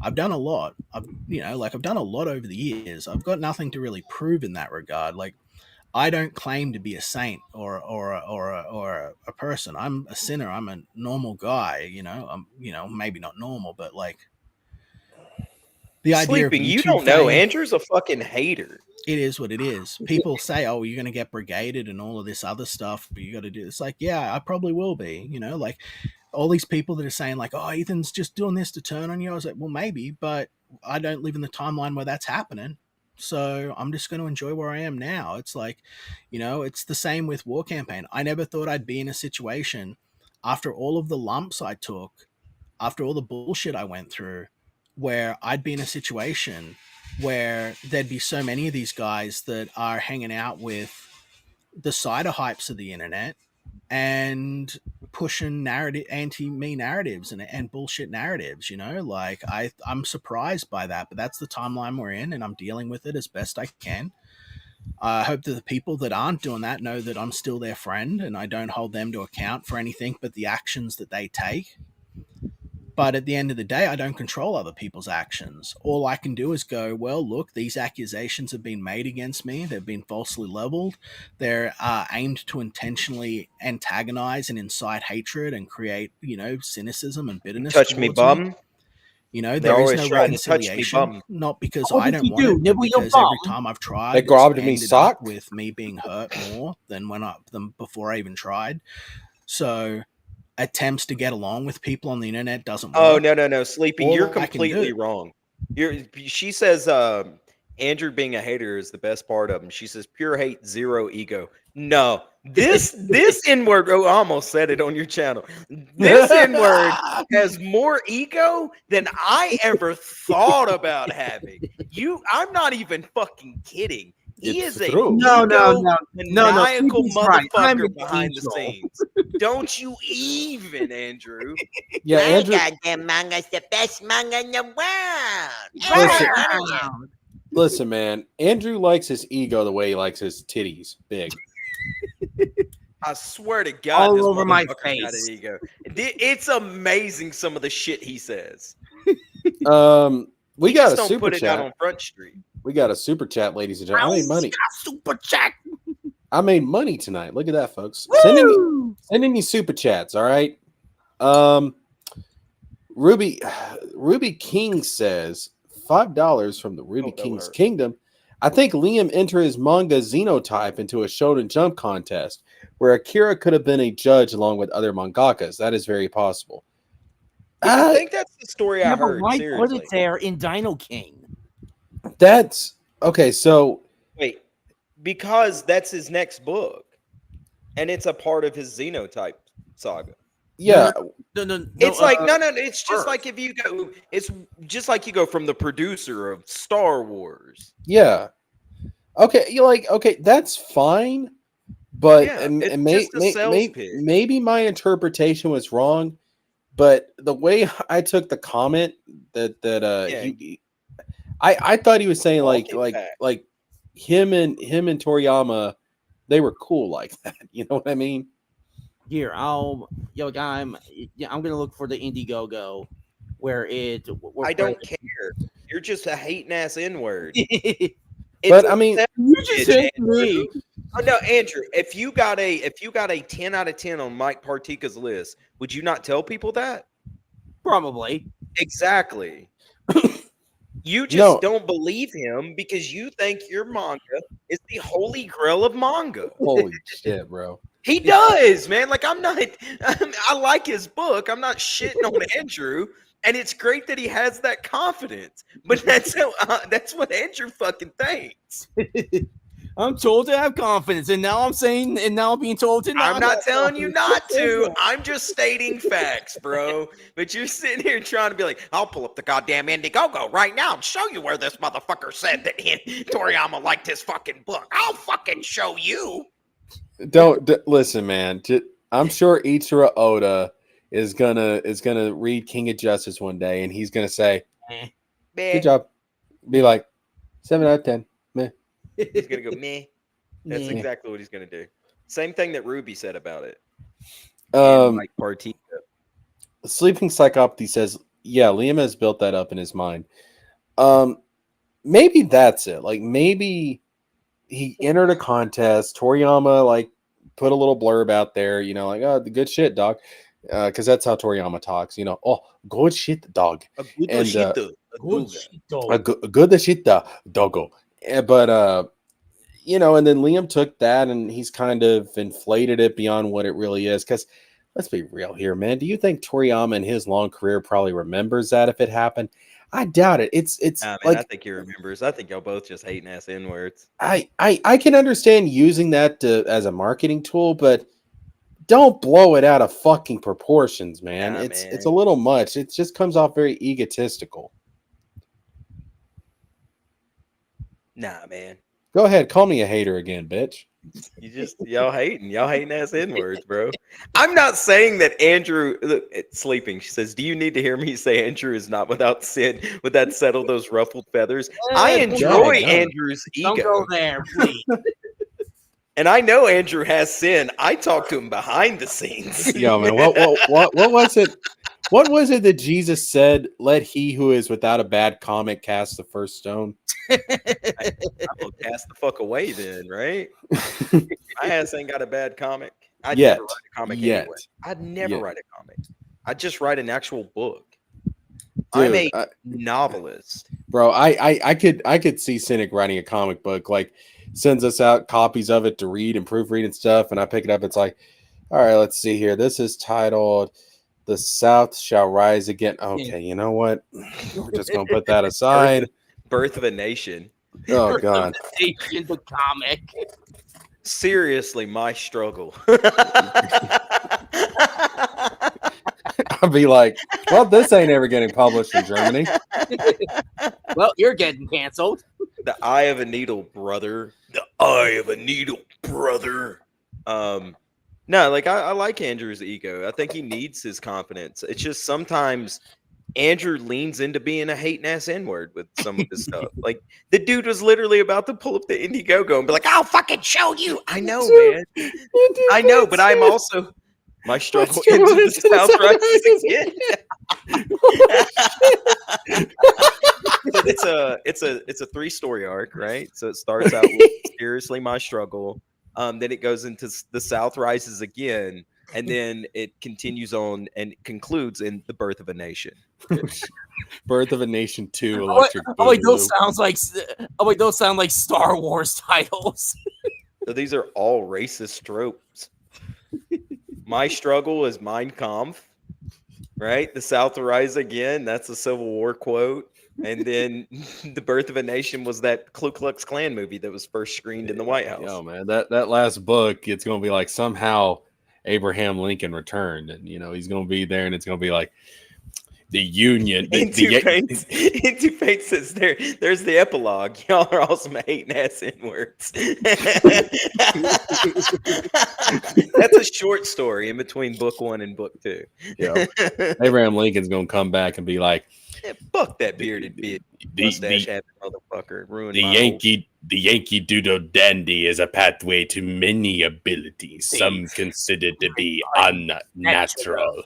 I've done a lot. I've done a lot over the years. I've got nothing to really prove in that regard. Like, I don't claim to be a saint or a person. I'm a sinner. I'm a normal guy. I'm maybe not normal, but like the idea of you don't know. Andrew's a fucking hater. It is what it is. People say, "Oh, you're going to get brigaded and all of this other stuff, but you got to do." It's like, yeah, I probably will be. Like all these people that are saying, like, "Oh, Ethan's just doing this to turn on you." I was like, well, maybe, but I don't live in the timeline where that's happening. So I'm just going to enjoy where I am now. It's like, it's the same with War Campaign. I never thought I'd be in a situation after all of the lumps I took, after all the bullshit I went through, where I'd be in a situation where there'd be so many of these guys that are hanging out with the cider hypes of the internet and pushing anti-me narratives and bullshit narratives, like I'm surprised by that, but that's the timeline we're in and I'm dealing with it as best I can. I hope that the people that aren't doing that know that I'm still their friend and I don't hold them to account for anything but the actions that they take. But at the end of the day, I don't control other people's actions. All I can do is go, well, look, these accusations have been made against me. They've been falsely leveled. They're aimed to intentionally antagonize and incite hatred and create, cynicism and bitterness. Touch me, bum. There is no reconciliation. Not because I don't want it, but because every time I've tried, they grabbed me sock with me being hurt more than before I even tried. So attempts to get along with people on the internet doesn't work. Oh, no, Sleepy, you're completely wrong. She says Andrew being a hater is the best part of him. She says pure hate, zero ego. No, this N-word, I almost said it on your channel. This N-word has more ego than I ever thought about having. I'm not even fucking kidding. He is a maniacal motherfucker behind the scenes. Don't you even, Andrew? Yeah, Andrew. Goddamn manga's the best manga in the world. Listen, man. Andrew likes his ego the way he likes his titties big. I swear to God, all over my face. Got an ego. It's amazing some of the shit he says. We got a don't super put it chat out on Front Street. We got a super chat, ladies and gentlemen. I made money. Super chat. I made money tonight. Look at that, folks. Send in your super chats, all right? Ruby King says $5 from the Ruby King's Kingdom. I think Leem entered his manga Xenotype into a Shonen Jump contest where Akira could have been a judge along with other mangakas. That is very possible. I think that's the story I but heard. why Seriously. put it there in Dino King? That's okay. So wait, because that's his next book, and it's a part of his Xenotype saga. Yeah, no. It's like no. It's just like if you go. It's just like you go from the producer of Star Wars. Yeah. Okay, you're like, okay, that's fine, but Yeah, it's just a sales pitch. maybe my interpretation was wrong, but the way I took the comment I thought he was saying like him and Toriyama, they were cool like that. You know what I mean? Here, I'm gonna look for the Indiegogo where I don't care. You're just a hating ass N-word. But I mean, you just hate me. Oh, no, Andrew. If you got a 10 out of 10 on Mike Partyka's list, would you not tell people that? Probably. Exactly. You just don't believe him because you think your manga is the holy grail of manga. Holy shit, bro. He does, man. Like I like his book. I'm not shitting on Andrew. And it's great that he has that confidence, but that's what Andrew fucking thinks. I'm told to have confidence, and now I'm being told to not. I'm not telling you not to. I'm just stating facts, bro. But you're sitting here trying to be like, I'll pull up the goddamn Indiegogo right now and show you where this motherfucker said that Toriyama liked his fucking book. I'll fucking show you. Don't listen, man. I'm sure Ichiro Oda is gonna read King of Justice one day, and he's gonna say, "Good job." Be like 7 out of 10. Meh. He's gonna go meh. That's exactly what he's gonna do. Same thing that Ruby said about it. Like Partyka. Sleeping Psychopathy says, "Yeah, Liam has built that up in his mind." Maybe that's it. Like maybe he entered a contest. Toriyama like put a little blurb out there. You know, like the good shit, dog. Because that's how Toriyama talks, you know. Oh, good shit, dog. A good shit, doggo. But you know, and then Liam took that and he's kind of inflated it beyond what it really is. Because let's be real here, man. Do you think Toriyama in his long career probably remembers that if it happened? I doubt it. It's man, like I think he remembers. I think y'all both just hating ass N-words. I can understand using that as a marketing tool, but don't blow it out of fucking proportions, man. It's a little much. It just comes off very egotistical. Nah, man. Go ahead, call me a hater again, bitch. Y'all hating ass N-words, bro. I'm not saying that Andrew sleeping. She says, "Do you need to hear me say Andrew is not without sin? Would that settle those ruffled feathers?" I enjoy Andrew's ego. Don't go there, please. And I know Andrew has sin. I talk to him behind the scenes. Yo, man, what was it? What was it that Jesus said? Let he who is without a bad comic cast the first stone. I will cast the fuck away then, right? My ass ain't got a bad comic. I'd never write a comic anyway. I'd never write a comic. I'd just write an actual book. Dude, I'm a novelist. Bro, I could see Cynic writing a comic book, like sends us out copies of it to read and proofread and stuff, and I pick it up. It's like, all right, let's see here. This is titled "The South Shall Rise Again." Okay, you know what? We're just gonna put that aside. Birth of a Nation. Oh God. The comic. Seriously, my struggle. I'll be like, well, this ain't ever getting published in Germany. Well, you're getting canceled. The Eye of a Needle, brother. The Eye of a Needle, brother. No, like I like Andrew's ego. I think he needs his confidence. It's just sometimes Andrew leans into being a hating ass N-word with some of his stuff. Like the dude was literally about to pull up the Indiegogo and be like, "I'll fucking show you." I know, man. I know, but I'm also my struggle into the South rises again. It's a 3-story arc, right? So it starts out with seriously my struggle. Then it goes into the South rises again. And then it continues on and concludes in The Birth of a Nation. Birth of a Nation 2, Oh, Electric wait, Boogaloo. those sound like Star Wars titles. So these are all racist tropes. My struggle is Mein Kampf, right? The South will rise again. That's a Civil War quote. And then The Birth of a Nation was that Ku Klux Klan movie that was first screened in the White House. Oh man, that last book, it's gonna be like somehow Abraham Lincoln returned, and he's gonna be there, and it's gonna be like the Union. Into Fate says there's the epilogue. Y'all are all some hating ass N-words. That's a short story in between book 1 and book 2. Yeah, Abraham Lincoln's gonna come back and be like, fuck that bearded bitch, mustache having motherfucker, ruined the Yankee Doodle Dandy is a pathway to many abilities, some considered to be unnatural.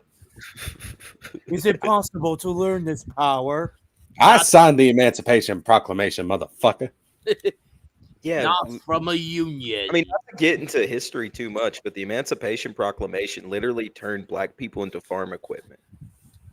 Is it possible to learn this power? I signed the Emancipation Proclamation, motherfucker. Yeah, not from a union. I mean, not to get into history too much, but the Emancipation Proclamation literally turned black people into farm equipment.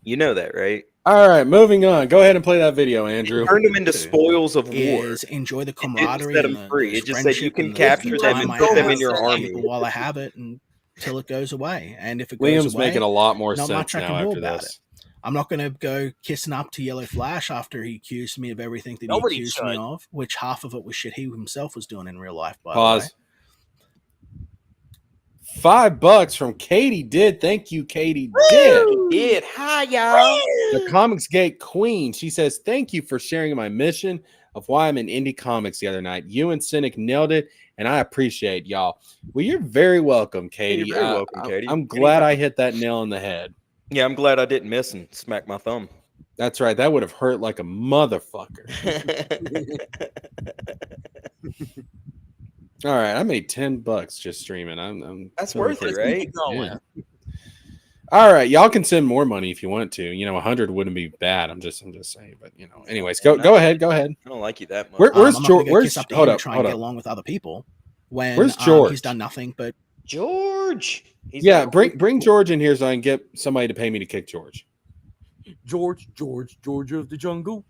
You know that, right? All right, moving on. Go ahead and play that video, Andrew. It turned them into spoils of war. Enjoy the camaraderie. It didn't set them free. It just said you can capture them and put them in your army while I have it until it goes away. And if it Liam's goes away, making a lot more not sense much I now can do after about this. it. I'm not going to go kissing up to Yellow Flash after he accused me of everything that Nobody he accused should. me of, which half of it was shit he himself was doing in real life. By Pause. the way. $5 from Katie did. Thank you, Katie did. Hi, y'all. The Comics Gate Queen. She says, thank you for sharing my mission of why I'm in indie comics the other night. You and Cynic nailed it, and I appreciate y'all. Well, you're very welcome, Katie. You're very welcome, Katie. I'm glad I hit that nail on the head. Yeah, I'm glad I didn't miss and smack my thumb. That's right. That would have hurt like a motherfucker. All right, I made $10 just streaming. I'm That's worth it, right? Yeah. All right, y'all can send more money if you want to. 100 wouldn't be bad. I'm just saying. But anyways, go ahead. I don't like you that much. Where's I'm not George? gonna go kiss up to him Hold and up, try hold and get up. along with other people when Where's George? he's done nothing but George. Bring George in here so I can get somebody to pay me to kick George. George of the jungle.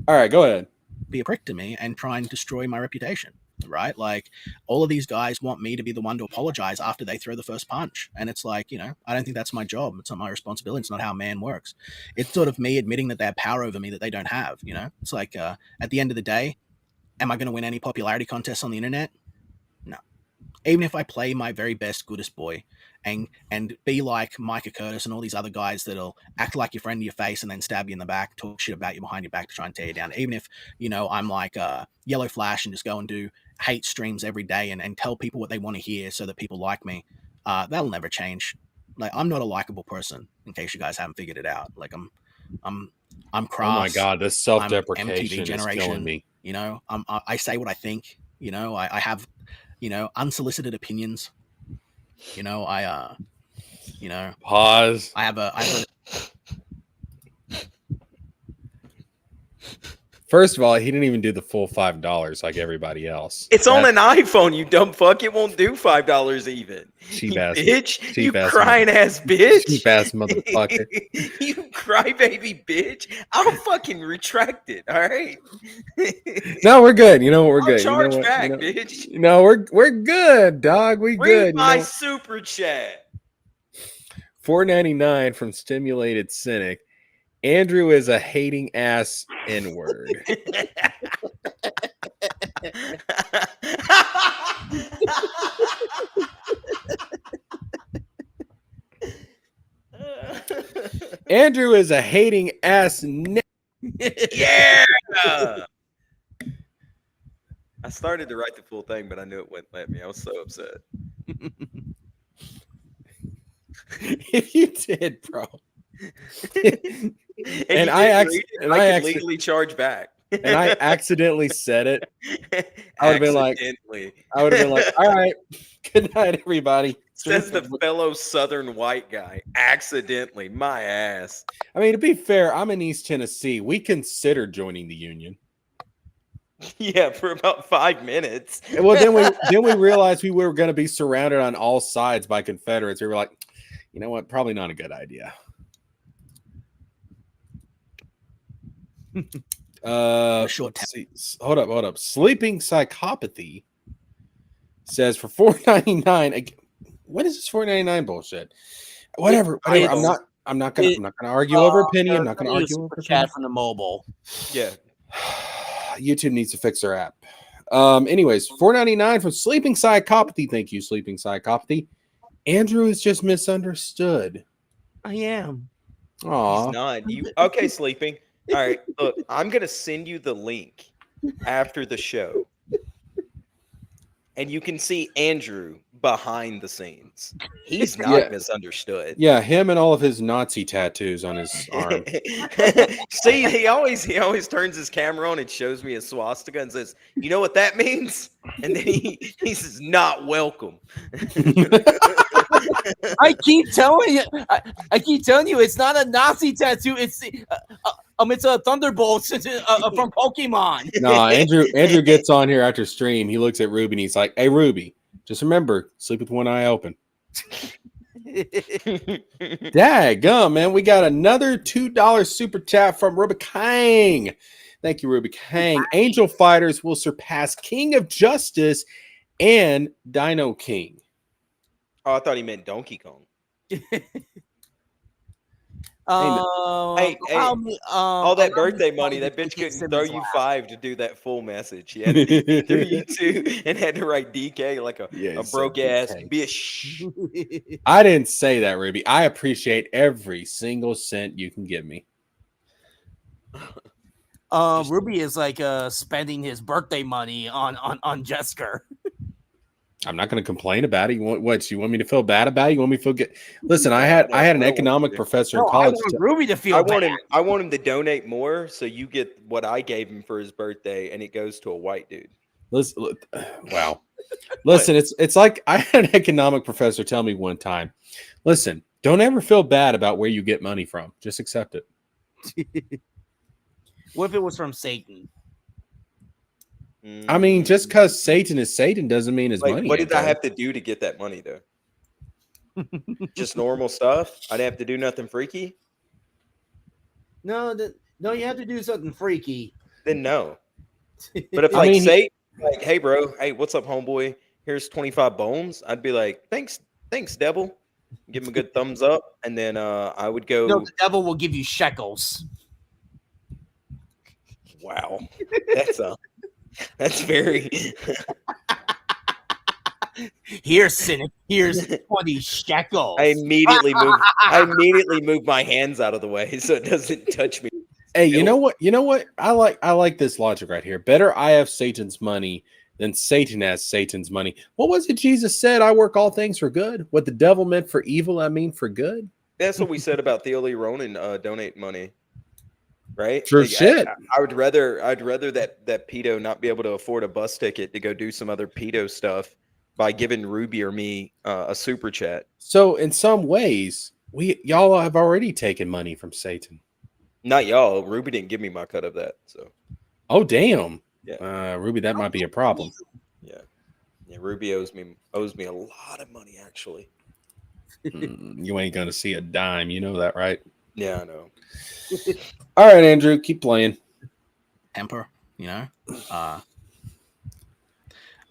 All right, go ahead. be a prick to me and try and destroy my reputation, right? Like, all of these guys want me to be the one to apologize after they throw the first punch. And it's like, I don't think that's my job. It's not my responsibility. It's not how a man works. It's sort of me admitting that they have power over me that they don't have, It's like, at the end of the day, am I going to win any popularity contests on the internet? No. Even if I play my very best, goodest boy and be like Micah Curtis and all these other guys that'll act like your friend to your face and then stab you in the back, talk shit about you behind your back to try and tear you down. Even if, I'm like Yellow Flash and just go and do hate streams every day and tell people what they want to hear so that people like me, that'll never change. Like, I'm not a likable person, in case you guys haven't figured it out. Like, I'm crass. Oh my God, this self-deprecation MTV is generation, killing me. I say what I think. I have, unsolicited opinions. Pause. I have a First of all, he didn't even do the full $5 like everybody else. It's on an iPhone, you dumb fuck. It won't do $5 even. Cheap You ass bitch. cheap You ass crying ass bitch. Cheap ass motherfucker. You crybaby bitch. I'll fucking retract it. All right. No, we're good. You know what? We're I'll good. charge you know what? back, bitch. No, we're good, dog. We Read good. my super chat. $4.99 from Stimulated Cynic. Andrew is a hating ass N-word. Andrew is a hating ass. Yeah. I started to write the full thing, but I knew it wouldn't let me. I was so upset. If you did, bro. And I could legally charge back. And I accidentally said it. I would have been like, all right, good night, everybody. Says the fellow Southern white guy. Accidentally, my ass. I mean, to be fair, I'm in East Tennessee. We considered joining the union. Yeah, for about 5 minutes. Well, then we realized we were going to be surrounded on all sides by Confederates. We were like, you know what? Probably not a good idea. Let's see. Hold up. Sleeping Psychopathy says for $4.99. What is this $4.99 bullshit? Whatever. I'm not gonna argue over a penny. I'm not gonna argue over a penny. Chat from the mobile. Yeah. YouTube needs to fix their app. Anyways, $4.99 from Sleeping Psychopathy. Thank you, Sleeping Psychopathy. Andrew is just misunderstood. I am. Aw. He's not. Okay, Sleeping. All right, look, I'm gonna send you the link after the show, and you can see Andrew behind the scenes. He's not misunderstood. Yeah, him and all of his Nazi tattoos on his arm. See, he always turns his camera on and shows me a swastika and says, "You know what that means?" And then he says, "Not welcome." I keep telling you, it's not a Nazi tattoo. It's a Thunderbolts from Pokemon. No, Andrew gets on here after stream. He looks at Ruby and he's like, "Hey, Ruby, just remember, sleep with one eye open." Daggum, man. We got another $2 super chat from Ruby Kang. Thank you, Ruby Kang. Angel Fighters will surpass King of Justice and Dino King. Oh, I thought he meant Donkey Kong. All that birthday money, that bitch couldn't throw you 5 to do that full message. He had to threw you 2 and had to write DK like a broke ass bitch. I didn't say that, Ruby. I appreciate every single cent you can give me. Ruby is like spending his birthday money on Jesker. I'm not going to complain about it. You want what? You want me to feel bad about it? You want me to feel good? Listen, I had an economic professor in college. I want Ruby to feel bad. I want him to donate more, so you get what I gave him for his birthday, and it goes to a white dude. Listen, wow. Listen, it's like I had an economic professor tell me one time. Listen, don't ever feel bad about where you get money from. Just accept it. What if it was from Satan? I mean, just because Satan is Satan doesn't mean his money. What did I have to do to get that money, though? Just normal stuff? I didn't have to do nothing freaky? No, you have to do something freaky. Then no. But if Satan, like, hey, bro, hey, what's up, homeboy? Here's 25 bones. I'd be like, thanks, devil. Give him a good thumbs up, and then I would go. No, the devil will give you shekels. Wow, that's very. Here's 20 shekels. I immediately move my hands out of the way so it doesn't touch me. Hey, you know what? I like this logic right here. Better I have Satan's money than Satan has Satan's money. What was it Jesus said? I work all things for good. What the devil meant for evil, I mean for good. That's what we said about Theo Lee Ronan donate money. Right? Sure, shit. I would rather that pedo not be able to afford a bus ticket to go do some other pedo stuff by giving Ruby or me a super chat. So in some ways, y'all have already taken money from Satan. Not y'all. Ruby didn't give me my cut of that. So. Oh damn. Yeah. Ruby, that might be a problem. Yeah. Ruby owes me a lot of money actually. You ain't gonna see a dime. You know that, right? Yeah, I know. All right, Andrew, keep playing. Temper,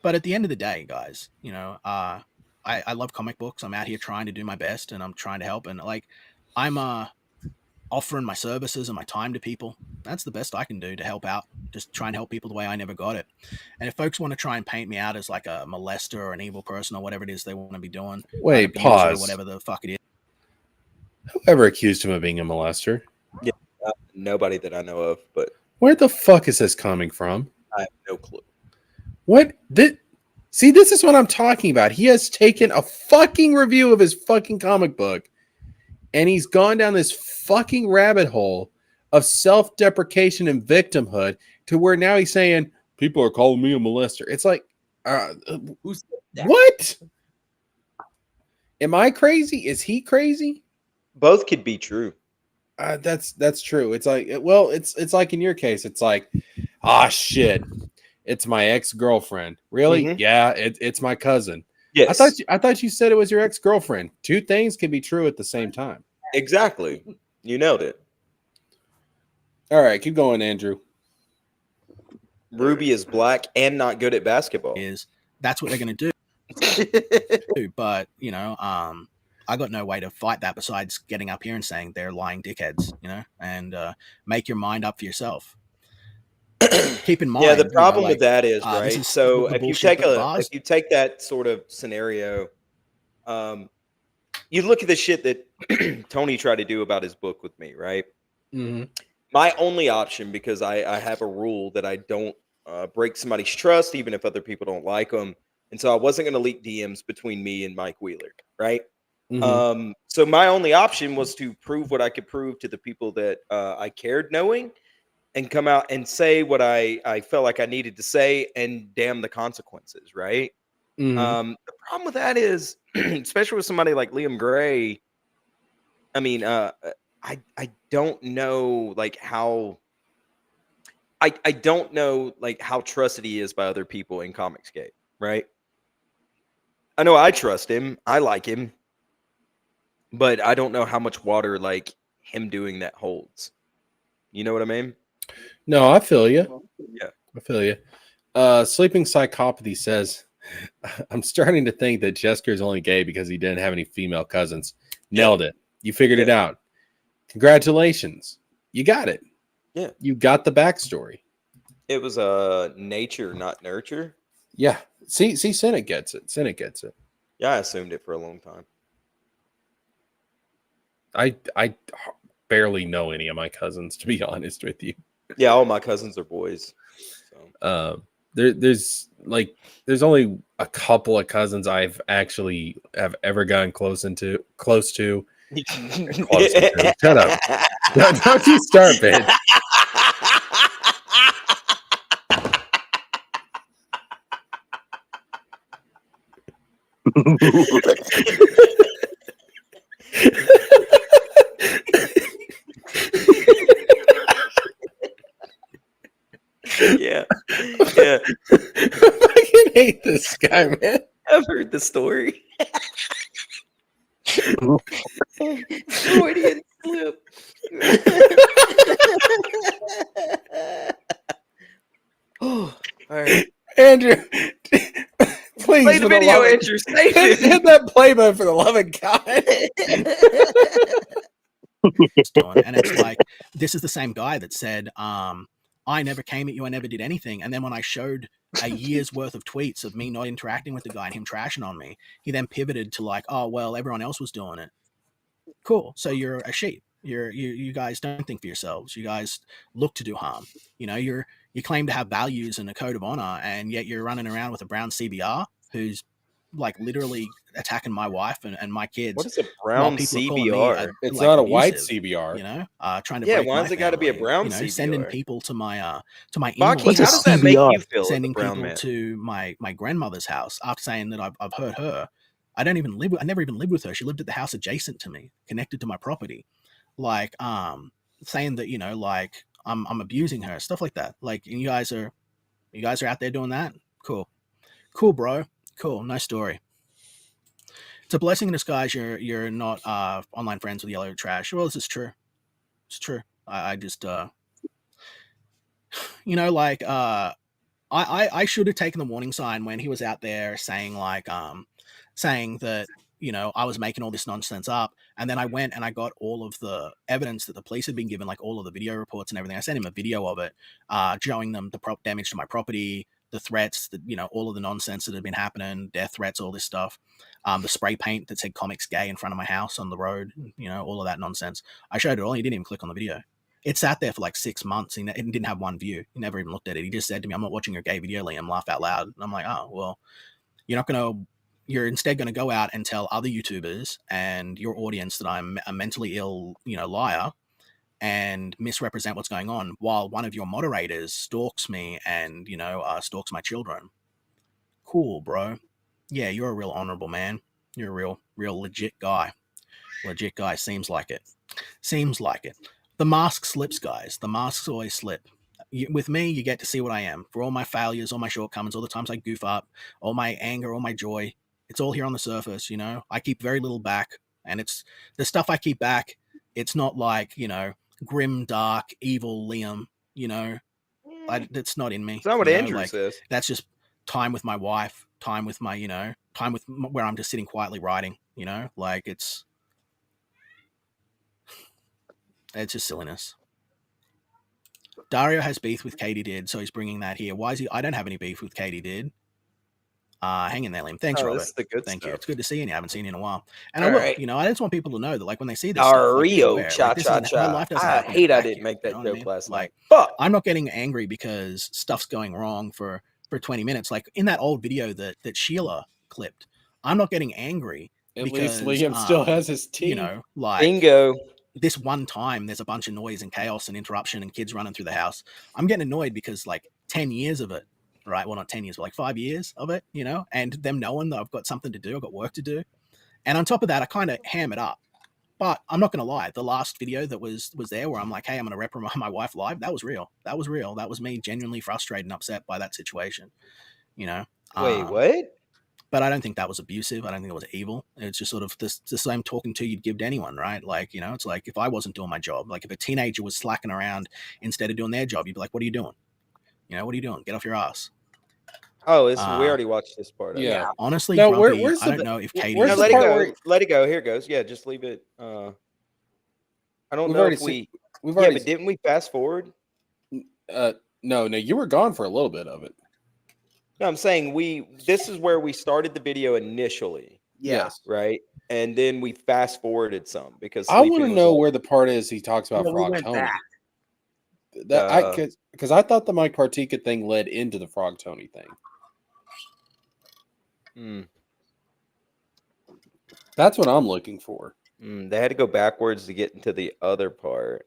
But at the end of the day, guys, I love comic books. I'm out here trying to do my best, and I'm trying to help. And I'm offering my services and my time to people. That's the best I can do to help out. Just try and help people the way I never got it. And if folks want to try and paint me out as like a molester or an evil person or whatever it is they want to be doing, wait, pause. Or whatever the fuck it is. Whoever accused him of being a molester? Yeah, nobody that I know of. But where the fuck is this coming from? I have no clue. What? See, this is what I'm talking about. He has taken a fucking review of his fucking comic book, and he's gone down this fucking rabbit hole of self-deprecation and victimhood to where now he's saying people are calling me a molester. It's like, who said that? What? Am I crazy? Is he crazy? Both could be true. That's true. It's like, well, it's like in your case, it's like, shit. It's my ex-girlfriend. Really? Mhm. Yeah, it's my cousin. Yes. I thought you said it was your ex-girlfriend. Two things can be true at the same time. Exactly. You nailed it. All right, keep going, Andrew. Ruby is black and not good at basketball. That's what they're going to do. But, you know, I got no way to fight that besides getting up here and saying they're lying dickheads, you know, and make your mind up for yourself. Keep in mind. Yeah, the problem like, with that is, right? This is So the if you bullshit take if you take that sort of scenario, you look at the shit that Tony tried to do about his book with me, right? Mm-hmm. My only option, because I have a rule that I don't break somebody's trust, even if other people don't like them. And so I wasn't going to leak DMs between me and Mike Wheeler, right? Mm-hmm. So my only option was to prove what I could prove to the people that I cared knowing, and come out and say what I felt like I needed to say, and damn the consequences, right? Mm-hmm. The problem with that is, especially with somebody like Liam Gray, I mean, I don't know like how I don't know like how trusted he is by other people in Comicsgate, right? I know I trust him, I like him, but I don't know how much water like him doing that holds. You know what I mean? No, I feel you. Yeah, I feel you. Sleeping Psychopathy says, I'm starting to think that Jesker is only gay because he didn't have any female cousins. Nailed it. You figured it out. Congratulations. You got it. Yeah. You got the backstory. It was nature, not nurture. Yeah. See, Senate gets it. Senate gets it. Yeah, I assumed it for a long time. I barely know any of my cousins, to be honest with you. Yeah, all my cousins are boys. So. There's only a couple of cousins I've actually have ever gotten close to. Close to. Shut up! Don't you start, bitch. Yeah. I fucking hate this guy, man. I've heard the story. Freudian slip. Oh, all right. Andrew, please. Play the video, Andrew. Hit that play button for the love of God. And it's like, this is the same guy that said, I never came at you, I never did anything. And then when I showed a year's worth of tweets of me not interacting with the guy and him trashing on me, he then pivoted to like, oh, well, everyone else was doing it. Cool. So you're a sheep. You guys don't think for yourselves. You guys look to do harm. You know, you claim to have values and a code of honor, and yet you're running around with a brown CBR who's like literally attacking my wife and my kids. What is a brown CBR? It's like, not a abusive, white CBR. You know, trying to yeah. break Why does it got to be a brown CBR? Sending people to my Maki, how does that make you feel? Sending people to my grandmother's house after saying that I've hurt her. I never even lived with her. She lived at the house adjacent to me, connected to my property. Like saying that, you know, like I'm abusing her, stuff like that. Like, and you guys are out there doing that. Cool, bro. Cool, nice story. It's a blessing in disguise. You're not online friends with Yellow Trash. Well, this is true. It's true. I just you know, like I should have taken the warning sign when he was out there saying like saying that, you know, I was making all this nonsense up. And then I went and I got all of the evidence that the police had been given, like all of the video reports and everything. I sent him a video of it, showing them the damage to my property, the threats, that, you know, all of the nonsense that had been happening, death threats, all this stuff. The spray paint that said Comics Gay in front of my house on the road, you know, all of that nonsense. I showed it all. He didn't even click on the video. It sat there for like 6 months and it didn't have one view. He never even looked at it. He just said to me, I'm not watching your gay video, Liam, laugh out loud. And I'm like, oh, well, you're instead going to go out and tell other YouTubers and your audience that I'm a mentally ill, you know, liar and misrepresent what's going on while one of your moderators stalks me and, you know, stalks my children. Cool, bro. Yeah, you're a real honorable man. You're a real legit guy. Legit guy. Seems like it. The mask slips, guys. The masks always slip. with me, you get to see what I am for all my failures, all my shortcomings, all the times I goof up, all my anger, all my joy. It's all here on the surface, you know. I keep very little back, and it's the stuff I keep back. It's not like, you know, grim, dark, evil Liam. You know, that's not in me. It's not what you know? Andrew Like, says. That's just time with my wife, time with my, you know, time with where I'm just sitting quietly writing. You know, like it's just silliness. Dario has beef with Katie Did, so he's bringing that here. Why is he? I don't have any beef with Katie Did. Hang in there, Liam. Thanks, Robert. This is the good Thank stuff. you. It's good to see you. I haven't seen you in a while. And All I look, right. you know, I just want people to know that, like, when they see this stuff, like, Dario, aware, like, this isn't- my life doesn't I happen hate I back didn't here, make that you know what I joke mean? last Like, night. Fuck. I'm not getting angry because stuff's going wrong for 20 minutes. Like in that old video that Sheila clipped, I'm not getting angry At because least Liam still has his teeth. You know, like Bingo. This one time there's a bunch of noise and chaos and interruption and kids running through the house. I'm getting annoyed because like 10 years of it, right? Well, not 10 years, but like 5 years of it, you know, and them knowing that I've got something to do, I've got work to do. And on top of that, I kind of ham it up. But I'm not going to lie. The last video that was there where I'm like, hey, I'm going to reprimand my wife live. That was real. That was real. That was me genuinely frustrated and upset by that situation, you know? Wait, what? But I don't think that was abusive. I don't think it was evil. It's just sort of the same talking to you'd give to anyone, right? Like, you know, it's like if I wasn't doing my job, like if a teenager was slacking around instead of doing their job, you'd be like, what are you doing? You know, what are you doing? Get off your ass. Oh, we already watched this part. Yeah. Honestly, No, Grumpy, where's I don't know if Katie... No, let it go. Let it go. Here it goes. Yeah, just leave it. I don't We've know already if we... We've yeah, already... but didn't we fast forward? No, you were gone for a little bit of it. No, I'm saying this is where we started the video initially. Yes. Right? And then we fast forwarded some because I want to Sleeping was know like- where the part is he talks about Yeah, we Frog went Tony. back. That because I thought the Mike Partyka thing led into the Frog Tony thing. That's what I'm looking for. They had to go backwards to get into the other part.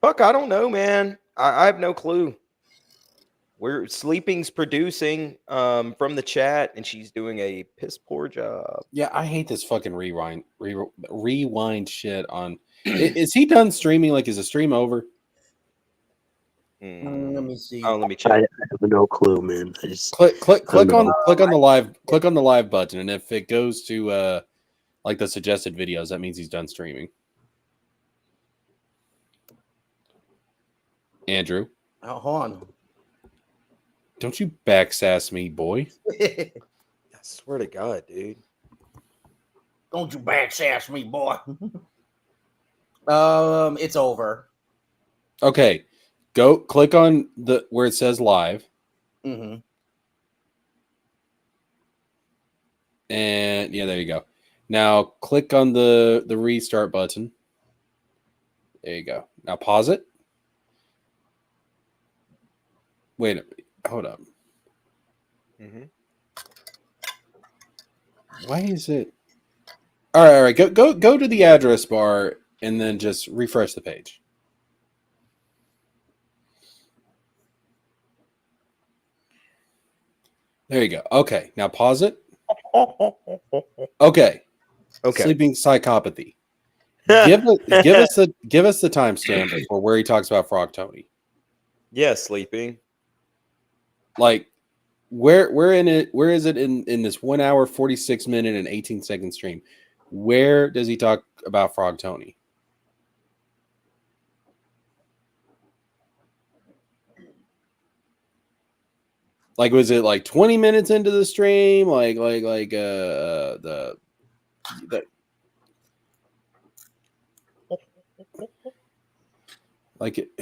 Fuck, I don't know, man. I have no clue. Sleeping's producing from the chat, and she's doing a piss poor job. Yeah, I hate this fucking rewind shit on. Is he done streaming? Like, is the stream over? Let me see. Oh, let me I check. have no clue, man. I just Click on know. the live button, and if it goes to like the suggested videos, that means he's done streaming. Andrew, hold on. Don't you backsass me, boy. I swear to God, dude. Don't you backsass me, boy. It's over. Okay, go click on where it says live. Mm-hmm. And yeah, there you go. Now click on the restart button. There you go. Now pause it. Wait a minute. Hold up. Why is it? All right. Go to the address bar and then just refresh the page. There you go. Okay. Now pause it. Okay. Sleeping psychopathy. Give us the timestamp for where he talks about Frog Tony. Yeah, Sleeping. Like where in it? Where is it in this 1 hour 46 minute and 18-second stream? Where does he talk about Frog Tony? Like, was it like 20 minutes into the stream? Like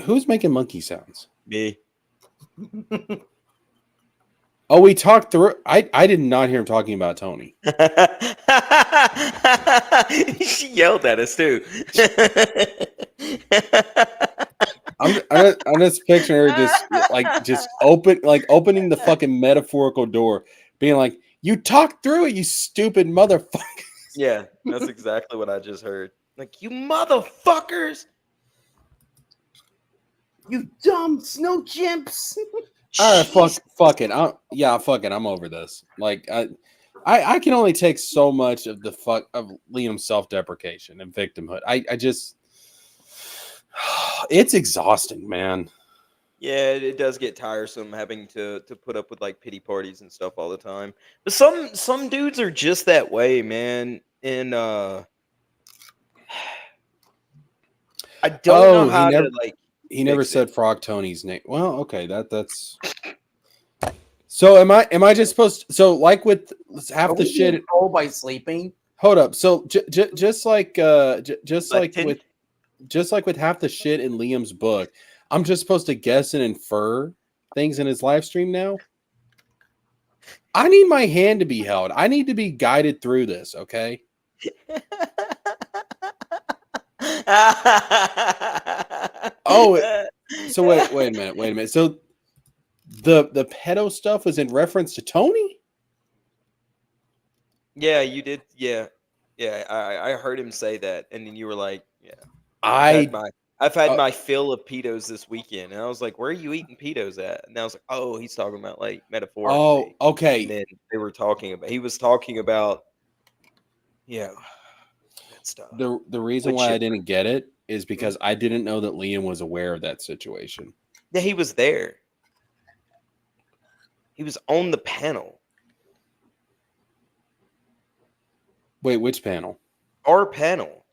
who's making monkey sounds? Me. Oh, we talked through. I did not hear him talking about Tony. She yelled at us too. I'm just picturing her just opening the fucking metaphorical door, being like, "You talked through it, you stupid motherfucker." Yeah, that's exactly what I just heard. Like, you motherfuckers. You dumb snow chimps. All right, fuck it. I'm over this. Like, I can only take so much of of Liam's self-deprecation and victimhood. I just, it's exhausting, man. Yeah, it does get tiresome having to put up with like pity parties and stuff all the time. But some dudes are just that way, man. And I don't know how to like. He never said Frog Tony's name. Well, okay, that's. So am I just supposed to, so like with half the shit by sleeping? Hold up. So just like with half the shit in Liam's book, I'm just supposed to guess and infer things in his live stream now. I need my hand to be held. I need to be guided through this, okay? So wait a minute. So the pedo stuff was in reference to Tony? Yeah, you did. Yeah. I heard him say that, and then you were like, "Yeah, I've had my fill of pedos this weekend," and I was like, "Where are you eating pedos at?" And I was like, "Oh, he's talking about like metaphorically." Oh, okay. And then he was talking about, that stuff. The reason why I didn't get it is because I didn't know that Liam was aware of that situation. Yeah, he was there. He was on the panel. Wait, which panel? Our panel.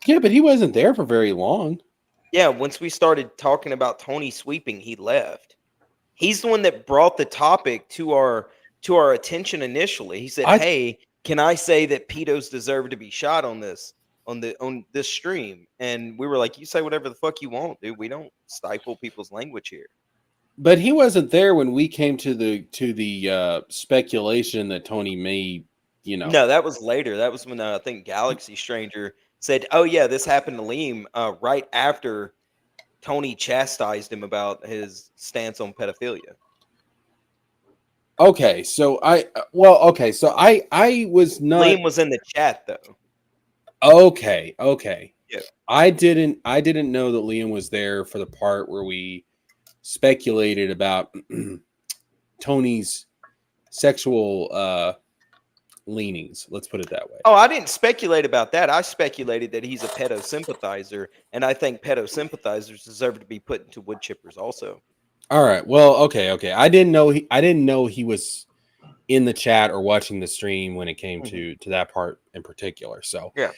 Yeah, but he wasn't there for very long. Yeah, once we started talking about Tony sweeping, he left. He's the one that brought the topic to our attention initially. He said, "Hey, can I say that pedos deserve to be shot on this stream?" And we were like, "You say whatever the fuck you want, dude. We don't stifle people's language here." But he wasn't there when we came to the speculation that Tony made. No, that was later. That was when I think Galaxy Stranger said, "Oh yeah, this happened to Leem right after Tony chastised him about his stance on pedophilia." Okay, so I was not. Leem was in the chat though. Okay. Yeah. I didn't know that Liam was there for the part where we speculated about Tony's sexual leanings. Let's put it that way. Oh, I didn't speculate about that. I speculated that he's a pedo sympathizer, and I think pedo sympathizers deserve to be put into wood chippers also. All right. Well, okay. I didn't know he was in the chat or watching the stream when it came to that part in particular. So yeah,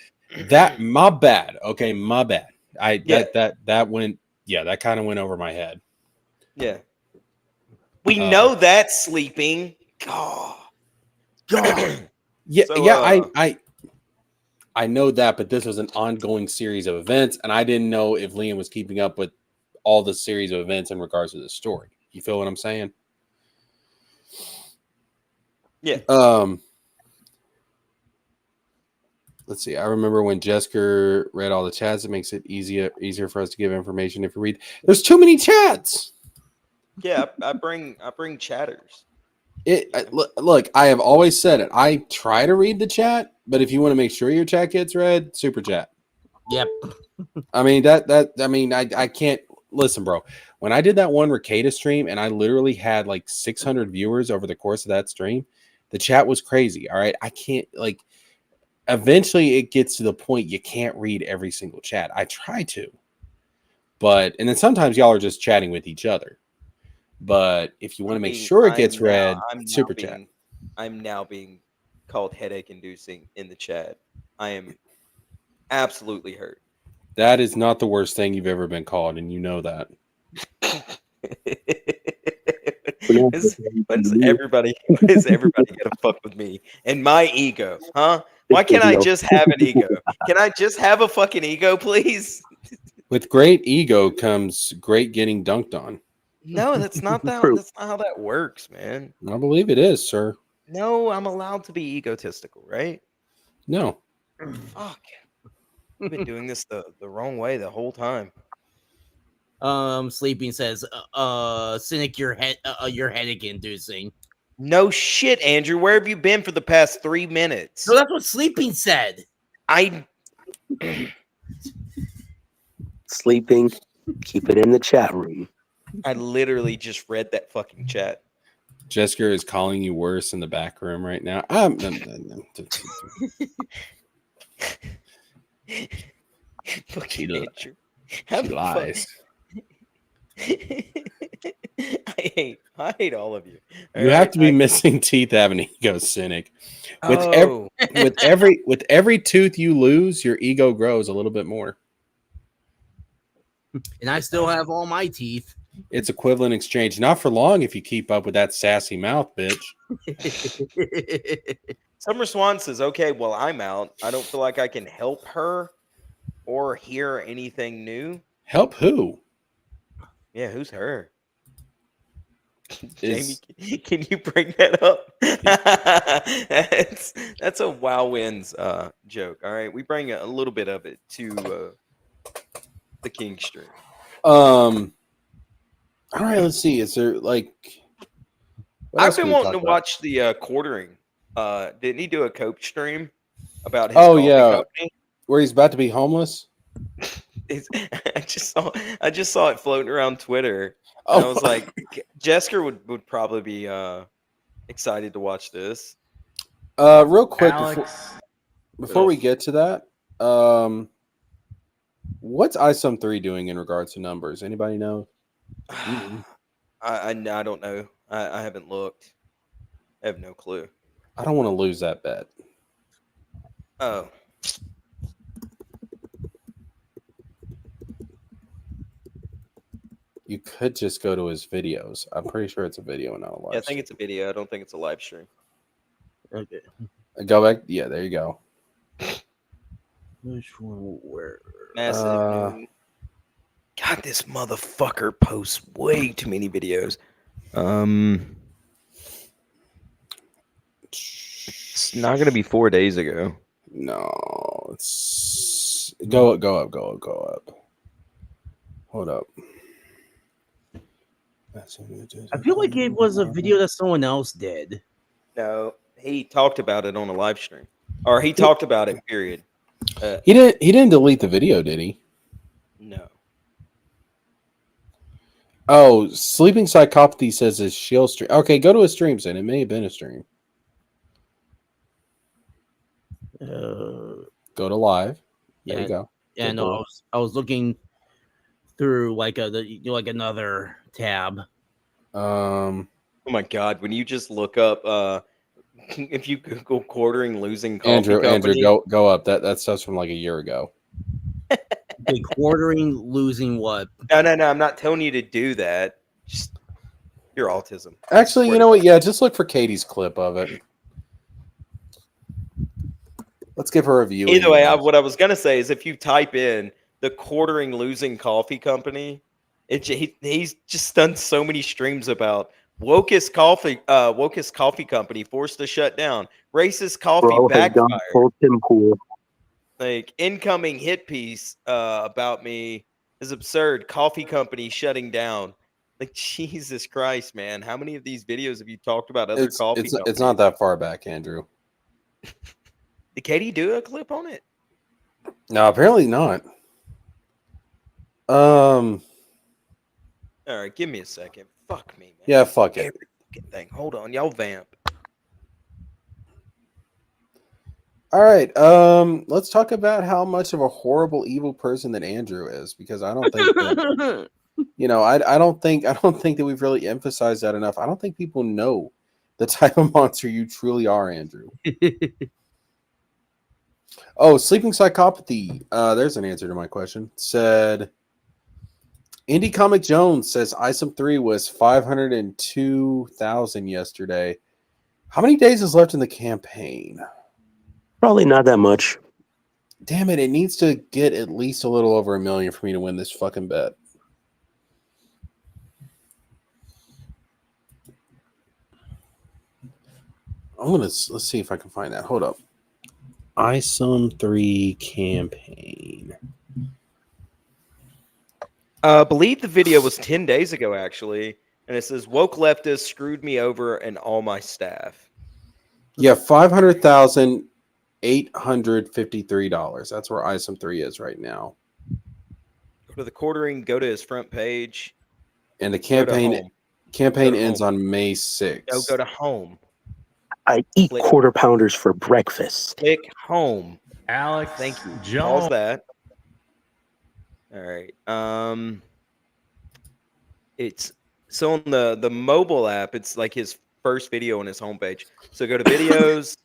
that my bad. Okay, my bad. That went. Yeah, that kind of went over my head. Yeah, we know that sleeping. God. Yeah, I know that, but this was an ongoing series of events, and I didn't know if Liam was keeping up with all the series of events in regards to the story. You feel what I'm saying? Yeah. Let's see. I remember when Jesker read all the chats. It makes it easier for us to give information if we read. There's too many chats. Yeah, I bring chatters. Look, I have always said it. I try to read the chat, but if you want to make sure your chat gets read, super chat. Yep. I can't listen, bro. When I did that one Ricada stream and I literally had like 600 viewers over the course of that stream, the chat was crazy. All right. I can't eventually it gets to the point you can't read every single chat. I try to, and then sometimes y'all are just chatting with each other. But if you want to make sure it gets read, super chat. I'm now being called headache inducing in the chat. I am absolutely hurt. That is not the worst thing you've ever been called, and you know that. Why is everybody gonna fuck with me and my ego? Huh? Why can't I just have an ego? Can I just have a fucking ego, please? With great ego comes great getting dunked on. No, that's not that's not how that works, man. I believe it is, sir. No, I'm allowed to be egotistical, right? No. Fuck. I've been doing this the wrong way the whole time. Sleeping says, Cynic, your headache inducing. No shit, Andrew. Where have you been for the past 3 minutes? No, that's what Sleeping said. Sleeping, keep it in the chat room. I literally just read that fucking chat. Jesker is calling you worse in the back room right now. Fucking Andrew. She lies. I hate all of you. You have to be missing teeth having ego, cynic. With Oh. with every tooth you lose, your ego grows a little bit more. And I still have all my teeth. It's equivalent exchange. Not for long if you keep up with that sassy mouth, bitch. Summer Swan says, okay, well, I'm out. I don't feel like I can help her or hear anything new. Help who? Yeah, who's her? Jamie, can you bring that up? That's a Wow Wins joke. All right, we bring a little bit of it to the King stream. All right, let's see. Is there like? I've been wanting to watch the quartering. Didn't he do a cope stream about his coffee company? Where he's about to be homeless? I just saw it floating around Twitter. And I was like, Jesker would probably be excited to watch this. Real quick before we get to that, what's ISOM 3 doing in regards to numbers? Anybody know? I don't know. I haven't looked. I have no clue. I don't want to lose that bet. Oh. You could just go to his videos. I'm pretty sure it's a video and not a live. Yeah, I think it's a video. I don't think it's a live stream. Okay. Go back. Yeah, there you go. Which one? Where? Massive. God, this motherfucker posts way too many videos. It's not gonna be 4 days ago. No, it's go up. Hold up. I feel like it was a video that someone else did. No, he talked about it on a live stream, or he talked about it. Period. He didn't delete the video, did he? No. Oh, Sleeping Psychopathy says his shield stream. Okay, go to his streams then. It may have been a stream. Go to live. There you go. Yeah, no, I was looking through like another tab. Oh my god! When you just look up, if you Google quartering losing coffee Andrew, company, go up. That stuff's from like a year ago. Okay, quartering losing what? No. I'm not telling you to do that. Just your autism. Actually, you know what? Yeah, just look for Katie's clip of it. Let's give her a view. Either way, what I was gonna say is if you type in the quartering losing coffee company, he's just done so many streams about Wokest coffee company forced to shut down, racist coffee backfire, like incoming hit piece about me is absurd, coffee company shutting down. Like Jesus Christ, man, how many of these videos have you talked about other coffee companies? It's not that far back, Andrew. Did Katie do a clip on it? No, apparently not. All right, give me a second. Fuck me, man. Yeah, fuck it. Every fucking thing. Hold on, y'all vamp. All right. Let's talk about how much of a horrible, evil person that Andrew is, because I don't think that, I don't think that we've really emphasized that enough. I don't think people know the type of monster you truly are, Andrew. Oh, Sleeping Psychopathy. There's an answer to my question. Said Indie Comic Jones says ISOM 3 was 502,000 yesterday. How many days is left in the campaign? Probably not that much. Damn it, it needs to get at least a little over 1 million for me to win this fucking bet. Let's see if I can find that. Hold up. ISOM 3 campaign. I believe the video was 10 days ago, actually. And it says, woke leftist screwed me over and all my staff. Yeah, $500,853. That's where ISOM 3 is right now. Go to the quartering, go to his front page. And the campaign ends on May 6th. No, go to home. I eat quarter pounders for breakfast. Click home. Alex, thank you. Jones. Pause that. All right. It's So on the mobile app, it's like his first video on his homepage. So go to videos,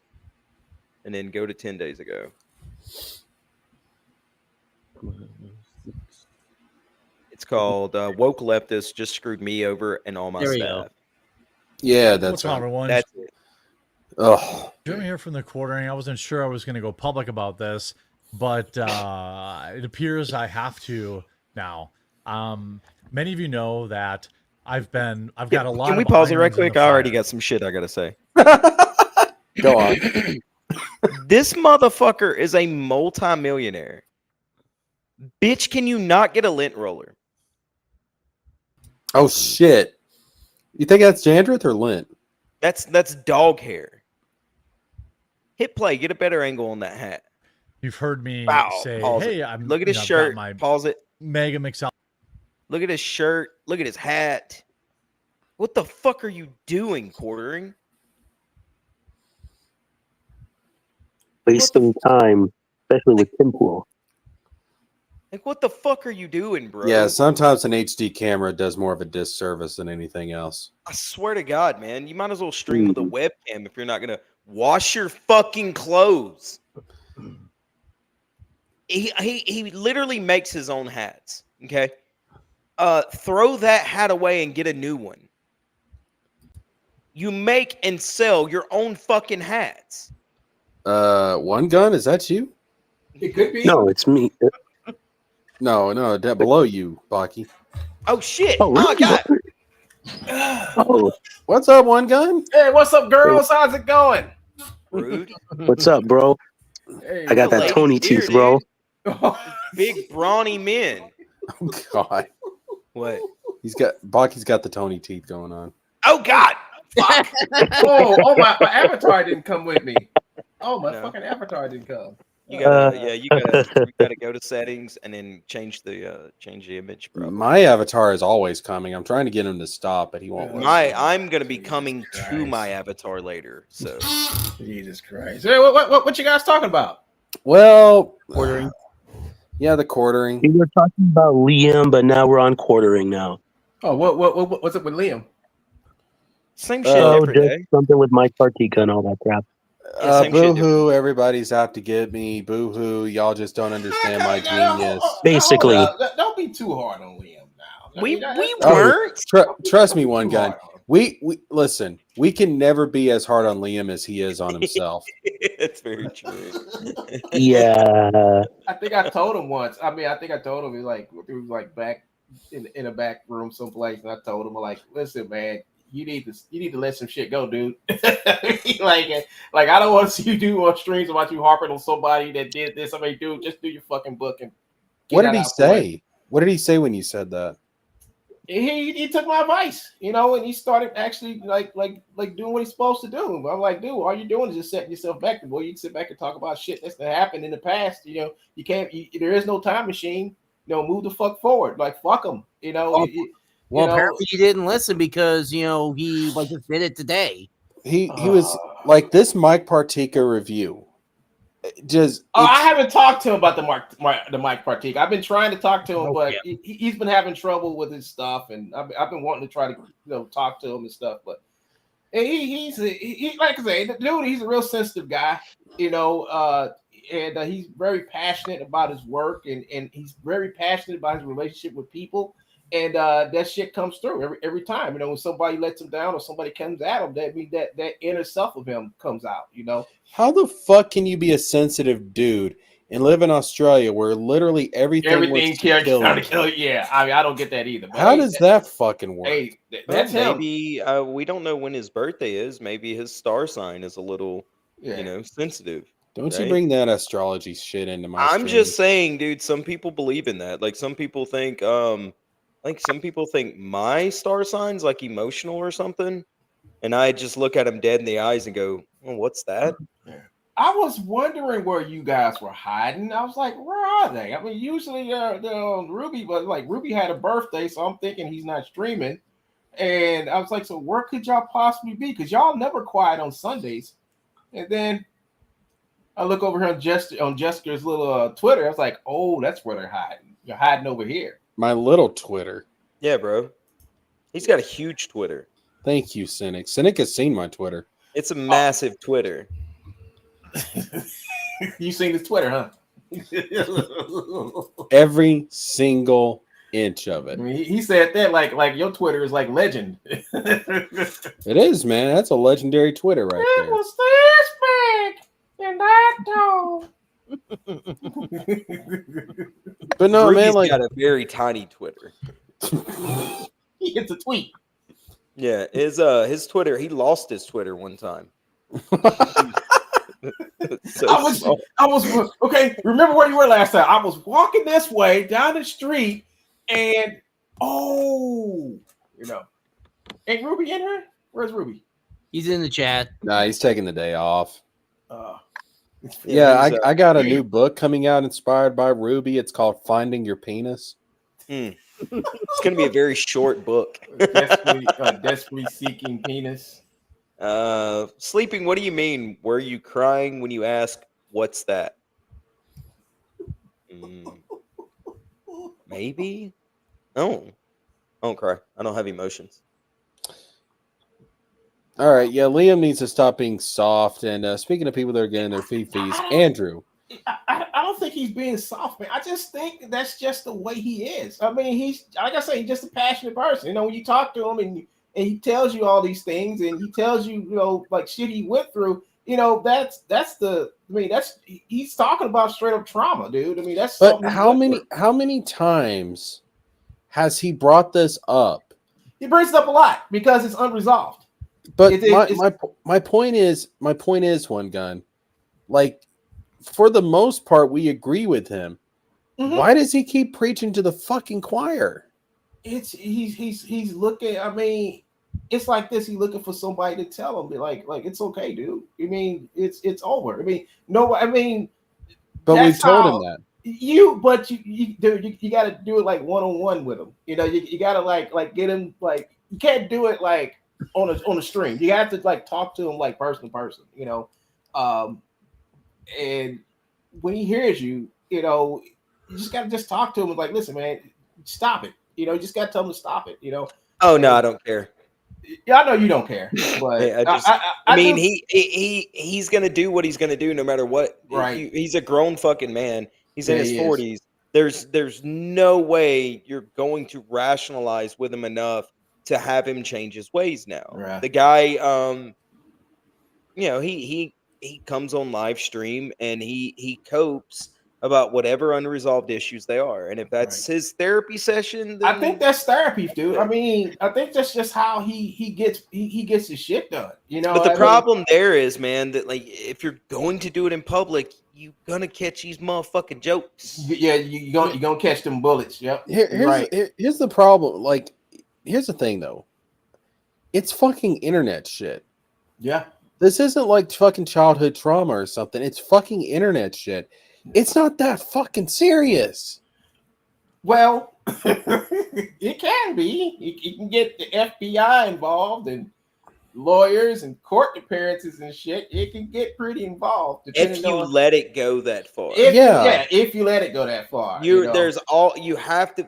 and then go to 10 days ago. It's called Woke Leftist Just Screwed Me Over and All My There we Staff. go. Yeah, that's What's up, everyone? That's it. Oh, Jeremy here from the quartering. I wasn't sure I was going to go public about this, but it appears I have to now. Many of you know that I've got a lot. Can we of pause it right irons in quick? the I already fire. got some shit I gotta say. go on. This motherfucker is a multi-millionaire. Bitch, can you not get a lint roller? Oh shit! You think that's Jandrith or Lint? That's dog hair. Hit play. Get a better angle on that hat. You've heard me say, Pause "Hey, it. I'm Look at his I've got shirt. my Pause it. Mega Mix." Look at his shirt. Look at his hat. What the fuck are you doing, quartering? Wasting time, especially with tinfoil. Like, what the fuck are you doing, bro? Yeah, sometimes an HD camera does more of a disservice than anything else. I swear to God, man, you might as well stream with a webcam if you're not gonna wash your fucking clothes. He literally makes his own hats. Okay, throw that hat away and get a new one. You make and sell your own fucking hats. One gun, is that you? It could be. No, it's me. No, that below you, Baki. Oh shit! Oh, really? God. Oh, What's up, One Gun? Hey, what's up, girls? How's it going? Rude. what's up, bro? Hey, I got that ladies Tony here, teeth, bro. Big brawny men. Oh God, What? Baki's got the Tony teeth going on. Oh God! Fuck! oh, my avatar didn't come with me. Oh, my No. fucking avatar didn't come. You gotta go to settings and then change the image, bro. My avatar is always coming. I'm trying to get him to stop, but he won't. I'm gonna be coming to my avatar later. So Jesus Christ! Hey, what you guys talking about? Well, Quartering. Yeah, the quartering. We were talking about Liam, but now we're on quartering now. Oh, what's up with Liam? Same shit Oh, every just day. something with Mike Partyka and all that crap. Boo hoo! Everybody's out to get me. Boo hoo! Y'all just don't understand my genius. Basically. Don't be too hard on Liam now. We weren't. Trust me, One Gun. We listen. We can never be as hard on Liam as he is on himself. It's very true. Yeah. I think I told him once. I think I told him it was like back in a back room someplace, and I told him like, listen, man, you need to let some shit go, dude. like I don't want to see you do on streams about you harping on somebody that did this. I mean, dude, just do your fucking book and. What did he say? What did he say when you said that? He took my advice, and he started actually like doing what he's supposed to do. I'm like, dude, all you're doing is just setting yourself back. The boy, you can sit back and talk about shit that's happened in the past. You can't. There is no time machine. Move the fuck forward. Like fuck them. Well, apparently you didn't listen because he just did it today. He was like this Mike Partyka review. I haven't talked to him about the Mike Partyka. I've been trying to talk to him, but he's been having trouble with his stuff, and I've been wanting to try to talk to him and stuff. But he's like I say, the dude, he's a real sensitive guy, and he's very passionate about his work, and he's very passionate about his relationship with people. And that shit comes through every time. When somebody lets him down or somebody comes at him, that means that inner self of him comes out. How the fuck can you be a sensitive dude and live in Australia where literally everything trying kill to kill you? Yeah, I don't get that either. But how does that fucking work? Hey, that's him. Maybe we don't know when his birthday is. Maybe his star sign is a little, sensitive. Don't you bring that astrology shit into my I'm stream. just saying, dude, some people believe in that. Like some people think my star sign's like emotional or something. And I just look at him dead in the eyes and go, well, what's that? I was wondering where you guys were hiding. I was like, where are they? I mean, usually Ruby, but like Ruby had a birthday, so I'm thinking he's not streaming. And I was like, so where could y'all possibly be? Because y'all never quiet on Sundays. And then I look over here on Jesker's little Twitter. I was like, oh, that's where they're hiding. You're hiding over here. My little Twitter. Yeah, bro. He's got a huge Twitter. Thank you, Cynic. Cynic has seen my Twitter. It's a massive Twitter. You seen his Twitter, huh? Every single inch of it. I mean, he said that like your Twitter is like legend. It is, man. That's a legendary Twitter right It there. was this big and that tall. But no, Ruby's man, like got a very tiny Twitter. He gets a tweet. Yeah, his Twitter. He lost his Twitter one time. So I was okay. Remember where you were last time? I was walking this way down the street, and ain't Ruby in here? Where's Ruby? He's in the chat. Nah, he's taking the day off. Yeah, I got a new book coming out inspired by Ruby. It's called Finding Your Penis. It's going to be a very short book. Desperately seeking penis. Sleeping, what do you mean? Were you crying when you ask, what's that? Maybe? No. I don't cry. I don't have emotions. All right, yeah, Liam needs to stop being soft. And speaking of people that are getting their fees, Andrew. I don't think he's being soft, man. I just think that's just the way he is. I mean, he's like I say, he's just a passionate person. You know, when you talk to him and he tells you all these things, and he tells you, like shit he went through. You know, he's talking about straight up trauma, dude. I mean, that's. But how many times has he brought this up? He brings it up a lot because it's unresolved. But my point is, Wungun, like, for the most part, we agree with him. Mm-hmm. Why does he keep preaching to the fucking choir? He's looking. I mean, it's like this. He's looking for somebody to tell him, like it's okay, dude. I mean, it's over. I mean, no. I mean, but we told him that. You got to do it like one-on-one with him. You know, you got to like get him like you can't do it like on a stream. You have to like talk to him like person to person. You know, and when he hears you, you know, you just got to just talk to him and like, listen, man, stop it. You know, you just got to tell him to stop it. You know. Oh no, I don't care. Yeah, I know you don't care, but I mean, he's gonna do what he's gonna do no matter what. Right. He's a grown fucking man. He's in his 40s. There's no way you're going to rationalize with him enough to have him change his ways now. Right. The guy, you know, he comes on live stream and he copes about whatever unresolved issues they are. And if that's his therapy session, then I think that's therapy, dude. I mean, I think that's just how he gets his shit done. You know, but the problem there is, man, that like if you're going to do it in public, you're gonna catch these motherfucking jokes. Yeah, you're gonna catch them bullets. Yep. Here's the problem. Like, here's the thing though. It's fucking internet shit. Yeah. This isn't like fucking childhood trauma or something. It's fucking internet shit. It's not that fucking serious. Well, it can be. You can get the FBI involved and lawyers and court appearances and shit. It can get pretty involved If you let it go that far. If you let it go that far. You have to.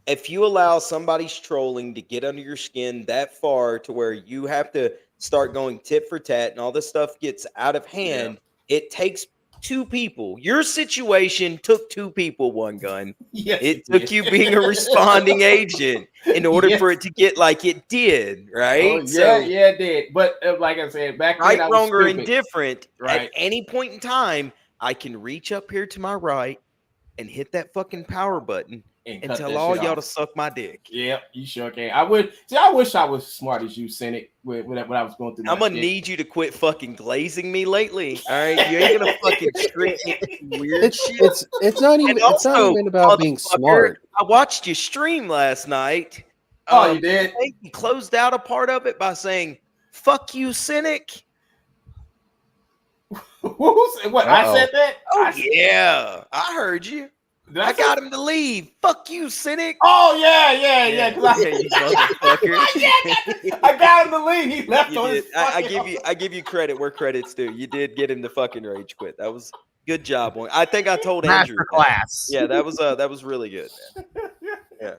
If you allow somebody's trolling to get under your skin that far to where you have to start going tit for tat and all this stuff gets out of hand, it takes two people. Your situation took two people, Wungun. Yes, it took you being a responding agent in order for it to get like it did, right? Oh, yeah, it did. But like I said, back then, right, wrong, or indifferent, right. At any point in time, I can reach up here to my right and hit that fucking power button and tell all y'all to suck my dick. Yeah, you sure can. I wish I was smart as you, Cynic, when I was going through. I'm gonna need you to quit fucking glazing me lately. All right, you ain't gonna fucking trick me weird shit. It's not even. It's not even about being smart. I watched you stream last night. Oh, you did? You closed out a part of it by saying "fuck you, Cynic." What? I said that? Oh yeah, I heard you. I got him to leave. Fuck you, Cynic. Oh yeah. You motherfucker. I got him to leave. He left on his. I give you credit where credit's due. You did get him to fucking rage quit. That was good job. I think I told Andrew. Class. Yeah, that was really good, man. Yeah.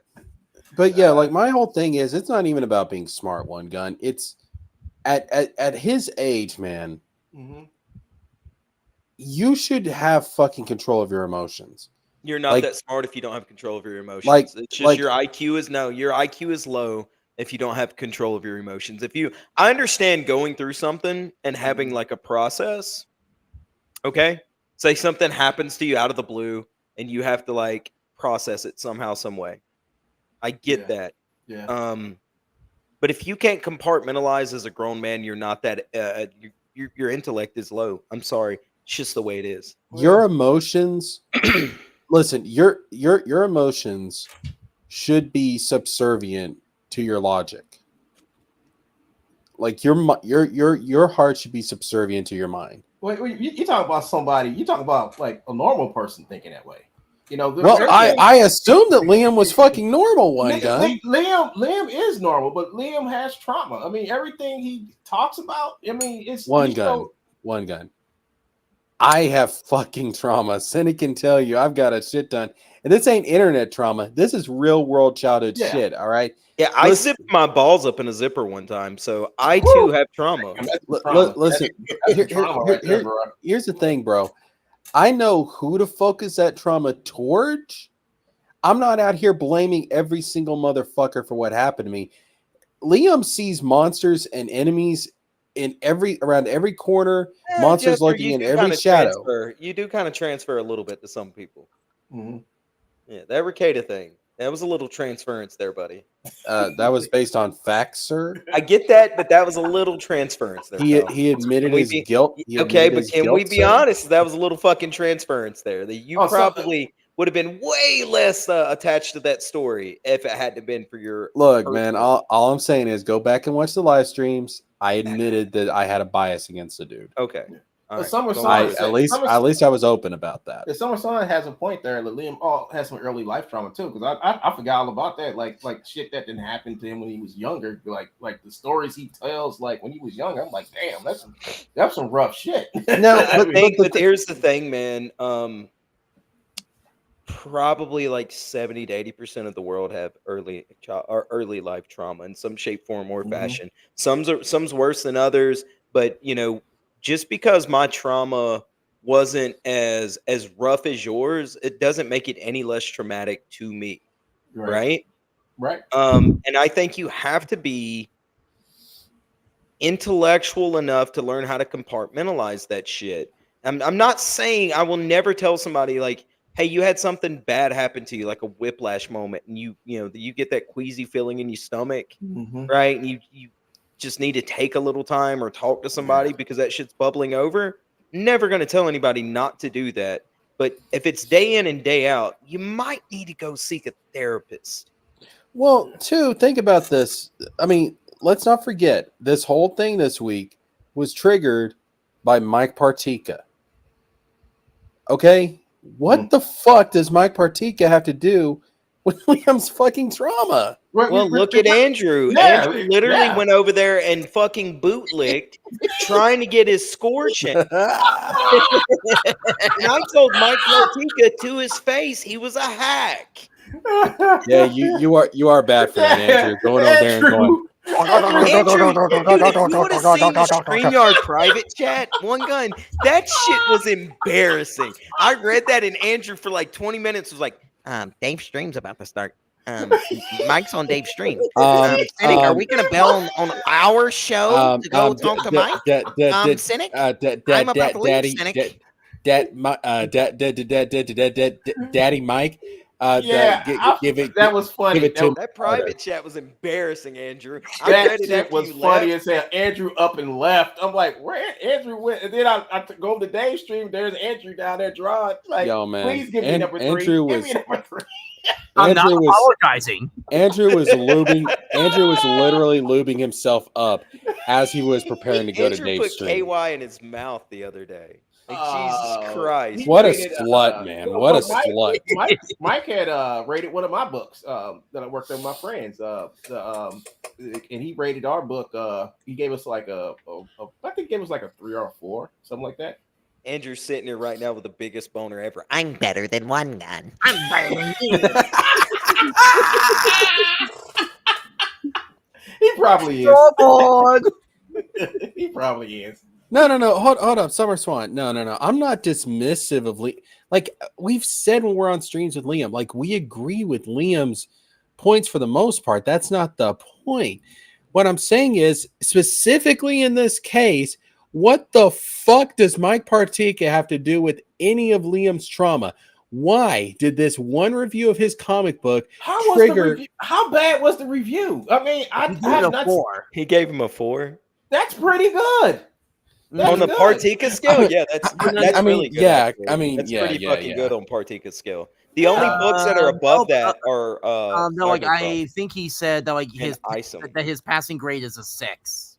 But yeah, like my whole thing is, it's not even about being smart. One gun. It's at his age, man. Mm-hmm. You should have fucking control of your emotions. You're not Like- that smart if you don't have control of your emotions. Like- It's just like- your IQ is low if you don't have control of your emotions. I understand going through something and having like a process. Okay? Say something happens to you out of the blue and you have to like process it somehow, some way. I get that. Yeah. But if you can't compartmentalize as a grown man, you're not that your intellect is low. I'm sorry. It's just the way it is. Your emotions, listen, your emotions should be subservient to your logic. Like your heart should be subservient to your mind. Wait, you talk about somebody. You talk about like a normal person thinking that way. You know. Well, I assumed that Liam was fucking normal. One gun. Liam is normal, but Liam has trauma. I mean, everything he talks about. I mean, it's One gun. I have fucking trauma. Cindy can tell you I've got a shit ton. And this ain't internet trauma. This is real world childhood shit. All right. Yeah, I zipped my balls up in a zipper one time, so I too have trauma. Listen, here's the thing, bro. I know who to focus that trauma towards. I'm not out here blaming every single motherfucker for what happened to me. Liam sees monsters and enemies around every corner. Monsters Jesker, lurking you in do every kinda shadow. You do kind of transfer a little bit to some people. Mm-hmm. Yeah, that Ricada thing. That was a little transference there, buddy. That was based on facts, sir. I get that, but that was a little transference there. He admitted his guilt. Okay, but can we be honest? That was a little fucking transference there. That you probably would have been way less attached to that story if it hadn't been for your Look, man. All I'm saying is go back and watch the live streams. I admitted that I had a bias against the dude. Okay. But Summer Son, at least I was open about that. The Summer Son has a point there. That Liam has some early life trauma too, because I forgot all about that. Like shit that didn't happen to him when he was younger. Like the stories he tells, like when he was younger. I'm like, damn, that's some rough shit. No, but here's the thing, man. Probably like 70 to 80% of the world have early life trauma in some shape, form, or fashion. Some's worse than others, but just because my trauma wasn't as rough as yours, it doesn't make it any less traumatic to me. Right. And I think you have to be intellectual enough to learn how to compartmentalize that shit. I'm not saying I will never tell somebody like, hey, you had something bad happen to you, like a whiplash moment, and you get that queasy feeling in your stomach, right? And you just need to take a little time or talk to somebody because that shit's bubbling over. Never going to tell anybody not to do that. But if it's day in and day out, you might need to go seek a therapist. Well, too, think about this. I mean, let's not forget this whole thing this week was triggered by Mike Partyka. Okay? What the fuck does Mike Partyka have to do with Liam's fucking trauma? Well, look at Andrew. Andrew literally went over there and fucking bootlicked, trying to get his score checked. And I told Mike Partyka to his face he was a hack. Yeah, you are bad for that, Andrew. Going over there and going. Andrew, if you would have seen the StreamYard private chat, One Gun, that shit was embarrassing. I read that, and Andrew for like 20 minutes was like, Dave's stream's about to start. Mike's on Dave's stream. Cynic, are we gonna bell on our show to go talk to Mike? Cynic, I'm about to leave, Cynic. Daddy Mike. That was funny. That private chat was embarrassing, Andrew. That shit was funny as hell. Andrew up and left. I'm like, where Andrew went? And then I go to Dave's stream. There's Andrew down there drawing. Like, yo, man, please give me number 3. Andrew give me number 3. I'm not apologizing. Andrew was literally lubing himself up as he was preparing to go to Dave's stream. Andrew put KY in his mouth the other day. Like, Jesus Christ. What a slut, man. What a slut. Mike had rated one of my books that I worked on with my friends. And he rated our book. He gave us like I think he gave us like a 3 or a 4, something like that. Andrew's sitting here right now with the biggest boner ever. I'm better than One Gun. I'm better than you. probably is. Come on. He probably is. No. Hold up, Summer Swan. No. I'm not dismissive of Liam. Like we've said when we're on streams with Liam, like we agree with Liam's points for the most part. That's not the point. What I'm saying is, specifically in this case, what the fuck does Mike Partyka have to do with any of Liam's trauma? Why did this one review of his comic book trigger? How bad was the review? I mean, I have not. 4. He gave him a 4. That's pretty good. On the Partyka scale, yeah, that's really good. Yeah, actually. I mean, that's yeah, pretty yeah, fucking yeah. good on Partyka scale. The only books that are above that are no, like Cyberpunk I think he said that like and Isom. that his passing grade is a 6.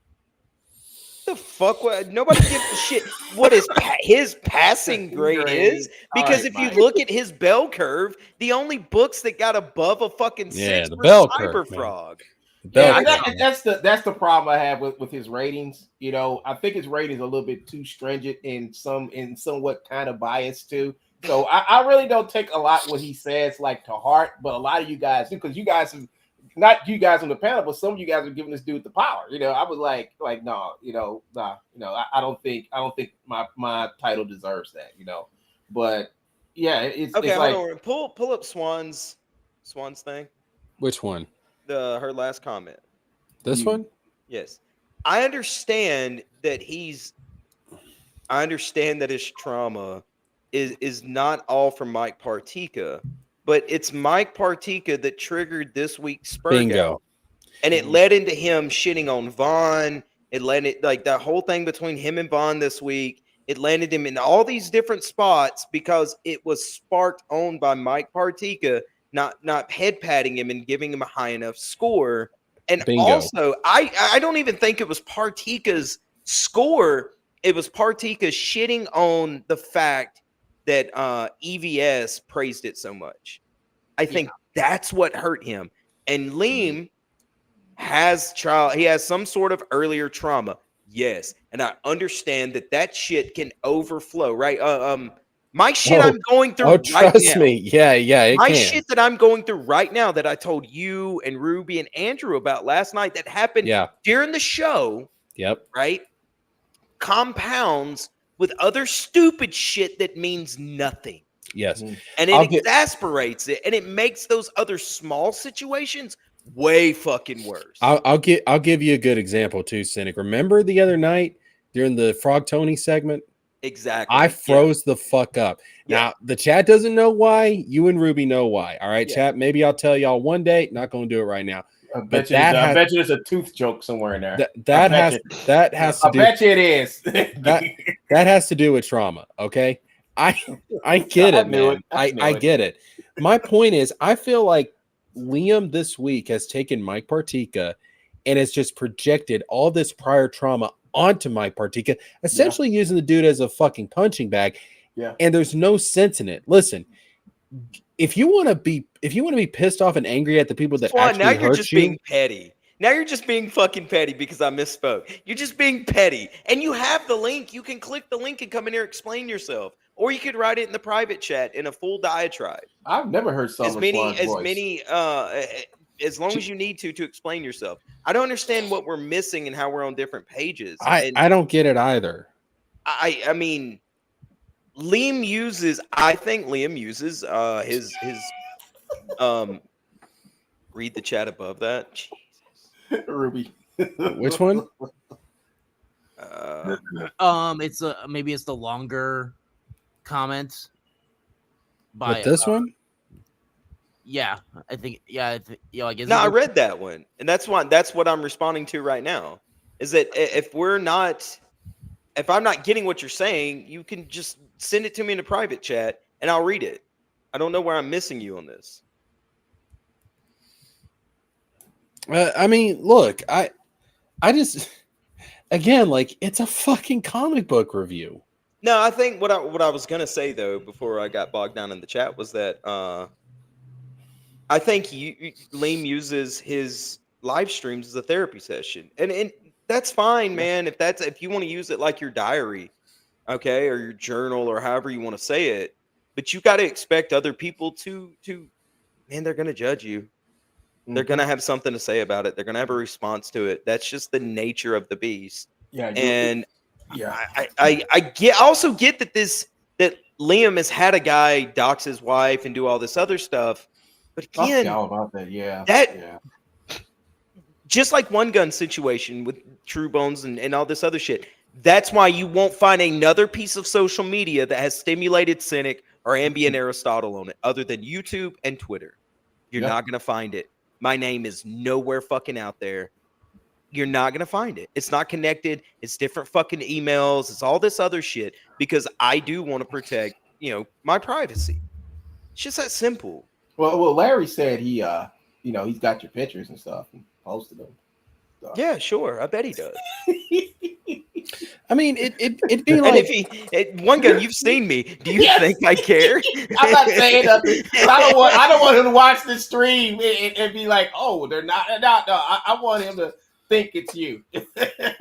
The fuck? What? Nobody gives a shit what his passing grade is, because if you look at his bell curve, the only books that got above a fucking 6 the were bell curve, Cyberfrog. Yeah, that's the problem I have with his ratings. You know, I think his ratings are a little bit too stringent and somewhat kind of biased too. So I really don't take a lot what he says like to heart, but a lot of you guys do, because you guys have, not you guys on the panel, but some of you guys are giving this dude the power. You know, I was like no, I don't think my title deserves that. You know, but yeah, it's Okay, it's like hold on. Pull up Swan's thing. Which one? Her last comment. This one? Yes. I understand that his trauma is not all from Mike Partyka, but it's Mike Partyka that triggered this week's Spurgo. Bingo. And it led into him shitting on Vaughn. It led it, like that whole thing between him and Vaughn this week. It landed him in all these different spots because it was sparked on by Mike Partyka not head patting him and giving him a high enough score. And Bingo. also, I don't even think it was Partyka's score. It was Partyka shitting on the fact that EVS praised it so much. I think that's what hurt him. And Leem has some sort of earlier trauma. Yes, and I understand that shit can overflow, right? My shit I'm going through right now. Trust me. Yeah, it my can. shit that I'm going through right now that I told you and Ruby and Andrew about last night that happened during the show. Yep. Right? Compounds with other stupid shit that means nothing. Yes. And it exasperates it, and it makes those other small situations way fucking worse. I'll give you a good example too, Cynic. Remember the other night during the Frog Tony segment? Exactly. I froze the fuck up. Now the chat doesn't know why. You and Ruby know why. All right, chat. Maybe I'll tell y'all one day. Not going to do it right now. I bet you there's a tooth joke somewhere in there. That has to do. I bet you it is. that has to do with trauma. Okay, I get it, man. I get it. My point is, I feel like Liam this week has taken Mike Partyka and has just projected all this prior trauma onto Mike Partyka, essentially using the dude as a fucking punching bag. Yeah. And there's no sense in it. Listen, if you want to be pissed off and angry at the people that actually now you're hurt just you, being petty. Now you're just being fucking petty because I misspoke. You're just being petty. And you have the link. You can click the link and come in here and explain yourself. Or you could write it in the private chat in a full diatribe. I've never heard as long as you need to explain yourself. I don't understand what we're missing and how we're on different pages. I don't get it either. I mean, Leem uses his read the chat above that. Jesus. Ruby. Which one? It's maybe it's the longer comment. By this one? Yeah, I think. Yeah, I guess. No, I read that one, and that's what I'm responding to right now. Is that if I'm not getting what you're saying, you can just send it to me in a private chat, and I'll read it. I don't know where I'm missing you on this. I mean, look, I just, again, like, it's a fucking comic book review. No, I think what I was gonna say though before I got bogged down in the chat was that I think Leem uses his live streams as a therapy session, and that's fine, man. If you want to use it like your diary, okay, or your journal, or however you want to say it, but you got to expect other people to, man, they're gonna judge you. They're gonna have something to say about it. They're gonna have a response to it. That's just the nature of the beast. Yeah, and yeah, I also get that Liam has had a guy dox his wife and do all this other stuff, but I again, forgot all about that. Yeah, that just like One Gun situation with True Bones and all this other shit. That's why you won't find another piece of social media that has stimulated cynic or ambient Aristotle on it, other than YouTube and Twitter. You're not gonna find it. My name is nowhere fucking out there. You're not going to find it. It's not connected. It's different fucking emails. It's all this other shit because I do want to protect, my privacy. It's just that simple. Well, Larry said he, he's got your pictures and stuff and posted them. So. Yeah, sure. I bet he does. I mean, it'd be like One Gun. You've seen me. Do you think I care? I'm not saying nothing. I don't want him to watch the stream and be like, "Oh, they're not." No, I want him to think it's you.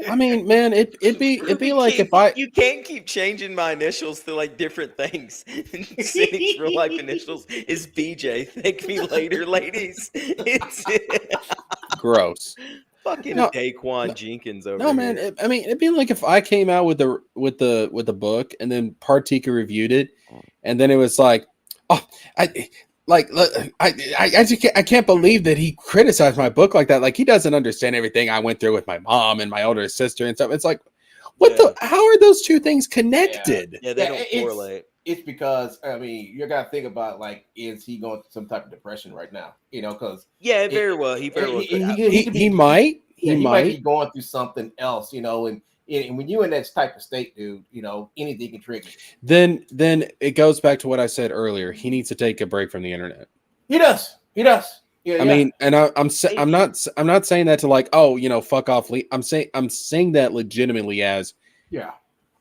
I mean, man, it'd be like if you can't keep changing my initials to like different things. Cynic's real life initials is BJ. Thank me later, ladies. It's gross. Fucking Daquan Jenkins over. No, man. It'd be like if I came out with the book and then Partyka reviewed it, and then it was like, oh, I can't believe that he criticized my book like that. Like, he doesn't understand everything I went through with my mom and my older sister and stuff. It's like, how are those two things connected? Yeah, they don't correlate. It's because, you got to think about, like, is he going through some type of depression right now? Because he very well He might be going through something else, and when you're in that type of state, dude, anything can trigger you. Then it goes back to what I said earlier. He needs to take a break from the internet. He does. Yeah, I mean, and I'm not saying that to like, fuck off. I'm saying that legitimately as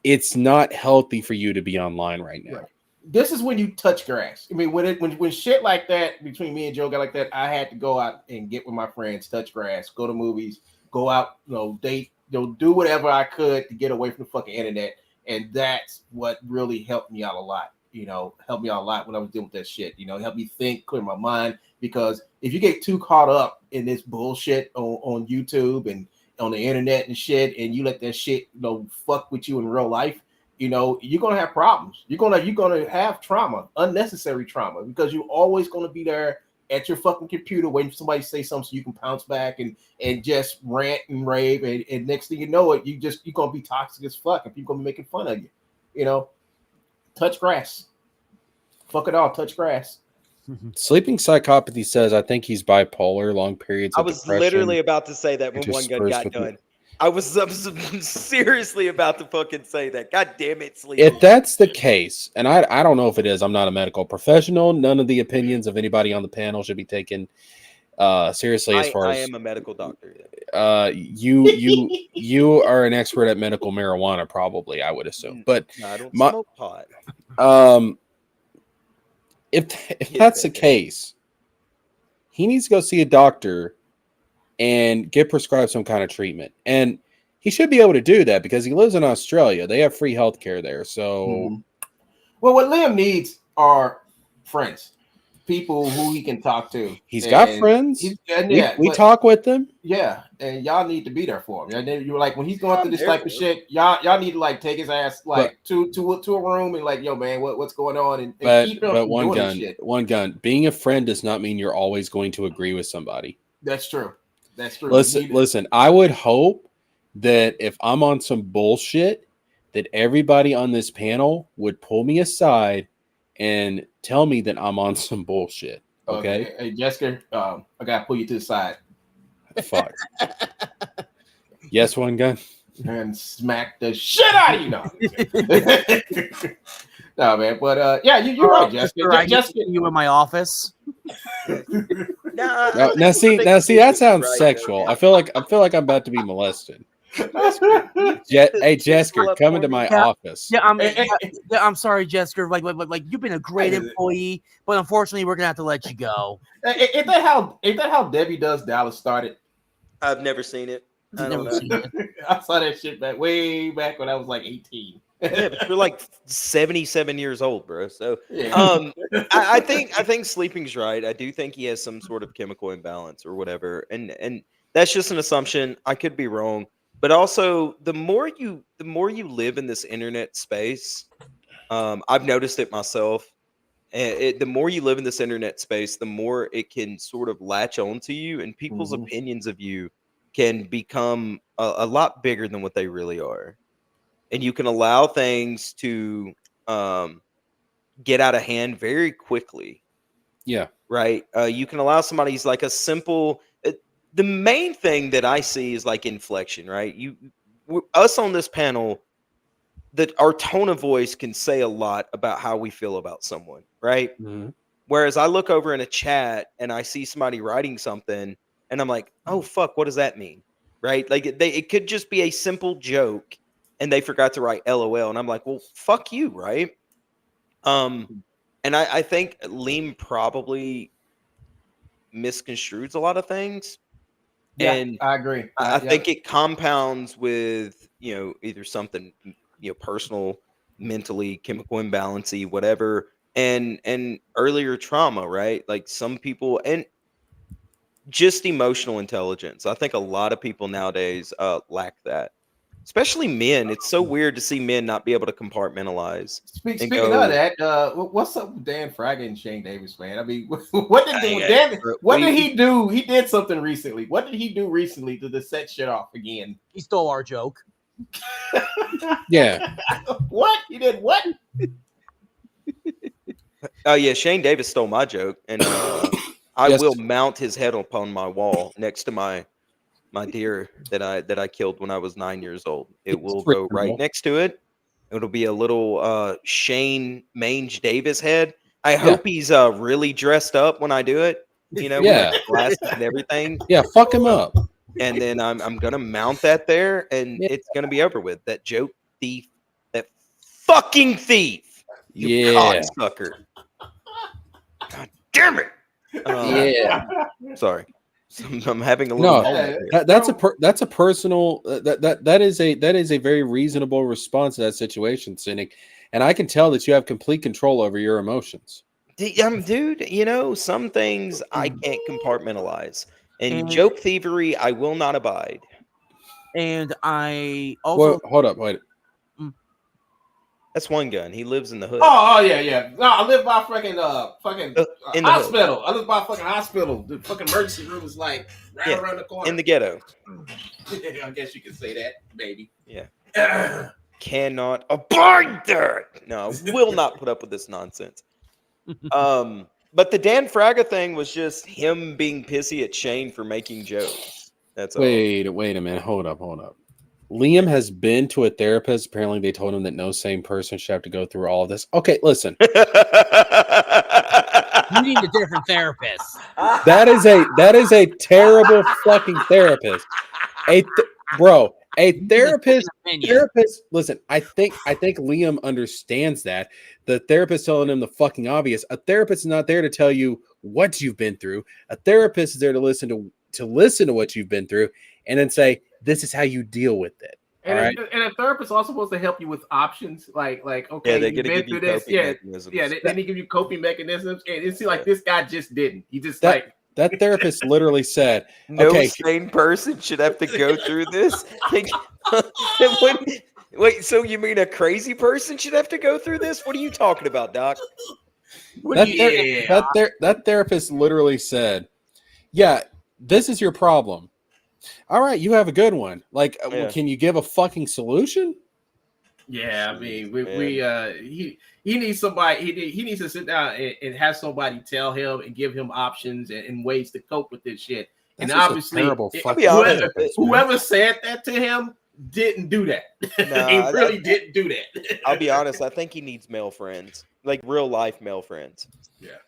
it's not healthy for you to be online right now. Right. This is when you touch grass. I mean, when shit like that between me and Joe got like that, I had to go out and get with my friends, touch grass, go to movies, go out, date, do whatever I could to get away from the fucking internet. And that's what really helped me out a lot. Helped me out a lot when I was dealing with that shit. Helped me think, clear my mind. Because if you get too caught up in this bullshit on YouTube and on the internet and shit, and you let that shit, fuck with you in real life, you're gonna have problems. You're gonna have trauma, unnecessary trauma, because you're always gonna be there at your fucking computer waiting for somebody to say something so you can pounce back and just rant and rave, and next thing you know it, you're gonna be toxic as fuck, and people gonna be making fun of you. Touch grass. Fuck it all, touch grass. Sleeping Psychopathy says, I think he's bipolar, long periods of I was depression, literally about to say that when One Gun got done. I was seriously about to fucking say that. God damn it, Sleepy. If that's the case, and I don't know if it is, I'm not a medical professional. None of the opinions of anybody on the panel should be taken seriously. As far as I am a medical doctor. You are an expert at medical marijuana, probably, I would assume. But no, I don't smoke pot. If that's the case, he needs to go see a doctor and get prescribed some kind of treatment. And he should be able to do that because he lives in Australia. They have free healthcare there. So, well, what Liam needs are friends, people who he can talk to. He's got friends. We talk with them. Yeah, and y'all need to be there for him. And you're like, when he's going through this type of shit, y'all need to like take his ass to a room and like, yo, man, what's going on? And keep him from doing this shit. One gun. Being a friend does not mean you're always going to agree with somebody. That's true. That's true. Listen. I would hope that if I'm on some bullshit, that everybody on this panel would pull me aside and tell me that I'm on some bullshit. Okay. Hey, Jesker, I gotta pull you to the side. Fuck. Yes, One Gun. And smack the shit out of you now. No, man, but you're right, Jesker. Just you in my office. Now see, that sounds sexual. I feel like I'm about to be molested. Hey, Jesker, come into my office. Yeah, I'm sorry, Jesker. Like you've been a great employee, but unfortunately, we're gonna have to let you go. Ain't that how Debbie Does Dallas started? I've never seen it. I don't Never know. seen it. I saw that shit way back when I was like 18. Yeah, but you're like 77 years old, bro. So, Yeah. I think Sleeping's right. I do think he has some sort of chemical imbalance or whatever, and that's just an assumption. I could be wrong, but also the more you live in this internet space, I've noticed it myself. The more you live in this internet space, the more it can sort of latch onto you, and people's opinions of you can become a lot bigger than what they really are. And you can allow things to get out of hand very quickly. Yeah. Right. You can allow somebody's like a simple. The main thing that I see is like inflection. Right. Us on this panel, that our tone of voice can say a lot about how we feel about someone. Right. Mm-hmm. Whereas I look over in a chat and I see somebody writing something, and I'm like, oh fuck, what does that mean? Right. Like it could just be a simple joke, and they forgot to write LOL, and I'm like, well, fuck you, right? And I think Leem probably misconstrues a lot of things. Yeah, And I agree. I think it compounds with, either something, personal, mentally, chemical imbalancey, whatever, and earlier trauma, right? Like some people, and just emotional intelligence. I think a lot of people nowadays lack that. Especially men. It's so weird to see men not be able to compartmentalize. Speaking of that, what's up with Dan Fraga and Shane Davis, man? I mean, what did he do? He did something recently. What did he do recently to set shit off again? He stole our joke. Yeah. What? He did what? Oh yeah, Shane Davis stole my joke, and I will mount his head upon my wall next to my deer that I killed when I was 9 years old. It will go right next to it. It'll be a little Shane Mange Davis head. I hope he's really dressed up when I do it. With like glasses and everything. Yeah, fuck him up. And then I'm gonna mount that there, and it's gonna be over with. That joke thief, that fucking thief, you cocksucker. God damn it. Sorry. I'm having a little. That's a personal. That is a very reasonable response to that situation, Cynic. And I can tell that you have complete control over your emotions. Dude, some things I can't compartmentalize, and joke thievery I will not abide. And I also hold up, wait. That's one gun. He lives in the hood. Oh yeah. No, I live by fucking in the hospital. hood. I live by a fucking hospital. The fucking emergency room is like right around the corner. In the ghetto. I guess you could say that, baby. Yeah. Cannot abide that. No, I will not put up with this nonsense. But the Dan Fraga thing was just him being pissy at Shane for making jokes. That's all. Wait a minute. Hold up. Liam has been to a therapist. Apparently, they told him that no sane person should have to go through all of this. Okay, listen. You need a different therapist. That is a terrible fucking therapist. A therapist. Listen, I think Liam understands that. The therapist telling him the fucking obvious. A therapist is not there to tell you what you've been through. A therapist is there to listen to what you've been through, and then say, this is how you deal with it. And a therapist also supposed to help you with options, like okay, they're gonna give you coping mechanisms. Then they give you coping mechanisms, and it seems like this guy just didn't. He just that therapist literally said, "No sane person should have to go through this." Wait, so you mean a crazy person should have to go through this? What are you talking about, Doc? That therapist literally said, "Yeah, this is your problem. All right, you have a good one. Like, can you give a fucking solution?" Yeah, I mean, he needs somebody. He needs to sit down and have somebody tell him and give him options and ways to cope with this shit. That's and obviously, whoever said that to him didn't do that. He really didn't do that. I'll be honest. I think he needs male friends, like real life male friends. Yeah,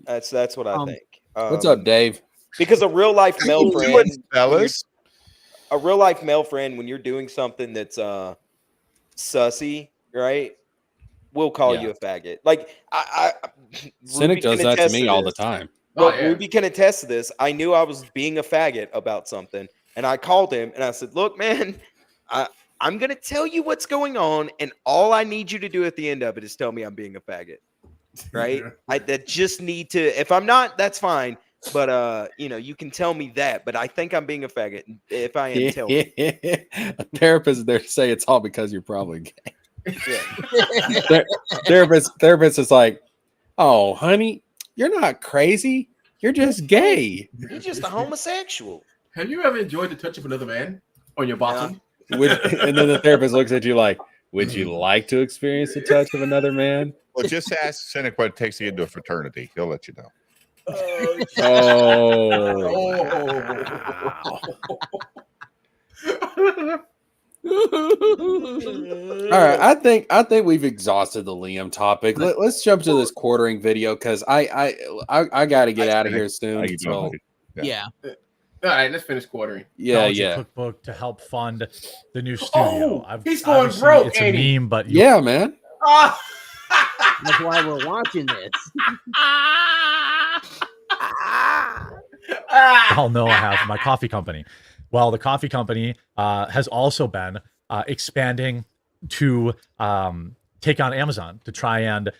that's what I think. What's up, Dave? Because a real life male friend, a real life male friend, when you're doing something that's sussy, right, will call you a faggot. Like Cynic does that to me all the time. Well, Ruby can attest to this. I knew I was being a faggot about something, And I called him and I said, look, man, I'm going to tell you what's going on. And all I need you to do at the end of it is tell me I'm being a faggot. Right? I just need to, if I'm not, that's fine. But, you can tell me that. But I think I'm being a faggot. If I am, tell me. A therapist there to say it's all because you're probably gay. Yeah. Therapist is like, oh, honey, you're not crazy. You're just gay. You're just a homosexual. Have you ever enjoyed the touch of another man on your bottom? And then the therapist looks at you like, would you like to experience the touch of another man? Well, just ask Cynic what it takes to get into a fraternity. He'll let you know. All right, I think we've exhausted the Liam topic. Let's jump to this quartering video because I got to get out of here soon. So. Yeah. All right, let's finish quartering. Yeah. Cookbook to help fund the new studio. He's going broke. It's a meme, but man. That's why we're watching this. Oh no, I have my coffee company. Well, the coffee company has also been expanding to take on Amazon to try and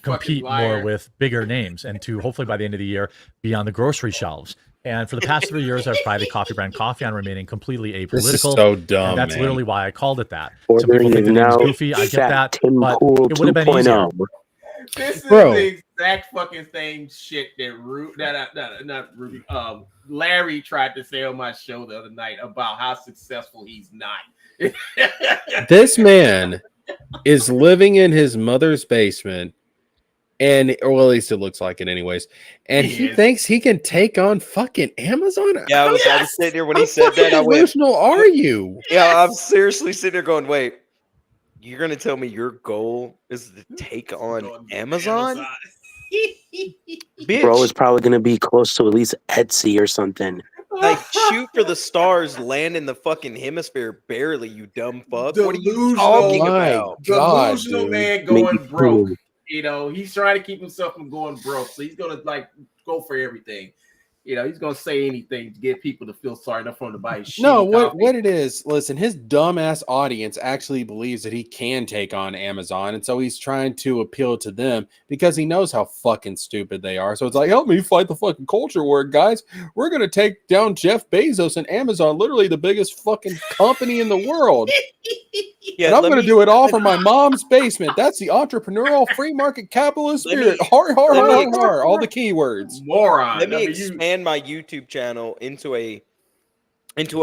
compete more with bigger names and to hopefully by the end of the year be on the grocery shelves. And for the past 3 years, I've tried the coffee brand Coffee on remaining completely apolitical. This is so dumb. And that's man. literally why I called it that. Ordering Some people think the name's goofy. I get that, but it would have been easier. This is Bro. the exact fucking same shit that Larry tried to say on my show the other night about how successful he's not. This man is living in his mother's basement, or well, at least it looks like it, anyways. And he thinks he can take on fucking Amazon. Yeah, I was sitting there when he said that. How delusional are you? Yeah, I'm seriously sitting there going, wait. You're gonna tell me your goal is to take on Amazon? Bro is probably gonna be close to at least Etsy or something. Like shoot for the stars, land in the fucking hemisphere barely, you dumb fuck. What are you talking about? Delusional man going broke. He's trying to keep himself from going broke, so he's gonna go for everything. He's gonna say anything to get people to feel sorry enough for him to buy his shit. No, what it is, listen, his dumbass audience actually believes that he can take on Amazon, and so he's trying to appeal to them because he knows how fucking stupid they are. So it's like, help me fight the fucking culture war, guys. We're gonna take down Jeff Bezos and Amazon, literally the biggest fucking company in the world. Yeah, and I'm gonna do it all from my mom's basement. That's the entrepreneurial free market capitalist spirit. Har, all the keywords. Moron. Let me expand my YouTube channel into a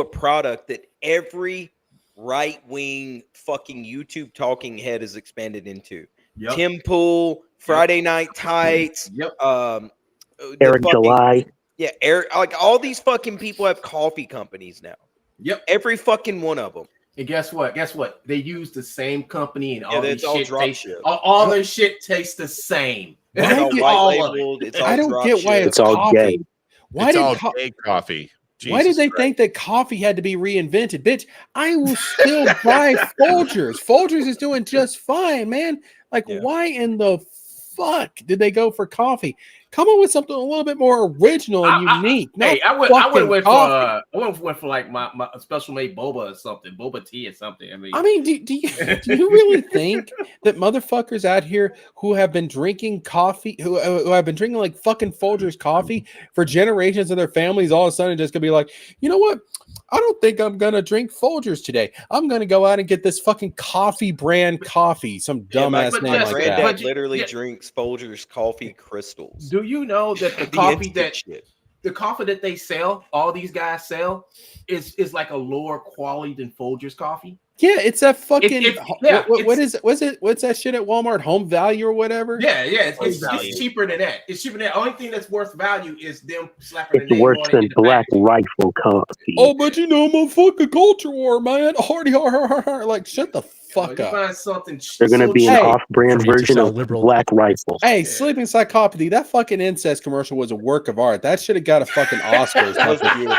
product that every right-wing fucking YouTube talking head is expanded into. Yep. Tim Pool, Friday Night Tights, Eric July. Yeah, Eric, like all these fucking people have coffee companies now. Yep. Every fucking one of them. And guess what? They use the same company and all it's all drop shit. All their shit tastes the same. It's all white labeled. It's all I don't drop get why shit. it's all coffee. gay. Why It's did all gay coffee. Why did they think that coffee had to be reinvented? Bitch, I will still buy Folgers. Folgers is doing just fine, man. Like, why in the fuck did they go for coffee? Come on with something a little bit more original and unique. I went for like my special made boba or something, boba tea or something. I mean, do you really think that motherfuckers out here who have been drinking coffee, who have been drinking like fucking Folgers coffee for generations of their families, all of a sudden just gonna be like, you know what? I don't think I'm gonna drink Folgers today. I'm gonna go out and get this fucking coffee brand coffee, some dumbass name like that. Granddad literally drinks Folgers coffee crystals. Do you know that the coffee that they sell, all these guys sell, is like a lower quality than Folgers coffee? Yeah, it's that fucking. What's that shit at Walmart? Home Value or whatever? Yeah. It's cheaper than that. It's cheaper than that. Only thing that's worth value is them slapping. It's worse than Black Rifle coffee. Oh, but I'm a fucking culture war, man. Hardy, like shut the fuck up. Find something. They're gonna be an off-brand version of Black Rifle. Hey, Sleeping Psychopathy, that fucking Incest commercial was a work of art. That should have got a fucking Oscars.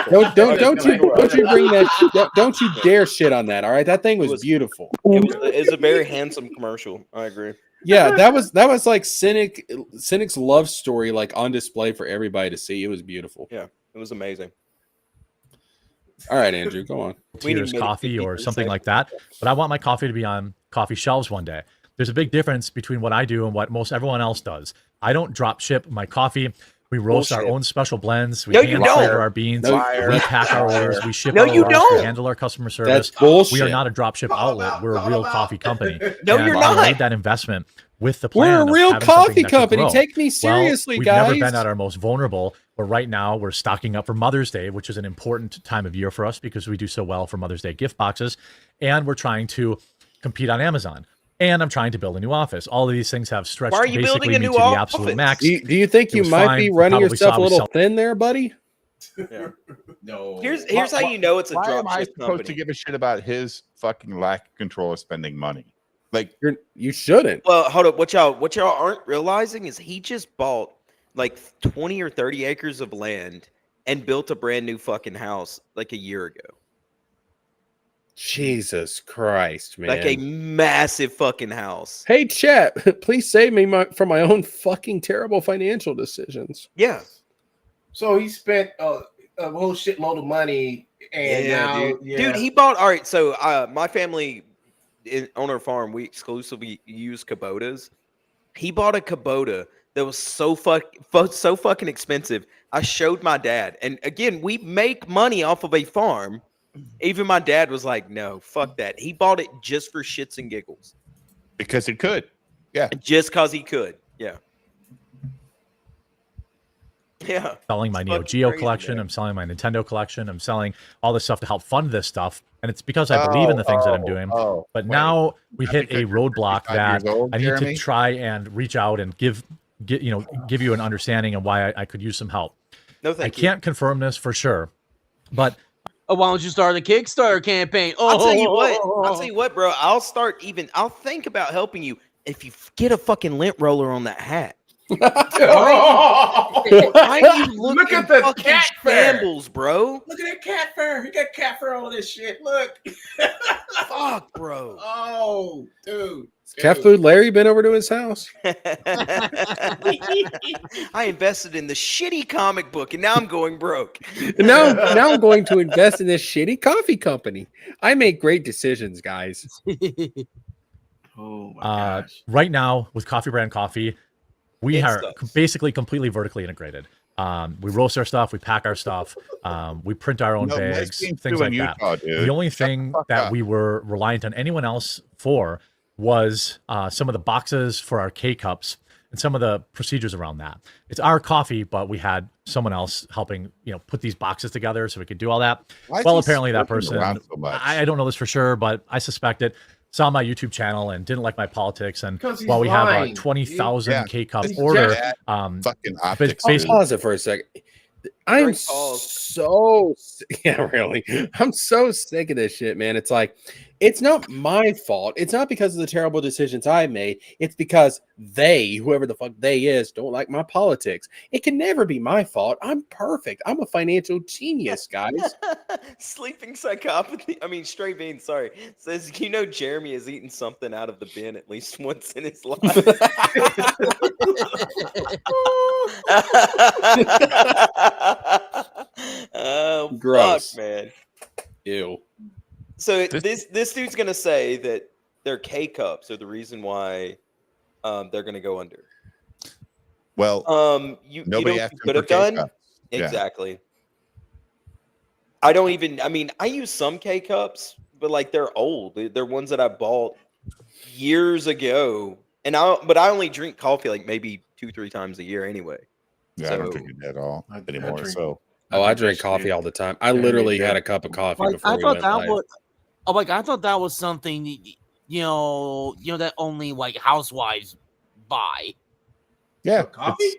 Don't you bring that? Don't you dare shit on that. All right, that thing was beautiful. It's a very handsome commercial. I agree. Yeah, that was like Cynic's love story, like on display for everybody to see. It was beautiful. Yeah, it was amazing. All right, Andrew, go on. Tears coffee or something like that. But I want my coffee to be on coffee shelves one day. There's a big difference between what I do and what most everyone else does. I don't drop ship my coffee. We roast our own special blends. We hand filter our beans. We pack our orders. We ship our orders. We handle our customer service. That's bullshit. We are not a drop ship outlet. We're a real coffee company. No, and you're we not. made that investment with the plan. We're a real of having something coffee that could company. grow. Take me seriously, we've guys. never been at our most vulnerable. But right now we're stocking up for Mother's Day, which is an important time of year for us because we do so well for Mother's Day gift boxes. And we're trying to compete on Amazon. And I'm trying to build a new office. All of these things have stretched basically me to the absolute max. Do you think you might be running yourself a little thin there, buddy? Yeah. No. Here's how you know it's a Why am drop I ship supposed company. to give a shit about his fucking lack of control of spending money? Like you shouldn't. Well, hold up. What y'all aren't realizing is he just bought like 20 or 30 acres of land and built a brand new fucking house like a year ago. Jesus Christ, man. Like a massive fucking house. Hey, chat, please save me from my own fucking terrible financial decisions. Yeah. So he spent a whole shitload of money, and now, dude, he bought. All right, so my family on our farm, we exclusively use Kubotas. He bought a Kubota that was so fucking expensive. I showed my dad, and again, we make money off of a farm. Even my dad was like, "No, fuck that." He bought it just for shits and giggles because he could. Yeah, just because he could. Yeah. Yeah. Selling my Neo Geo collection. I'm selling my Nintendo collection. I'm selling all this stuff to help fund this stuff. And it's because I believe in the things that I'm doing. But now we hit a roadblock that I need to try and reach out and give you an understanding of why I could use some help. No, thank you. I can't confirm this for sure, but why don't you start a Kickstarter campaign? I'll tell you what, bro. I'll think about helping you if you get a fucking lint roller on that hat. Why you Look at the cat shambles, bro? Look at that cat fur. He got cat fur on this shit. Look. Fuck, bro. Oh, dude. Cat food Larry been over to his house? I invested in the shitty comic book, and now I'm going broke. now I'm going to invest in this shitty coffee company. I make great decisions, guys. Oh my gosh. Right now, with Coffee Brand Coffee, we are basically completely vertically integrated. We roast our stuff, we pack our stuff, we print our own bags, things like that. The only thing that we were reliant on anyone else for was some of the boxes for our K-Cups and some of the procedures around that. It's our coffee, but we had someone else helping, put these boxes together so we could do all that. Well, apparently that person, I don't know this for sure, but I suspect it, saw my YouTube channel and didn't like my politics. And while we have a 20,000 K-Cup order, fucking optics. Pause it for a second. I'm so I'm so sick of this shit, man. It's like, it's not my fault. It's not because of the terrible decisions I made. It's because whoever the fuck they is, don't like my politics. It can never be my fault. I'm perfect. I'm a financial genius, guys. Sleeping psychopathy. I mean, straight bean. Sorry. Says Jeremy has eaten something out of the bin at least once in his life. Oh, gross, fuck, man. Ew. So this dude's gonna say that their K-Cups are the reason why they're gonna go under. Well, you nobody could have done exactly. I don't even. I mean, I use some K-Cups, but like they're old. They're ones that I bought years ago, but I only drink coffee like maybe 2-3 times a year anyway. Yeah, so, I don't drink it at all anymore. I drink coffee all the time. I literally had a cup of coffee before we went live. I thought that was something, that only like housewives buy. Yeah, coffee.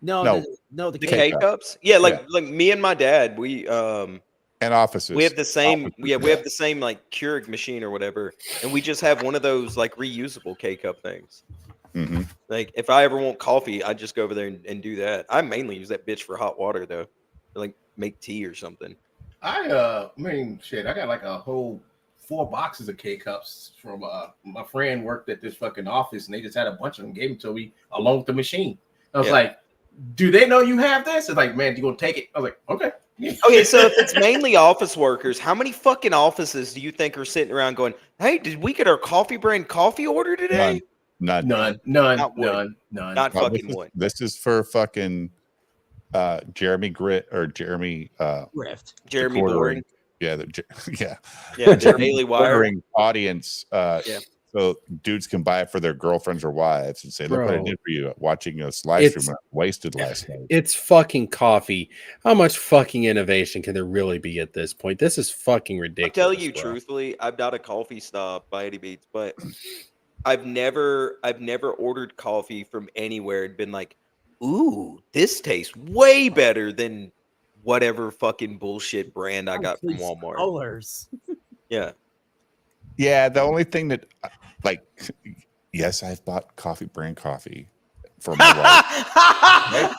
No, the K-Cups. Yeah, like me and my dad, we and offices. We have the same. We have the same like Keurig machine or whatever, and we just have one of those like reusable K-Cup things. Mm-hmm. Like if I ever want coffee, I just go over there and do that. I mainly use that bitch for hot water though, or like make tea or something. I got like a whole 4 boxes of K-Cups from my friend worked at this fucking office, and they just had a bunch of them, gave them to me along with the machine. I was like, do they know you have this? It's like, man, you gonna take it? I was like, okay. Okay, so if it's mainly office workers, how many fucking offices do you think are sitting around going, "Hey, did we get our coffee brand coffee order today?" None. None. Not one. None. Not Well, fucking one. This is for fucking Jeremy Grit or Jeremy Rift. Jeremy quartering. Boring. Yeah, Yeah, the Daily Wire. Quartering audience. Yeah. So dudes can buy it for their girlfriends or wives and say, "Look what I Bro. did for you watching us live stream. When I wasted last night." It's fucking coffee. How much fucking innovation can there really be at this point? This is fucking I'll ridiculous. tell you bro. truthfully, I'm not a coffee snob by any means, but I've never ordered coffee from anywhere and been like, "Ooh, this tastes way better than whatever fucking bullshit brand I got from Walmart." Colors. Yeah. Yeah, the only thing that, like, yes, I've bought coffee brand coffee for my wife.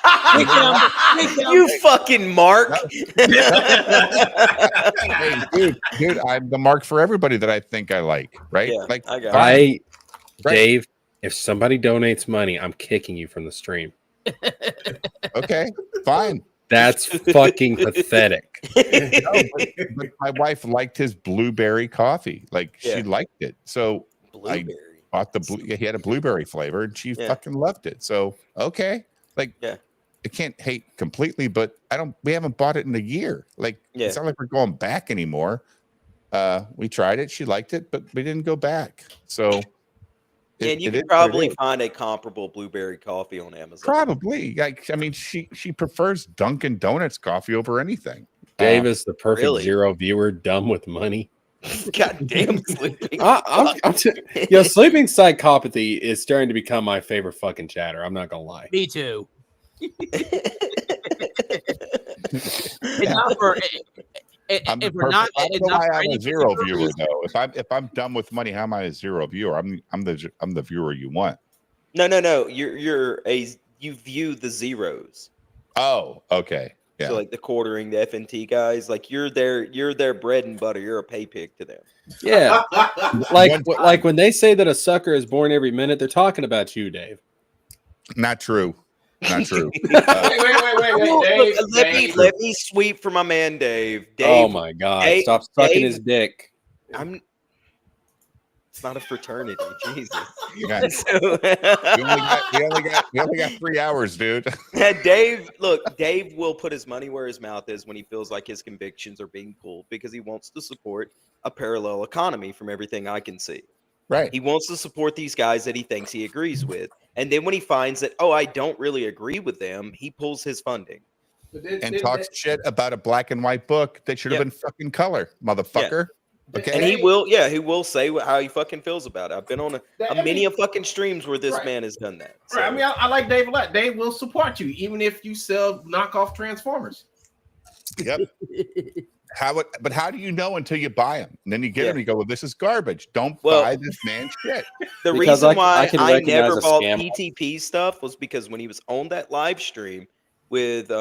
You fucking Mark. Hey, dude, I'm the Mark for everybody that I think I like, right? Yeah, like, I got fine. Dave, if somebody donates money, I'm kicking you from the stream. Okay, fine. That's fucking pathetic. No, but my wife liked his blueberry coffee. Like, she liked it. So I bought the blue. Yeah, he had a blueberry flavor, and she fucking loved it. So okay, like, I can't hate completely, but we haven't bought it in a year. Like, it's not like we're going back anymore. We tried it, she liked it, but we didn't go back. So and you could probably find a comparable blueberry coffee on Amazon. Probably. Like, I mean, she prefers Dunkin' Donuts coffee over anything. Dave is the perfect really? zero viewer, dumb with money. God damn, sleeping. Sleeping psychopathy is starting to become my favorite fucking chatter. I'm not gonna lie. Me too. It's not for. If we're not, I don't know why I'm a zero viewer though. If I'm dumb with money, how am I a zero viewer? I'm the viewer you want. No. You view the zeros. Oh, okay. Yeah. So like the quartering, the FNT guys, like you're their bread and butter. You're a pay pig to them. Yeah. like when they say that a sucker is born every minute, they're talking about you, Dave. Not true. Not true. Wait, Dave. Let me sweep for my man Dave. Oh my God! Stop sucking his dick. It's not a fraternity, Jesus. Yeah. we only got 3 hours, dude. Dave will put his money where his mouth is when he feels like his convictions are being pulled because he wants to support a parallel economy from everything I can see. Right. He wants to support these guys that he thinks he agrees with. And then when he finds that, I don't really agree with them, he pulls his funding. And talks shit about a black and white book that should have been fucking color, motherfucker. Yeah. Okay. And he will say how he fucking feels about it. I've been on many fucking streams where this man has done that. So. Right. I mean, I like Dave a lot. Dave will support you, even if you sell knockoff Transformers. Yep. But how do you know until you buy them? And then you get them and you go, well, this is garbage. Don't buy this man's shit. The reason why I never bought PTP stuff was because when he was on that live stream with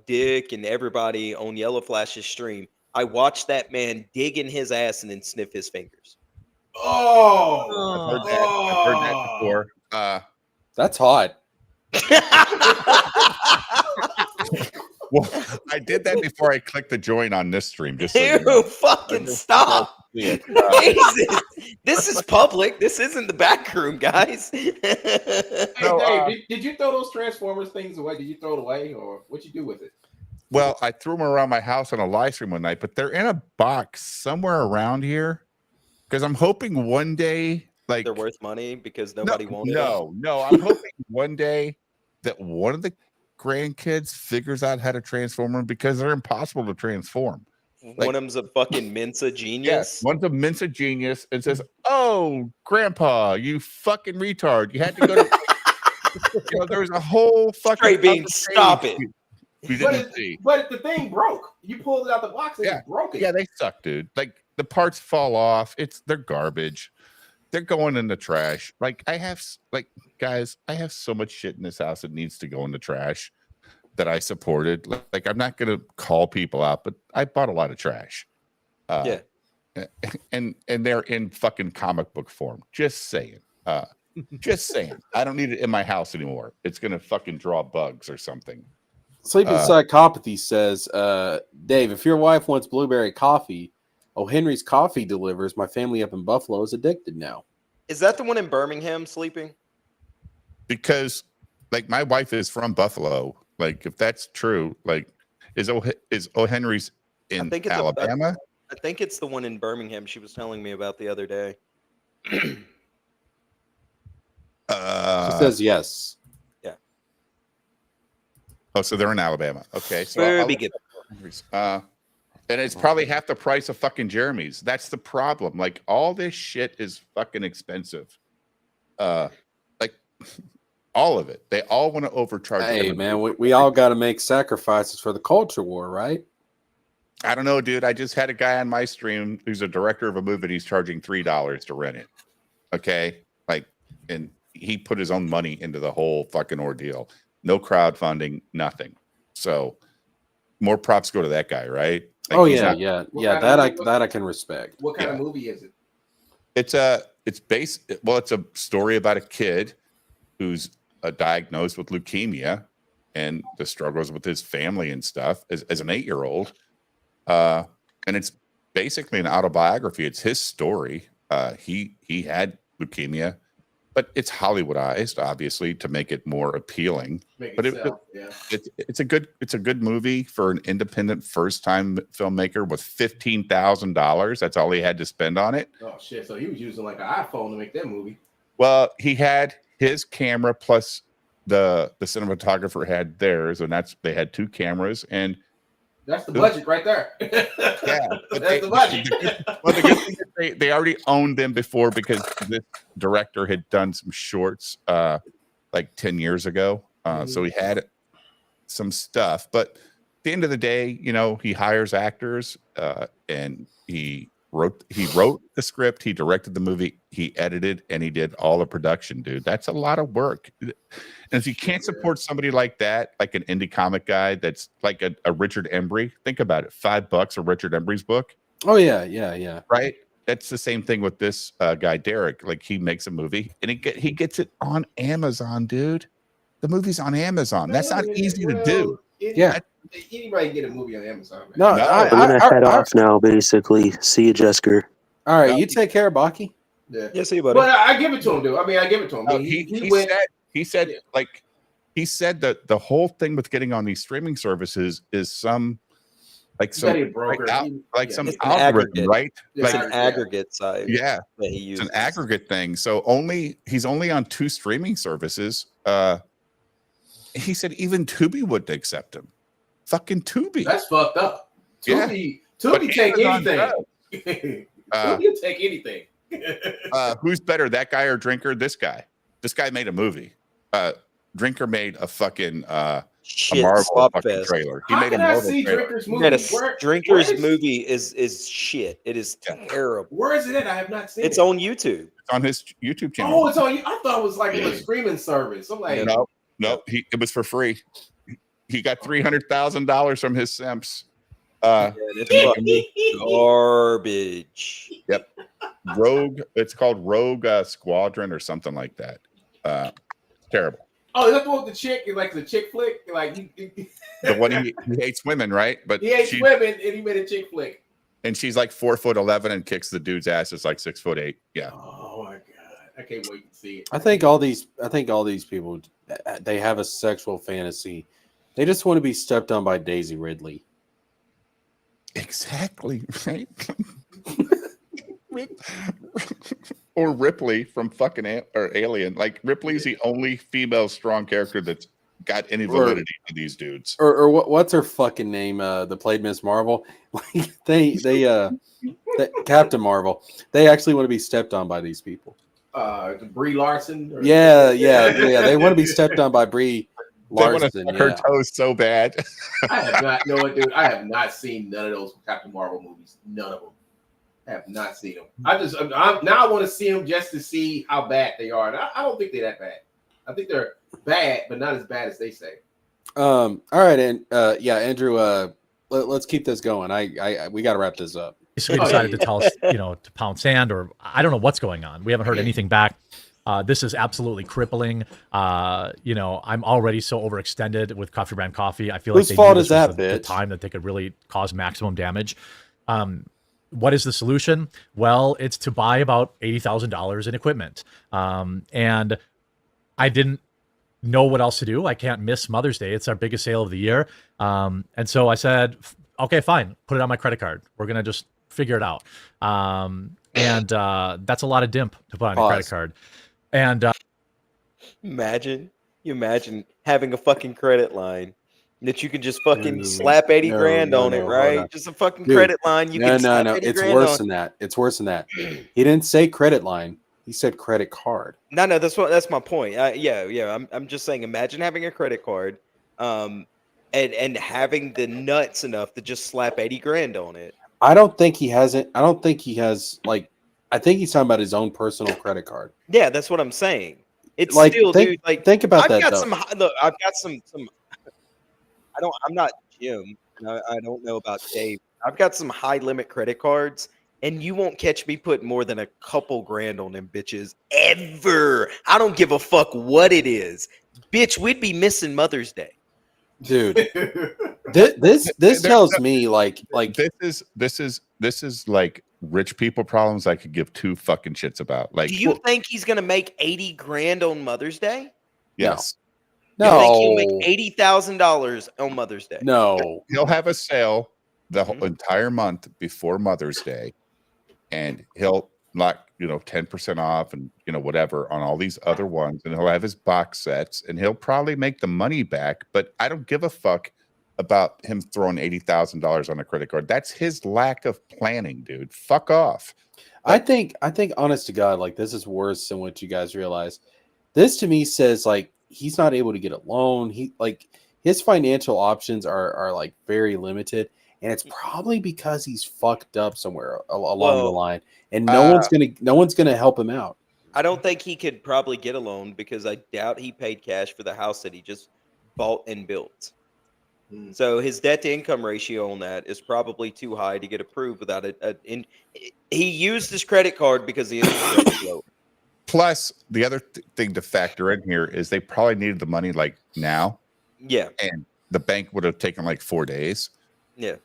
Dick and everybody on Yellow Flash's stream, I watched that man dig in his ass and then sniff his fingers. I've heard that before. That's hot. Well, I did that before I clicked the join on this stream. Just so you know. Fucking stop. Jesus. This is public. This isn't the back room, guys. Hey, Dave, did you throw those Transformers things away? Did you throw it away, or what'd you do with it? Well, I threw them around my house on a live stream one night, but they're in a box somewhere around here because I'm hoping one day, like, they're worth money because nobody wants them. No, I'm hoping one day that one of the grandkids figures out how to transform them because they're impossible to transform. One of them's a fucking Mensa genius. Yes, one's a Mensa genius and says, "Oh, Grandpa, you fucking retard! You had to go to." There's a whole fucking. Straight beam, stop it. We didn't see. But the thing broke. You pulled it out the box and it broke it. Yeah, they suck, dude. Like the parts fall off. They're garbage. They're going in the trash. Like guys, I have so much shit in this house that needs to go in the trash that I supported. Like I'm not gonna call people out, but I bought a lot of trash. And they're in fucking comic book form. Just saying. Just saying. I don't need it in my house anymore. It's gonna fucking draw bugs or something. Sleeping Psychopathy says, Dave, if your wife wants blueberry coffee, Henry's Coffee delivers. My family up in Buffalo is addicted now. Is that the one in Birmingham, Sleeping? Because, like, my wife is from Buffalo. Like, if that's true, like, is O. Henry's in Alabama? I think it's the one in Birmingham she was telling me about the other day. She says yes. Yeah. Oh, so they're in Alabama. Okay. So and it's probably half the price of fucking Jeremy's. That's the problem. Like, all this shit is fucking expensive. Like, all of it. They all want to overcharge. Hey, man, we all got to make sacrifices for the culture war, right? I don't know, dude. I just had a guy on my stream who's a director of a movie. And he's charging $3 to rent it. Okay. Like, and he put his own money into the whole fucking ordeal. No crowdfunding, nothing. So more props go to that guy, right? Like, that I can respect. What kind of movie is it? It's a story about a kid who's diagnosed with leukemia and the struggles with his family and stuff as an 8-year-old. And it's basically an autobiography. It's his story. He had leukemia, but it's Hollywoodized, obviously, to make it more appealing. It's a good movie for an independent first-time filmmaker with $15,000. That's all he had to spend on it. Oh shit! So he was using like an iPhone to make that movie. Well, he had his camera plus the cinematographer had theirs, and they had 2 cameras, and that's the budget right there. Yeah, that's the budget. Well, the good thing is they already owned them before because this director had done some shorts like 10 years ago. So he had some stuff. But at the end of the day, you know, he hires actors and he wrote the script, he directed the movie, he edited, and he did all the production, dude. That's a lot of work. And if you can't support somebody like that, like an indie comic guy that's like a Richard Embry, think about it. $5 a Richard Embry's book. Oh, yeah. Right? That's the same thing with this guy, Derek. Like, he makes a movie and he gets it on Amazon, dude. The movie's on Amazon. That's not easy to do. Yeah. Anybody can get a movie on Amazon, man. No, I'm gonna head off now, basically. See you, Jesker. All right, you take care, Baki. Yeah, see you, buddy. But I give it to him, dude. I mean, I give it to him. No, he said that the whole thing with getting on these streaming services is some algorithm, right? It's an aggregate site. Yeah, that he uses. It's an aggregate thing. So he's only on 2 streaming services. He said even Tubi wouldn't accept him. Fucking Tubi. That's fucked up. Tubi take anything. Tubi will take anything. Who's better, that guy or Drinker? This guy. This guy made a movie. Drinker made a fucking a Marvel fucking trailer. He made a Marvel trailer. Drinker's movie is shit. It is terrible. Where is it at? I have not seen it. It's on YouTube. It's on his YouTube channel. Oh, it's on you. I thought it was like a streaming service. I'm like, no, it was for free. He got $300,000 from his simps. It's garbage. Yep. Rogue. It's called Rogue Squadron or something like that. Terrible. Oh, is that the one with the chick? Like the chick flick? Like the one he hates women, right? But he hates women, and he made a chick flick. And she's like 4'11" and kicks the dude's ass. It's like 6'8". Yeah. Oh my god, I can't wait to see it. I think all these people, they have a sexual fantasy. They just want to be stepped on by Daisy Ridley. Exactly, right? Or Ripley from fucking Alien. Like, Ripley's the only female strong character that's got any validity to these dudes. Or what's her fucking name? That played Miss Marvel. Like they Captain Marvel. They actually want to be stepped on by these people. Brie Larson. Yeah. They want to be stepped on by Brie Larson. Her toes so bad. I have not. You know what, dude? I have not seen none of those Captain Marvel movies. None of them. I have not seen them. I want to see them just to see how bad they are. And I don't think they're that bad. I think they're bad, but not as bad as they say. All right, and Andrew, let's keep this going. We got to wrap this up. Basically decided to tell us, to pound sand, or I don't know what's going on. We haven't heard anything back. This is absolutely crippling. I'm already so overextended with Coffee Brand Coffee. I feel like Whose fault is that, the bitch? time that they could really cause maximum damage. What is the solution? Well, it's to buy about $80,000 in equipment. And I didn't know what else to do. I can't miss Mother's Day. It's our biggest sale of the year. And so I said, okay, fine, put it on my credit card. We're going to just figure it out. And that's a lot of dimp to put on your credit card. And imagine having a fucking credit line that you can just fucking slap 80 grand on it, right? Just a fucking credit line. You can slap 80 It's grand worse on. than that. It's worse than that. He didn't say credit line. He said credit card. No, that's my point. I'm just saying, imagine having a credit card, and having the nuts enough to just slap 80 grand on it. I don't think he has like. I think he's talking about his own personal credit card. Yeah, that's what I'm saying. It's Like, still, think- dude. Like, think about I've that, got though. some. Look, I've got some. I'm not Jim. And I don't know about Dave. I've got some high limit credit cards, and you won't catch me putting more than a couple grand on them bitches ever. I don't give a fuck what it is, bitch. We'd be missing Mother's Day, dude. This tells me like this is like rich people problems I could give two fucking shits about. Like, do you think he's gonna make 80 grand on Mother's Day? yes. You think he'll make $80,000 on Mother's Day? No. He'll have a sale the whole entire month before Mother's Day, and he'll knock 10% off and whatever on all these other ones, and he'll have his box sets, and he'll probably make the money back. But I don't give a fuck about him throwing $80,000 on a credit card. That's his lack of planning, dude. Fuck off. I think honest to God, like, this is worse than what you guys realize. This to me says like he's not able to get a loan. His financial options are like very limited, and it's probably because he's fucked up somewhere along the line, and no one's gonna help him out. I don't think he could probably get a loan because I doubt he paid cash for the house that he just bought and built. So his debt to income ratio on that is probably too high to get approved without it. He used his credit card because the interest rate was low. Plus, the other thing to factor in here is they probably needed the money like now. Yeah. And the bank would have taken like 4 days. Yeah.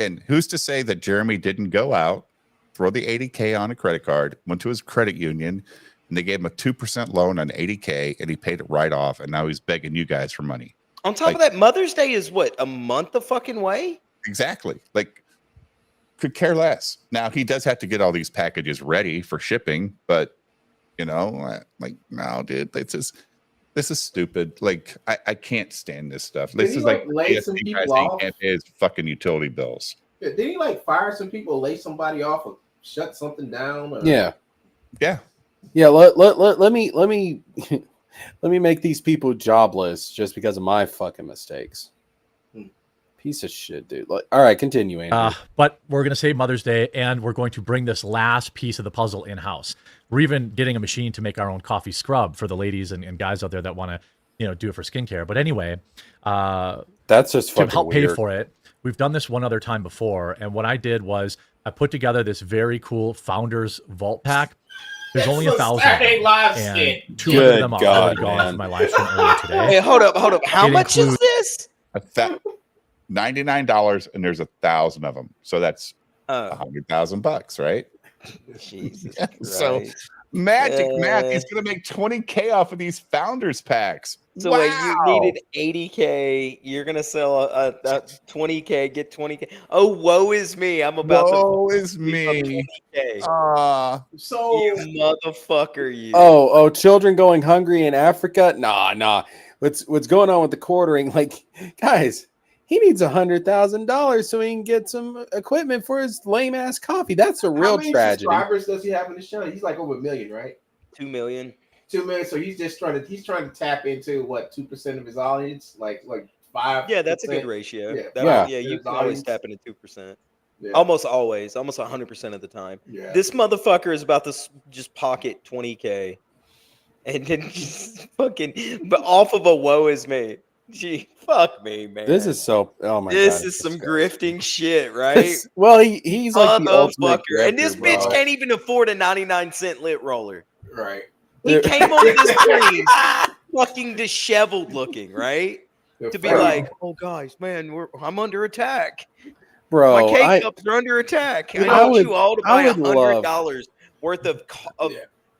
And who's to say that Jeremy didn't go out, throw the $80K on a credit card, went to his credit union, and they gave him a 2% loan on $80K, and he paid it right off, and now he's begging you guys for money. On top of that, Mother's Day is what, a month a fucking way? Exactly. Like, could care less. Now, he does have to get all these packages ready for shipping, but like, no, dude, this is stupid. Like, I can't stand this stuff. This is like lay some people off? Can't pay his fucking utility bills. Did he like fire some people, lay somebody off, or shut something down? Or... Yeah. Let me make these people jobless just because of my fucking mistakes. Piece of shit, dude. All right, continue, Andrew. But we're going to save Mother's Day, and we're going to bring this last piece of the puzzle in-house. We're even getting a machine to make our own coffee scrub for the ladies and guys out there that want to, do it for skincare. But anyway, that's just to help pay weird. for it. We've done this one other time before, and what I did was I put together this very cool Founders Vault Pack. There's only 1,000, and 200 of them are already gone from my live stream earlier today. Hey, hold up. How much is this? $99, and there's 1,000 of them, so that's $100,000, right? Jesus So Christ. magic math. He's gonna make $20K off of these Founders packs. So wait, you needed $80K. You're gonna sell a $20K, get $20K. Oh, woe is me! I'm about Woe is me. So you motherfucker, you. Oh, children going hungry in Africa? Nah. What's going on with the quartering? Like, guys, he needs $100,000 so he can get some equipment for his lame ass coffee. That's a real how many tragedy. subscribers does he have in the channel? He's like over 1 million, right? 2 million. 2 million. So he's just trying to tap into what 2% of his audience, like 5. Yeah, that's a good ratio. Yeah, you can always tap into 2%. Yeah. Almost always, almost 100% of the time. Yeah. This motherfucker is about to just pocket 20K, and then just fucking, but off of a woe is me. Gee, fuck me, man. This is so. Oh my god. This is some grifting shit, right? Well, he's like the ultimate motherfucker, and this grifter, bitch bro. can't even afford a 99-cent lit roller. Right. He came on this stream fucking disheveled looking, right? To be like, oh guys, man, I'm under attack. Bro, my K-cups are under attack. I I need would- you all to I buy would love- $100 worth of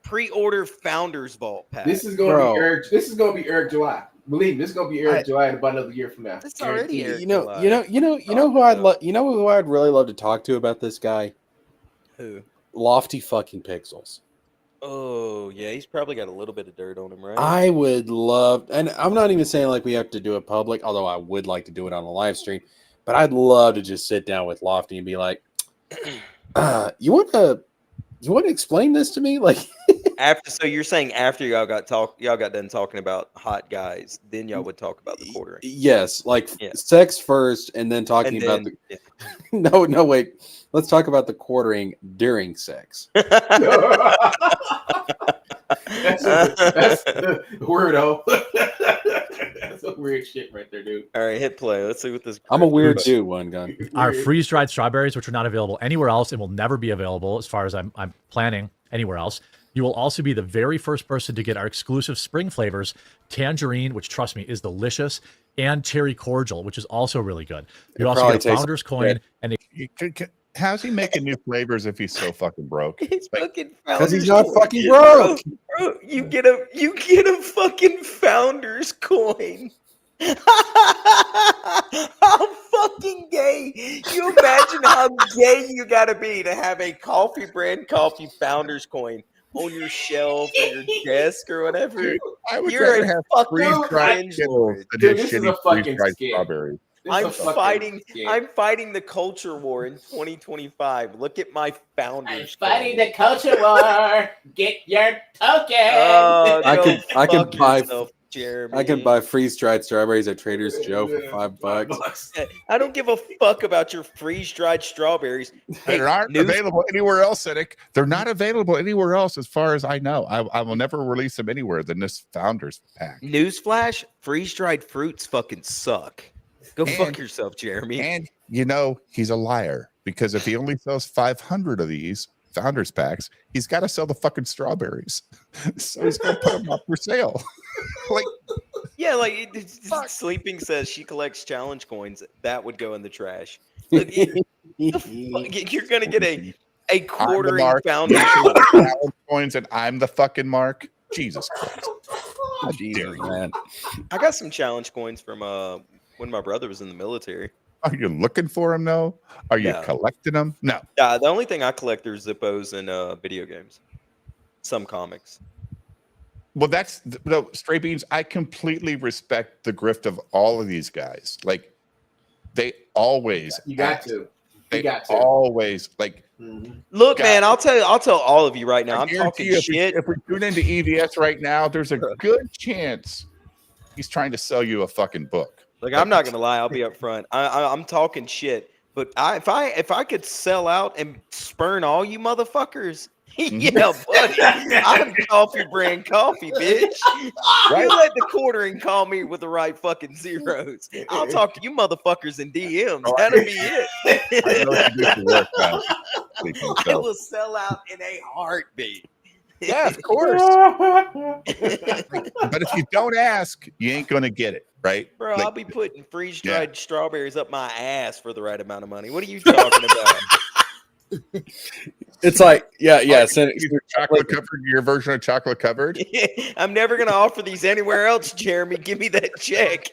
pre-order Founders Vault pack. This is going to be Eric. This is going to be Eric July. Believe me, this is going to be Eric July in about another year from now. It's already Eric You know who I'd really love to talk to about this guy? Who? Lofty fucking Pixels. Oh yeah, he's probably got a little bit of dirt on him, right? I would love, and I'm not even saying like we have to do it public, although I would like to do it on a live stream. But I'd love to just sit down with Lofty and be like, "You want to explain this to me?" Like, So you're saying after y'all got done talking about hot guys, then y'all would talk about the quartering? yes, like sex first, and then talking about the. No, wait. Let's talk about the quartering during sex. That's weirdo. That's some weird shit right there, dude. All right, hit play. Let's see what this. I'm a weird dude, one gun. Our freeze-dried strawberries, which are not available anywhere else and will never be available as far as I'm planning anywhere else. You will also be the very first person to get our exclusive spring flavors, tangerine, which trust me is delicious, and cherry cordial, which is also really good. You also get a Founder's coin and how's he making new flavors if he's so fucking broke? He's fucking because he's not fucking broke. Bro, you get a fucking Founder's coin. How fucking gay! You imagine how gay you gotta be to have a coffee brand coffee Founder's coin on your shelf or your desk or whatever. Dude, I would You're rather a have fucking freeze-dried Skittles than Dude, his this is shitty a fucking freeze-dried scam. strawberries. I'm fighting the culture war in 2025. Look at my Founders. Fighting the culture war. Get your token. I can buy yourself, Jeremy. I can buy freeze-dried strawberries at Trader Joe's for $5. I don't give a fuck about your freeze-dried strawberries. They aren't available anywhere else, Cynic. They're not available anywhere else, as far as I know. I will never release them anywhere than this Founders pack. Newsflash: freeze-dried fruits fucking suck. Go fuck yourself, Jeremy. And he's a liar, because if he only sells 500 of these Founders packs, he's got to sell the fucking strawberries. So he's gonna put them up for sale. Sleeping says she collects challenge coins. That would go in the trash. You're gonna get a quartering Founders challenge coins, and I'm the fucking mark. Jesus Christ! Jesus, man. I got some challenge coins from when my brother was in the military. Are you looking for them? No. Are you collecting them? No. The only thing I collect are Zippos and video games. Some comics. Well, Stray Beans, I completely respect the grift of all of these guys. Like, they always always Look, man, I'll tell all of you right now. I'm talking shit. If we tune into EVS right now, there's a good chance he's trying to sell you a fucking book. Like, I'm not gonna lie, I'll be up front. I'm talking shit, but if I could sell out and spurn all you motherfuckers, yeah, buddy, I'm coffee brand coffee, bitch. Right? You let the quartering call me with the right fucking zeros. I'll talk to you motherfuckers in DMs. That'll be it. I will sell out in a heartbeat. Yeah, of course. But if you don't ask, you ain't gonna get it, right? Bro, I'll be putting freeze-dried strawberries up my ass for the right amount of money. What are you talking about? It's like, yeah. Chocolate covered, your version of chocolate covered. I'm never gonna offer these anywhere else, Jeremy. Give me that check.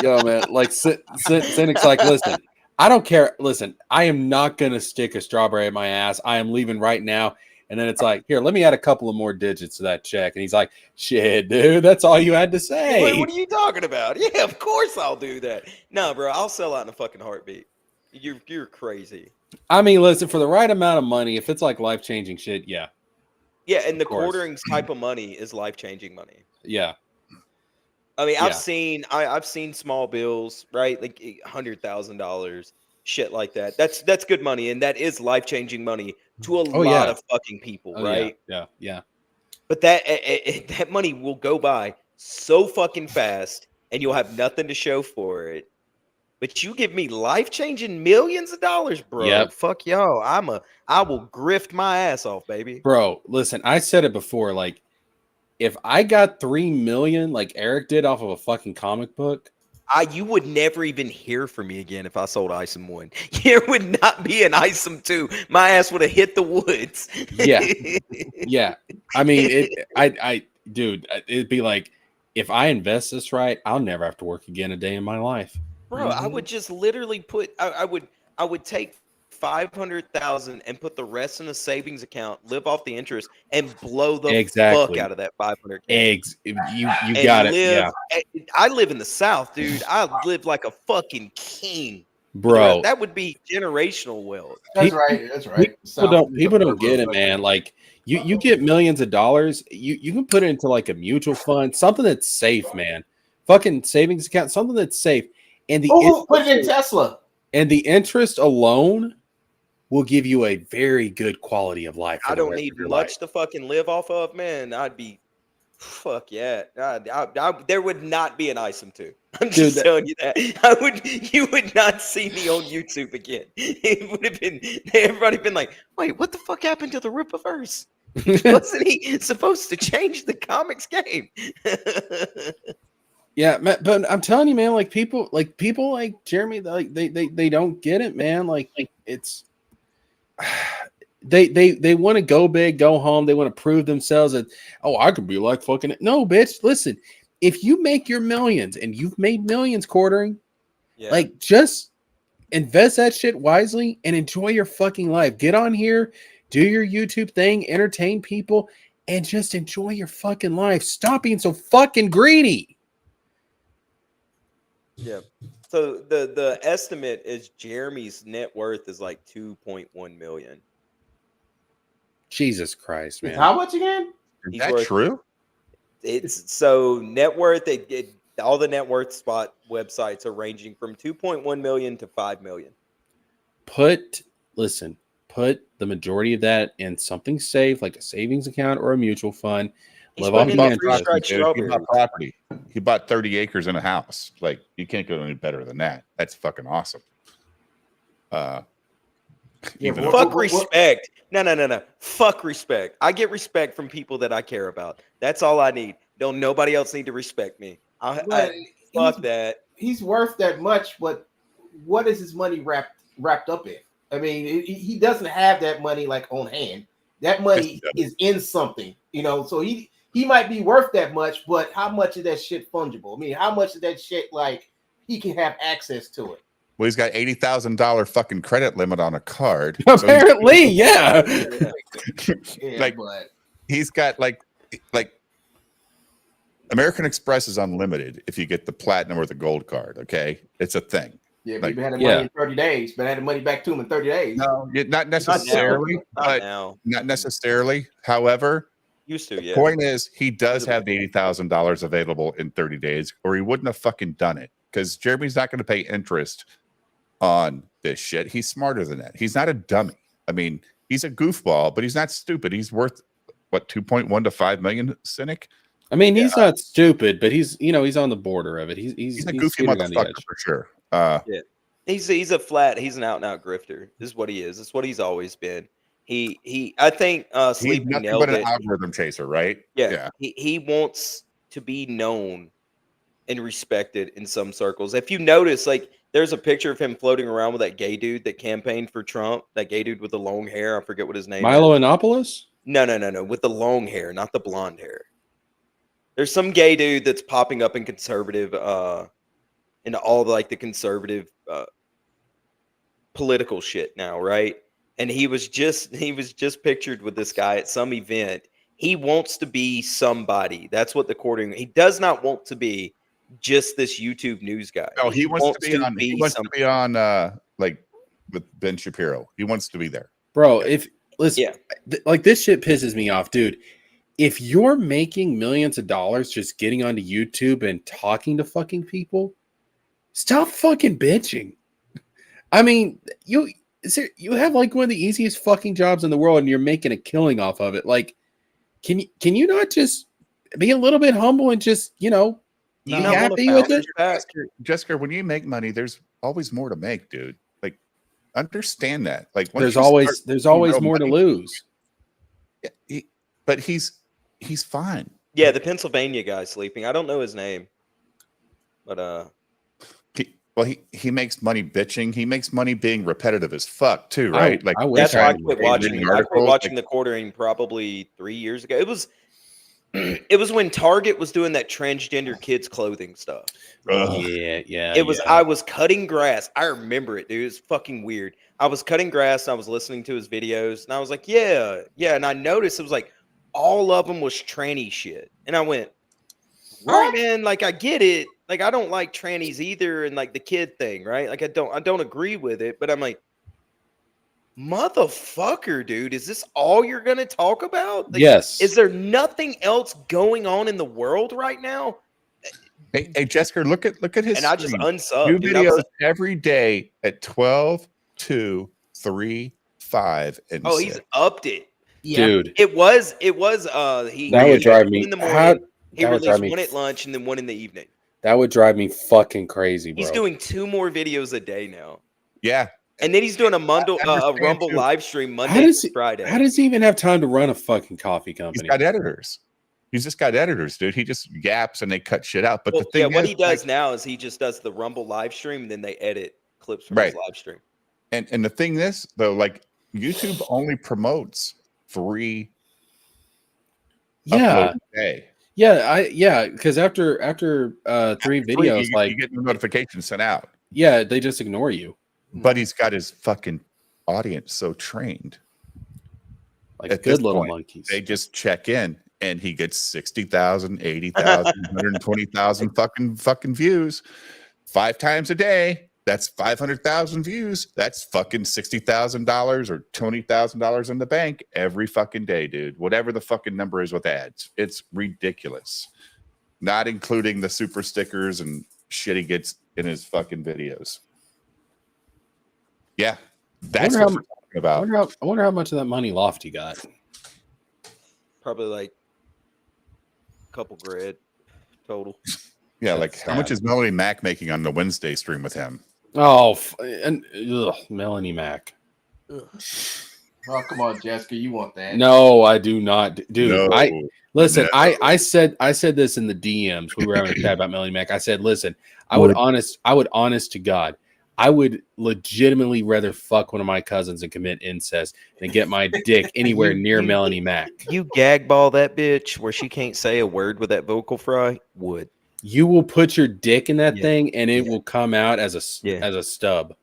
Yo, man. Like, Cynic's like, listen, I don't care. Listen, I am not gonna stick a strawberry in my ass. I am leaving right now. And then it's like, here, let me add a couple of more digits to that check. And he's like, shit, dude, that's all you had to say. What are you talking about? Yeah, of course I'll do that. No, bro, I'll sell out in a fucking heartbeat. You're crazy. I mean, listen, for the right amount of money, if it's like life-changing shit, yeah. Yeah, and the quartering type of money is life-changing money. Yeah. I mean, I've seen small bills, right? Like $100,000, shit like that. That's good money, and that is life-changing money to a lot of fucking people, right? Yeah. But that money will go by so fucking fast, and you'll have nothing to show for it. But you give me life-changing millions of dollars, bro. Yep. Fuck y'all. I will grift my ass off, baby. Bro, listen, I said it before. Like, if I got 3 million, like Eric did off of a fucking comic book, you would never even hear from me again if I sold Isom 1. There would not be an Isom 2. My ass would have hit the woods. Yeah. Yeah. I mean, dude, it'd be like, if I invest this right, I'll never have to work again a day in my life. Bro, I would just literally put I would take 500,000 and put the rest in a savings account, live off the interest, and blow the fuck out of that 500. You got it. Yeah. I live in the South, dude. I live like a fucking king. Bro. That would be generational wealth. That's right. That's right. People don't get it, man. Like you get millions of dollars, you can put it into like a mutual fund, something that's safe, man. Fucking savings account, something that's safe. And put it in Tesla. And the interest alone will give you a very good quality of life. I don't need much to fucking live off of, man. I'd be, fuck yeah. There would not be an Isom 2. I'm just telling you that. You would not see me on YouTube again. It would have been, everybody been like, wait, what the fuck happened to the Rippaverse? Wasn't he supposed to change the comics game? Yeah, but I'm telling you, man, like people like Jeremy, like they don't get it, man. Like it's they want to go big, go home. They want to prove themselves that, oh, I could be like fucking no, bitch. Listen, if you make your millions and you've made millions quartering, like just invest that shit wisely and enjoy your fucking life. Get on here, do your YouTube thing, entertain people, and just enjoy your fucking life. Stop being so fucking greedy. Yeah. So the estimate is Jeremy's net worth is like 2.1 million. Jesus Christ, man. How much again? Is that true? It's so net worth. All the net worth spot websites are ranging from 2.1 million to 5 million. Put the majority of that in something safe, like a savings account or a mutual fund. He bought property. He bought 30 acres in a house. Like, you can't go any better than that. That's fucking awesome. Fuck respect. No. Fuck respect. I get respect from people that I care about. That's all I need. Don't nobody else need to respect me. Fuck that. He's worth that much, but what is his money wrapped up in? I mean, he doesn't have that money like on hand. That money is in something, so he might be worth that much, but how much of that shit fungible? I mean, how much of that shit, like, he can have access to it? Well, he's got $80,000 fucking credit limit on a card. Apparently, yeah. Like, he's got like American Express is unlimited if you get the platinum or the gold card. Okay, it's a thing. Yeah, but had the money in 30 days, but had the money back to him in 30 days. No, not necessarily. Not necessarily. However, used to. The point is, he does have the $80,000 available in 30 days, or he wouldn't have fucking done it. Because Jeremy's not going to pay interest on this shit. He's smarter than that. He's not a dummy. I mean, he's a goofball, but he's not stupid. He's worth what, 2.1 to 5 million, Cynic? I mean, he's not stupid, but he's on the border of it. He's a goofy motherfucker for sure. He's an out and out grifter. This is what he is. This is what he's always been. I think Sleepy he's nailed but an it. algorithm chaser, right? Yeah. He wants to be known and respected in some circles. If you notice, like, there's a picture of him floating around with that gay dude that campaigned for Trump. That gay dude with the long hair. I forget what his name Milo is. Yiannopoulos? No. With the long hair, not the blonde hair. There's some gay dude that's popping up in conservative, in all like the conservative political shit now, right? And he was just pictured with this guy at some event. He wants to be somebody. That's what the courting. He does not want to be just this YouTube news guy. No, he wants to be on like with Ben Shapiro. He wants to be there. Bro, like this shit pisses me off, dude. If you're making millions of dollars just getting onto YouTube and talking to fucking people, stop fucking bitching. I mean, you have like one of the easiest fucking jobs in the world and you're making a killing off of it. Like, can you not just be a little bit humble and just, be happy with it? Jesker, when you make money, there's always more to make, dude. Like, understand that. Like, there's always more to lose. Yeah, but he's fine. Yeah, the Pennsylvania guy sleeping. I don't know his name, but he makes money bitching. He makes money being repetitive as fuck too, right? That's why I quit watching. I quit watching the Quartering probably 3 years ago. It was when Target was doing that transgender kids clothing stuff. Yeah. It was. I was cutting grass. I remember it, dude. It was fucking weird. I was cutting grass and I was listening to his videos, and I was like, yeah. And I noticed it was like all of them was tranny shit, and I went, right, man. Like I get it. Like I don't like trannies either, and like the kid thing, right? Like I don't agree with it, but I'm like, motherfucker, dude, is this all you're gonna talk about? Like, yes. Is there nothing else going on in the world right now? Hey, Jesker, look at his. And I just unsubbed. New videos every day at 12, 2, 3, 5, and 6. He's upped it, dude. It was. He that would drive me in the morning. He released one at lunch and then one in the evening. That would drive me fucking crazy, bro. He's doing 2 more videos a day now. Yeah. And then he's doing a Rumble live stream Monday to Friday. How does he even have time to run a fucking coffee company? He's got editors. He's just got editors, dude. He just yaps and they cut shit out. But the thing what he does now is he just does the Rumble live stream and then they edit clips from his live stream. And the thing is, though, like YouTube only promotes free upload a day. Yeah, because after 3 videos, you get no notifications sent out. Yeah, they just ignore you. But he's got his fucking audience so trained. Like at good little monkeys. They just check in and he gets 60,000, 80,000, 120,000 fucking views 5 times a day. That's 500,000 views. That's fucking $60,000 or $20,000 in the bank every fucking day, dude. Whatever the fucking number is with ads. It's ridiculous. Not including the super stickers and shit he gets in his fucking videos. Yeah. That's what we're talking about. I wonder how much of that money Lofty got. Probably like a couple grand total. Yeah, like how much is Melanie Mac making on the Wednesday stream with him? Oh, Melanie Mac. Oh, come on, Jesker, you want that? No, I do not, dude. No, I said this in the DMs. We were having a chat about Melanie Mac. I said, listen, I would honest to God, I would legitimately rather fuck one of my cousins and commit incest than get my dick anywhere near Melanie Mac. You gag ball that bitch where she can't say a word with that vocal fry. Would. You will put your dick in that thing and it will come out as a stub.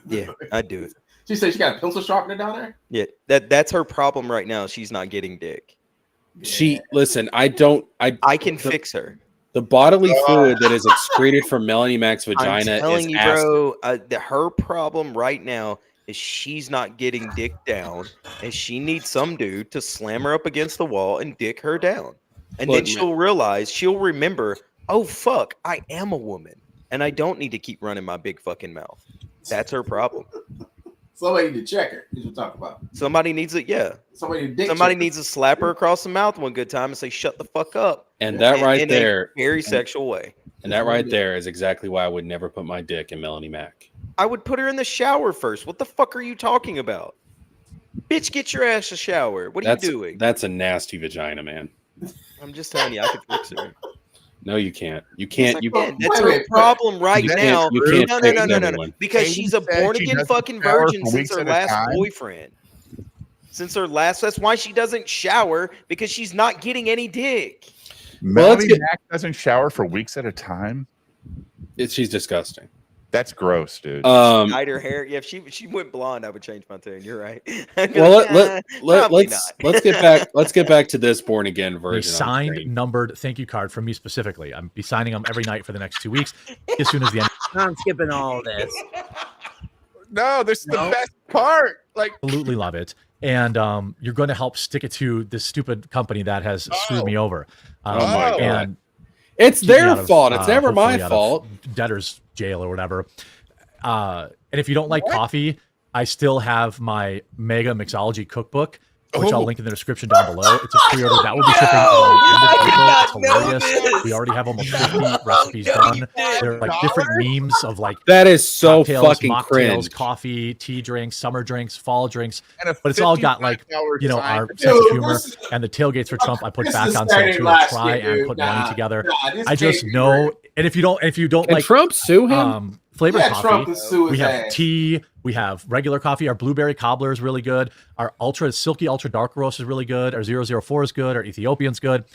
Yeah, I do it. She said she got a pencil sharpener down there? Yeah, that's her problem right now. She's not getting dick. Listen, I can fix her. The bodily fluid that is excreted from Melanie Mac's vagina I'm telling is you, bro, her problem right now is she's not getting dick down, and she needs some dude to slam her up against the wall and dick her down. And then she'll remember, oh, fuck, I am a woman, and I don't need to keep running my big fucking mouth. That's her problem. Somebody need to check her. Is what we're talking about. Somebody needs it, yeah. Somebody needs to slap her across the mouth one good time and say, shut the fuck up. And that right there, in a very sexual way. And that right there is exactly why I would never put my dick in Melanie Mac. I would put her in the shower first. What the fuck are you talking about? Bitch, get your ass a shower. What are you doing? That's a nasty vagina, man. I'm just telling you, I could fix her. No, you can't. You can't. That's her problem right now. You can't No. Because she's a born again fucking virgin since her last boyfriend. That's why she doesn't shower, because she's not getting any dick. Melanie Mac doesn't shower for weeks at a time. She's disgusting. That's gross, dude. Dyed her hair. Yeah, if she went blonde, I would change my tune. You're right. Well, let's get back to this born again version. A signed, numbered thank you card from me specifically. I'm be signing them every night for the next 2 weeks. As soon as the end. I'm skipping all this. No, this is the best part. Like, absolutely love it. And you're going to help stick it to this stupid company that has screwed me over. Oh my God. And it's their fault. It's never my fault. Debtor's jail or whatever. And if you don't like coffee, I still have my Mega Mixology cookbook. which I'll link in the description down below. It's a pre-order that will be shipping around the end of April. It's hilarious. We already have almost 50 recipes done. There are like different memes of like that is so cocktails, fucking mocktails, cringe. Coffee, tea drinks, summer drinks, fall drinks, And but it's all got like our sense of humor. And the tailgates for Trump I put back on sale too. I try and put money together. I just know, and if you don't Can like Trump sue him? flavored Trump coffee, can sue his we have ass. tea, we have regular coffee. Our blueberry cobbler is really good. Our silky ultra dark roast is really good. Our 004 is good. Our Ethiopian's good.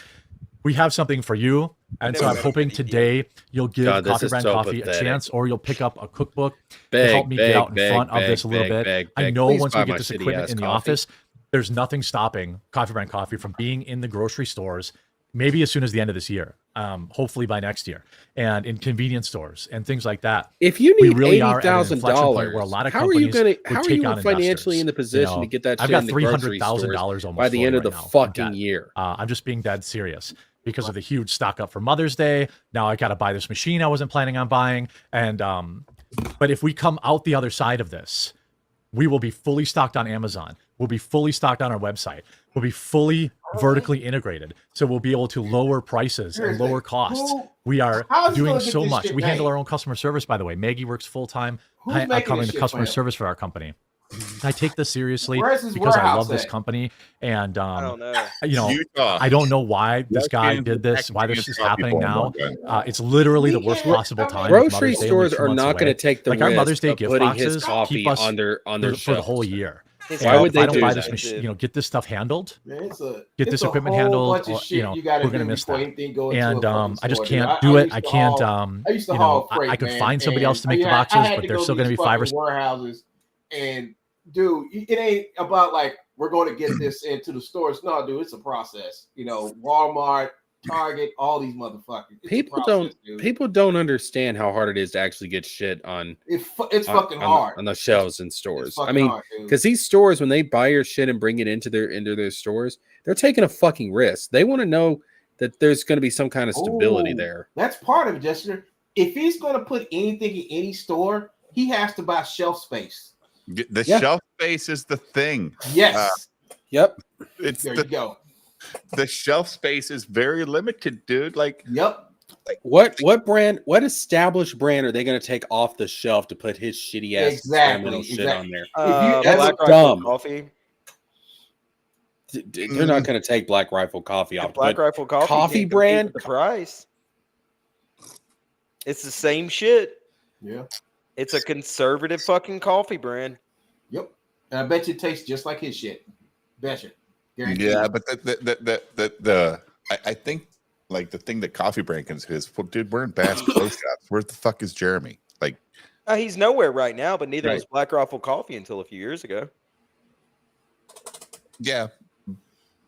We have something for you, and so I'm hoping today you'll give Coffee Brand Coffee a chance, or you'll pick up a cookbook to help me get out in front of this a little bit. I know once we get this equipment in the office, there's nothing stopping Coffee Brand Coffee from being in the grocery stores, maybe as soon as the end of this year, hopefully by next year, and in convenience stores and things like that. If you need really $80,000, $80,000, where a lot of how are you companies going? How would are take you on financially investors. in the position to get that? I've shit got in the grocery $300,000 stores almost by the end of the right now fucking debt. year. I'm just being dead serious because of the huge stock up for Mother's Day. Now I got to buy this machine I wasn't planning on buying, and but if we come out the other side of this, we will be fully stocked on Amazon. We'll be fully stocked on our website. We'll be fully vertically integrated. So we'll be able to lower prices and lower costs. We are doing so much. We handle our own customer service, by the way. Maggie works full-time covering the customer service for our company. I take this seriously because I love this company, and I don't know. Utah. I don't know why this guy did this, why this is happening now. It's literally the worst possible time. Grocery stores are not going to take the like our Mother's Day risk of gift putting boxes his coffee keep us on their for the shelves. whole year. Why would if they I don't do buy that? this machine, get this stuff handled, Man, get this equipment handled, or, we're gonna miss that. And I just can't do it. I can't. I could find somebody else to make the boxes, but they're still gonna be 5 or 6 warehouses. And dude, it ain't about like we're going to get this into the stores. No, dude, it's a process. Walmart, Target, all these motherfuckers. People don't understand how hard it is to actually get shit on. It's fucking hard on the shelves in stores. I fucking mean, hard, dude. because these stores, when they buy your shit and bring it into their stores, they're taking a fucking risk. They want to know that there's going to be some kind of stability there. That's part of it, Jester. If he's going to put anything in any store, he has to buy shelf space. The shelf space is the thing. Yes. Yep. It's there you go. The shelf space is very limited, dude. Like, yep. Like what established brand are they going to take off the shelf to put his shitty ass shit on there? That's dumb. Coffee. They're not going to take Black Rifle Coffee off. Black Rifle coffee brand. The price. It's the same shit. Yeah. It's a conservative fucking coffee brand. Yep. And I bet you it tastes just like his shit. Betcha. Guaranteed. Yeah, but I think like the thing that Coffee Brand can is, well, dude, we're in Bass Pro Shops. Where the fuck is Jeremy? Like, he's nowhere right now, but neither was Black Rifle Coffee until a few years ago. Yeah.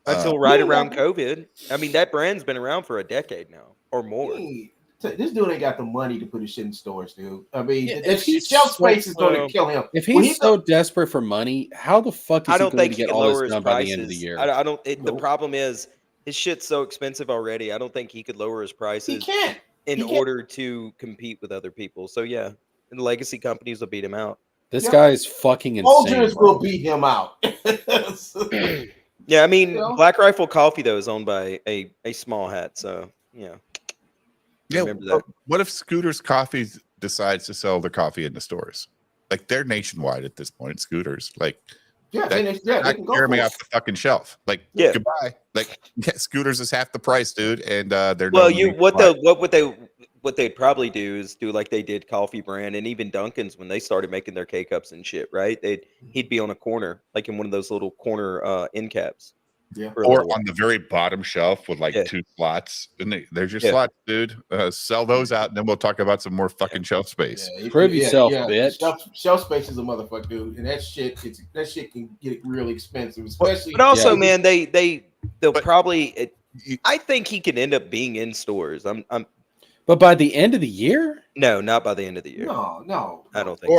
Until right around COVID. I mean, that brand's been around for a decade now or more. This dude ain't got the money to put his shit in stores, dude. I mean, shelf space is going to kill him. If he's so desperate for money, how the fuck is he going to get all this done by the end of the year? I don't. The problem is his shit's so expensive already. I don't think he could lower his prices. He can't. In order to compete with other people. So yeah, and the legacy companies will beat him out. This guy is fucking insane. Folgers will beat him out. Yeah, I mean, Black Rifle Coffee though is owned by a small hat. So yeah. Yeah, what if Scooter's Coffee decides to sell their coffee in the stores? Like, they're nationwide at this point. Scooters, like, they can go Jeremy for it. off the fucking shelf. Like, goodbye. Like, Scooters is half the price, dude, and they're what they'd probably do is do like they did Coffee Brand and even Dunkin's when they started making their K-cups and shit. Right? He'd be on a corner, like in one of those little corner end caps. Yeah. Or on the very bottom shelf with like 2 slots. And there's your slots, dude. Sell those out, and then we'll talk about some more fucking shelf space. Prove yourself, bitch. Shelf space is a motherfucker, dude, and that shit can get really expensive, especially. But also, man, they'll probably. I think he could end up being in stores. But by the end of the year? No, not by the end of the year. No, I don't think.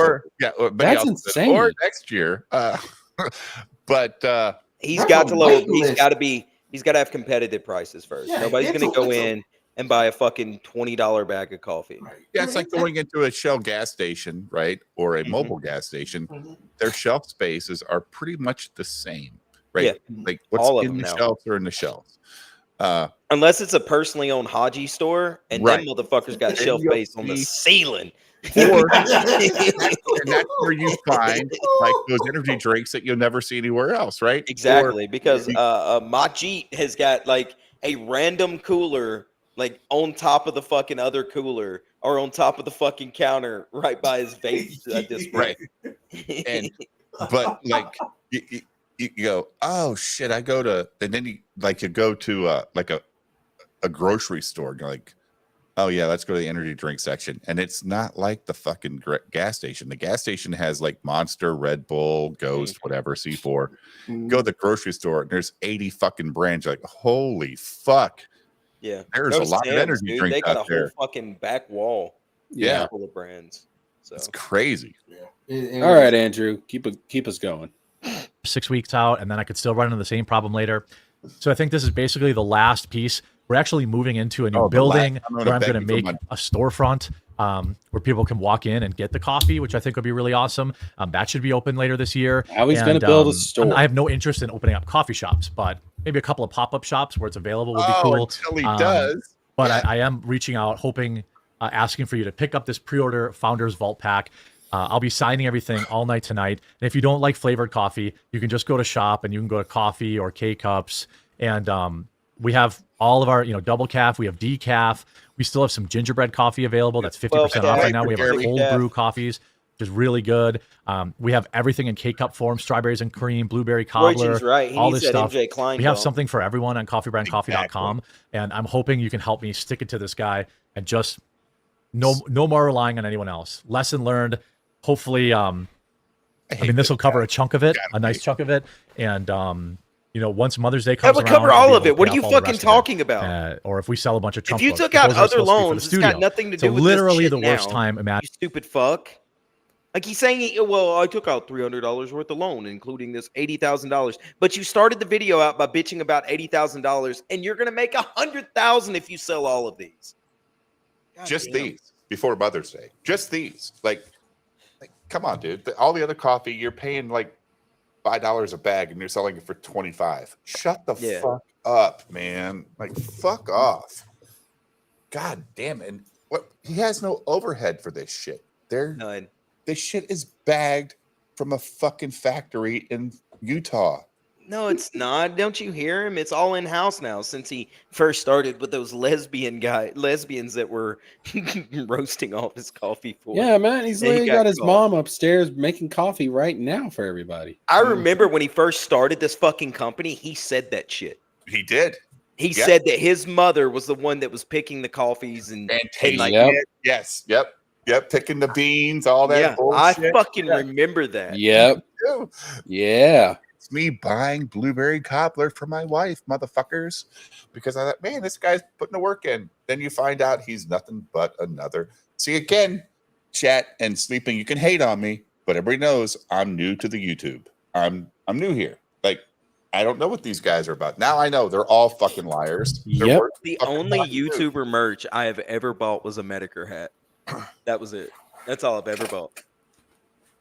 But that's insane. Or next year. But. He's got to lower. He's got to have competitive prices first. Yeah, nobody's going to go in and buy a fucking $20 bag of coffee. Right. Yeah, it's like going into a Shell gas station, right, or a mobile gas station. Their shelf spaces are pretty much the same. right? Yeah, Like what's all of in them the now. shelves are in the shelves. Unless it's a personally owned Haji store, and Right. them motherfuckers got Then shelf you'll space on the see- ceiling. Or and that's where you find like those energy drinks that you'll never see anywhere else, right? Exactly, Or because you- Majit has got like a random cooler like on top of the fucking other cooler or on top of the fucking counter right by his vape display. Right. And but like you go, oh shit, I go to, and then you go to like a grocery store, and you're like, oh yeah, let's go to the energy drink section, and it's not like the fucking gas station. The gas station has like Monster, Red Bull, Ghost, whatever, C4. Go to the grocery store, and there's 80 fucking brands. You're like, holy fuck. Yeah, There's a lot of energy dude. drinks They got out a whole there. fucking back wall. Yeah. Full of brands. So it's crazy. All right, Andrew, keep us going. 6 weeks out, and then I could still run into the same problem later. So I think this is basically the last piece. We're actually moving into a new building where I'm going to make a storefront where people can walk in and get the coffee, which I think would be really awesome. That should be open later this year. How he's going to build a store. I have no interest in opening up coffee shops, but maybe a couple of pop-up shops where it's available would be cool. Until he does. But I am reaching out, hoping, asking for you to pick up this pre-order Founders Vault Pack. I'll be signing everything all night tonight. And if you don't like flavored coffee, you can just go to shop and you can go to coffee or K-Cups. And we have all of our, double calf. We have decaf. We still have some gingerbread coffee available. That's 50% off right now. We have our cold brew coffees, which is really good. We have everything in K-Cup form, strawberries and cream, blueberry cobbler, right. all this that stuff. MJ Klein We have doll. something for everyone on coffeebrandcoffee.com. And I'm hoping you can help me stick it to this guy and just no more relying on anyone else. Lesson learned. Hopefully, I mean, this will cover a chunk of it, a nice chunk of it. And, once Mother's Day comes That would around, cover I'll be all able of to it. What pay are you off all the fucking rest of it. talking about? Or if we sell a bunch of Trump If you books, took but out those are other supposed to be for the loans, it's got studio. nothing to So do with literally this the shit worst now. time. Imagine. You stupid fuck. Like he's saying, well, I took out $300 worth of loan, including this $80,000. But you started the video out by bitching about $80,000, and you're gonna make $100,000 if you sell all of these. Just these before Mother's Day. Just these. Like come on, dude. All the other coffee, you're paying like $5 a bag, and you're selling it for $25. Shut the fuck up, man. Like, fuck off. God damn it. And what? He has no overhead for this shit. None. This shit is bagged from a fucking factory in Utah. No, it's not. Don't you hear him? It's all in house now since he first started with those lesbians that were roasting all his coffee for. Yeah, man, he's And he literally got his caught. mom upstairs making coffee right now for everybody. I remember when he first started this fucking company, he said that shit. He did. He said that his mother was the one that was picking the coffees and like, Yes. Yep. Picking the beans, all that. yeah, bullshit. I fucking remember that. Yep. Yeah. It's me buying blueberry cobbler for my wife, motherfuckers. Because I thought, man, this guy's putting the work in. Then you find out he's nothing but another. See, again, chat and sleeping, you can hate on me, but everybody knows I'm new to the YouTube. I'm new here. Like, I don't know what these guys are about. Now I know they're all fucking liars. Yep. The only YouTuber merch I have ever bought was a Medicare hat. That was it. That's all I've ever bought.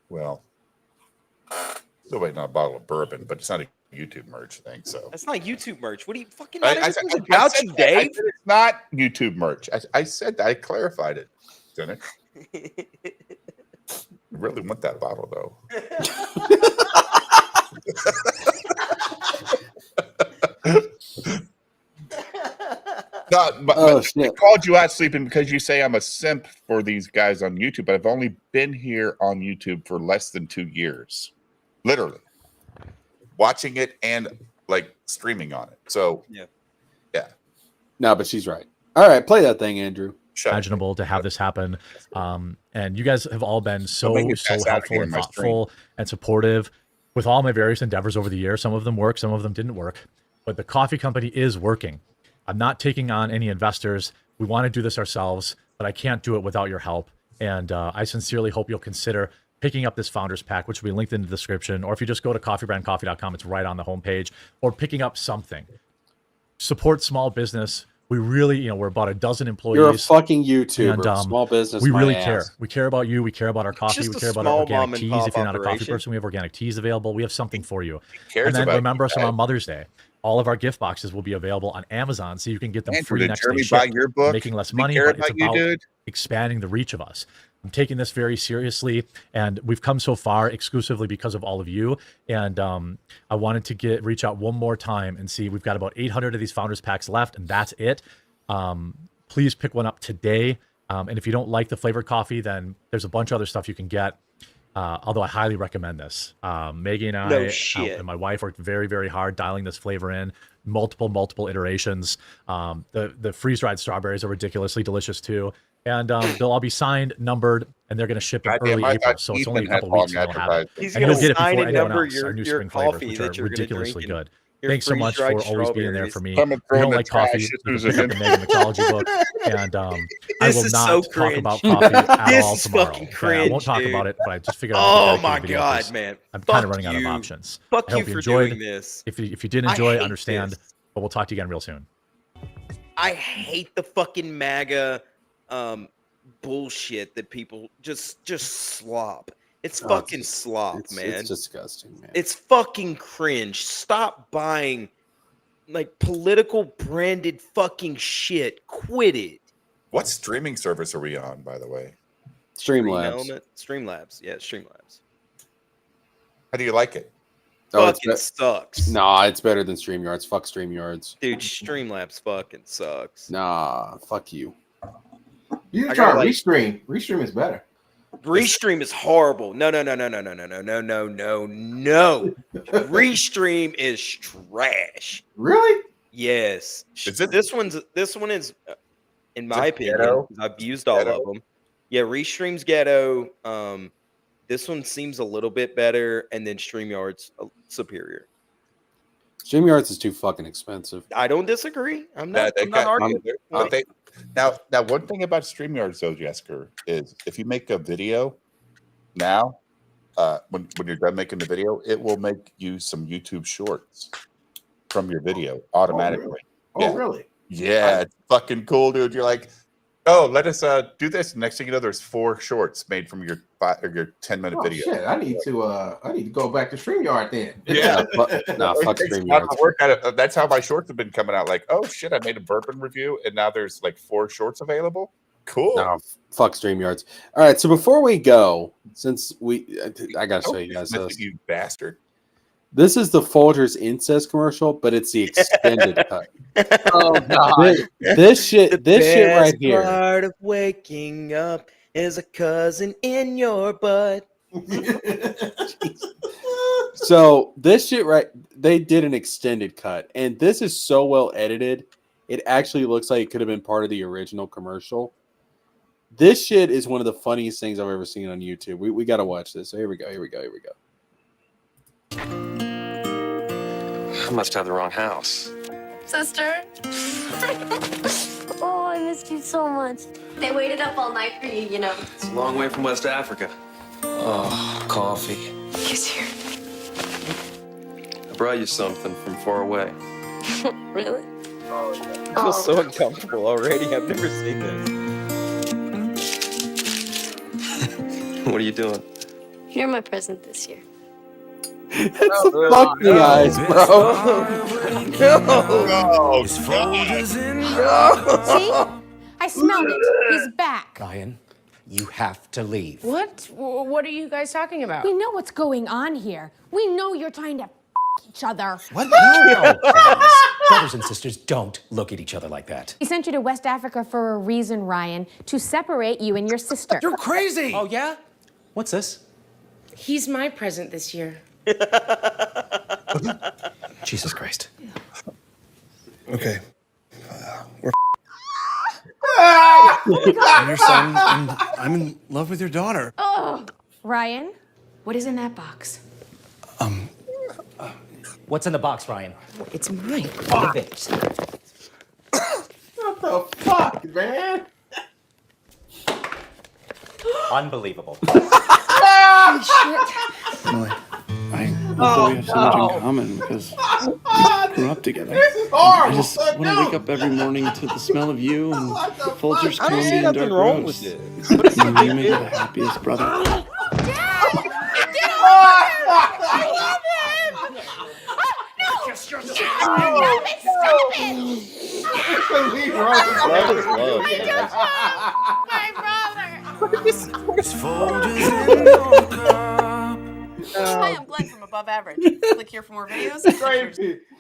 Well, still waiting on a bottle of bourbon, but it's not a YouTube merch thing. So That's not YouTube merch. What do you fucking I about said you, that. Dave? I said it's not YouTube merch. I said that. I clarified it. Didn't it? I really want that bottle though. No, but I called you out sleeping because you say I'm a simp for these guys on YouTube, but I've only been here on YouTube for less than 2 years. Literally. Watching it and like streaming on it. So yeah. No, but she's right. All right, play that thing, Andrew. Imaginable to have this happen. And you guys have all been so make it pass out helpful here and in my thoughtful and supportive with all my various endeavors over the years. Some of them work, some of them didn't work, but the coffee company is working. I'm not taking on any investors. We want to do this ourselves, but I can't do it without your help. And I sincerely hope you'll consider picking up this Founders Pack, which will be linked in the description, or if you just go to coffeebrandcoffee.com, it's right on the homepage, or picking up something. Support small business We really, we're about a dozen employees. You're a fucking YouTuber, and, small business. We my really ass. care. We care about you. We care about our coffee. Just We a care about our small organic mom and teas. pop If you're not a coffee operation. person, we have organic teas available. We have something for you. cares And then about remember, you some guys. on Mother's Day, all of our gift boxes will be available on Amazon, so you can get them Andrew, free did next Jeremy day buy shipped. your book? Making less Does he money, care but it's about you, about dude? expanding the reach of us. I'm taking this very seriously, and we've come so far exclusively because of all of you. And I wanted to reach out one more time and see. We've got about 800 of these founders packs left, and that's it. Please pick one up today. And if you don't like the flavored coffee, then there's a bunch of other stuff you can get. Although I highly recommend this. Maggie and I and my wife worked very, very hard dialing this flavor in. Multiple iterations. The freeze-dried strawberries are ridiculously delicious too. And they'll all be signed, numbered, and they're going to ship in early April. So it's only a couple weeks and they'll have it. He's And gonna you'll get it sign before and anyone number else. Our new your spring flavors, coffee which that are you're gonna ridiculously drink and good. your Thanks so much for freeze-dried always being there for me. If Someone you throwing don't the like coffee, trash you can issues pick up in. the Megan McCology book. And I This will is not so talk cringe. about coffee at This all is tomorrow. fucking Okay? I cringe, won't talk dude. about it, but I just figured I'd Oh make a my dedicated video God, 'cause man. I'm kind of Fuck running out of you. options. Fuck I hope you for enjoyed. doing this. If you did I enjoy, hate understand. this. But we'll talk to you again real soon. I hate the fucking MAGA bullshit that people just slop. It's fucking slop, man. It's disgusting, man. It's fucking cringe. Stop buying like political branded fucking shit. Quit it. What streaming service are we on, by the way? Streamlabs. Streamlabs. Yeah, Streamlabs. How do you like it? Fucking sucks. Nah, it's better than StreamYards. Fuck StreamYards. Dude, Streamlabs fucking sucks. Nah, fuck you. You I try gotta, like- Restream. Restream is better. Restream is horrible. No. Restream is trash. Really? Yes. This one is, in my opinion, ghetto? 'cause I've used all of them. Yeah, Restream's ghetto. This one seems a little bit better, and then StreamYard's superior. StreamYards is too fucking expensive. I don't disagree. I'm not They got- arguing. Now, one thing about StreamYards, though, Jesker, is if you make a video now, when you're done making the video, it will make you some YouTube shorts from your video automatically. Oh, really? Yeah, it's fucking cool, dude. You're like, oh, let us do this. Next thing you know, there's 4 shorts made from your 10-minute Oh, video. shit. I need to go back to StreamYard then. Yeah, fuck It takes a lot StreamYards. of work out of- That's how my shorts have been coming out. Like, oh shit, I made a bourbon review, and now there's like 4 shorts available. Cool. No, fuck StreamYards. All right, so before we go, since I gotta show you guys this. You bastard. This is the Folgers Incest commercial, but it's the extended cut. Oh god. This shit right here. The part of waking up is a cousin in your butt. So this shit they did an extended cut, and this is so well edited, it actually looks like it could have been part of the original commercial. This shit is one of the funniest things I've ever seen on YouTube. We gotta watch this. So here we go. I must have the wrong house. Sister. Oh, I missed you so much. They waited up all night for you, you know. It's a long way from West Africa. Oh, coffee. He's here. I brought you something from far away. Really? I feel so uncomfortable already. I've never seen this. What are you doing? You're my present this year. That's the fuck me eyes, bro. No. See? I smelled it. He's back. Ryan, you have to leave. What? What are you guys talking about? We know what's going on here. We know you're trying to each other. What? No, please. Brothers and sisters don't look at each other like that. He sent you to West Africa for a reason, Ryan, to separate you and your sister. You're crazy! Oh, yeah? What's this? He's my present this year. Jesus Christ. Okay. I'm your son, and I'm in love with your daughter. Oh, Ryan, what is in that box? What's in the box, Ryan? It's mine. What is it? What the fuck, man? Unbelievable. Oh, shit. Emily, I that we have so much in common because we grew up together. This is horrible. I just want to wake up every morning to the smell of you and Folgers I don't see candy and nothing dark wrong roast. with it. You make me the happiest brother. Leave Roman. Love is love. I just love my brother. Hi, I'm Glenn from Above Average. Click here for more videos.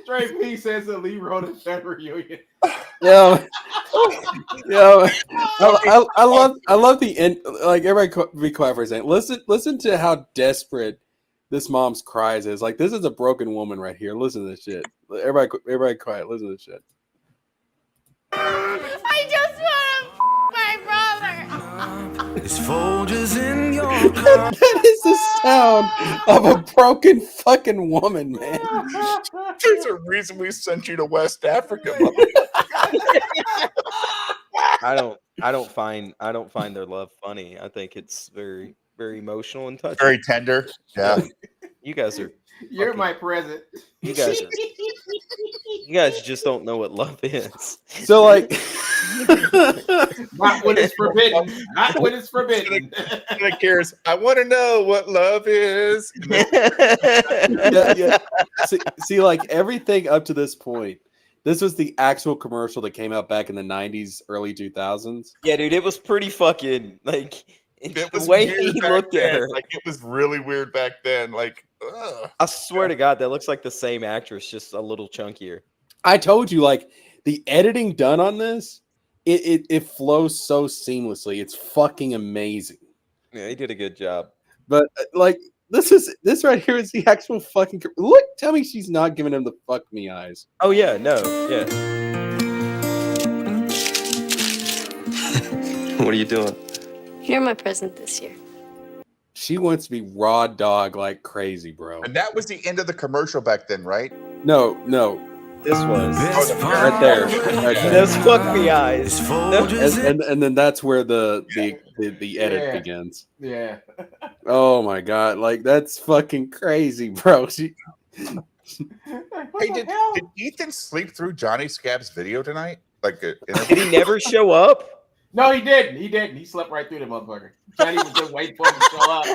Straight P says the Lee Roden fan reunion. Yo, I love the end. Like, everybody, be quiet for a second. Listen to how desperate this mom's cries is. Like, this is a broken woman right here. Listen to this shit. Everybody, quiet. Listen to this shit. I just want my brother. It's Folgers in your That is the sound of a broken fucking woman, man. There's a reason we sent you to West Africa. I don't find their love funny. I think it's very, very emotional and touching. Very tender. Yeah. You guys are. You're my present. You guys just don't know what love is. So, like, not when it's forbidden. Not when it's forbidden. Cares. I want to know what love is. yeah. See, like, everything up to this point, this was the actual commercial that came out back in the 90s, early 2000s. Yeah, dude, it was pretty fucking, like, it was the way weird he back looked at then. her. Like, it was really weird back then. Like, ugh. I swear to God, that looks like the same actress, just a little chunkier. I told you, like, the editing done on this, it flows so seamlessly. It's fucking amazing. Yeah, he did a good job. But, like, this right here is the actual fucking look. Tell me she's not giving him the fuck me eyes. Oh yeah, no, yeah. What are you doing? You're my present this year. She wants to be raw dog like crazy, bro. And that was the end of the commercial back then, right? No. This was right there. Right there. Those fuck me eyes. And then that's where the edit begins. Yeah. Oh my god, like, that's fucking crazy, bro. Hey, did Ethan sleep through Johnny Scab's video tonight? Like, did he never show up? No, he didn't. He slept right through the motherfucker. Johnny was just waiting for him to show up.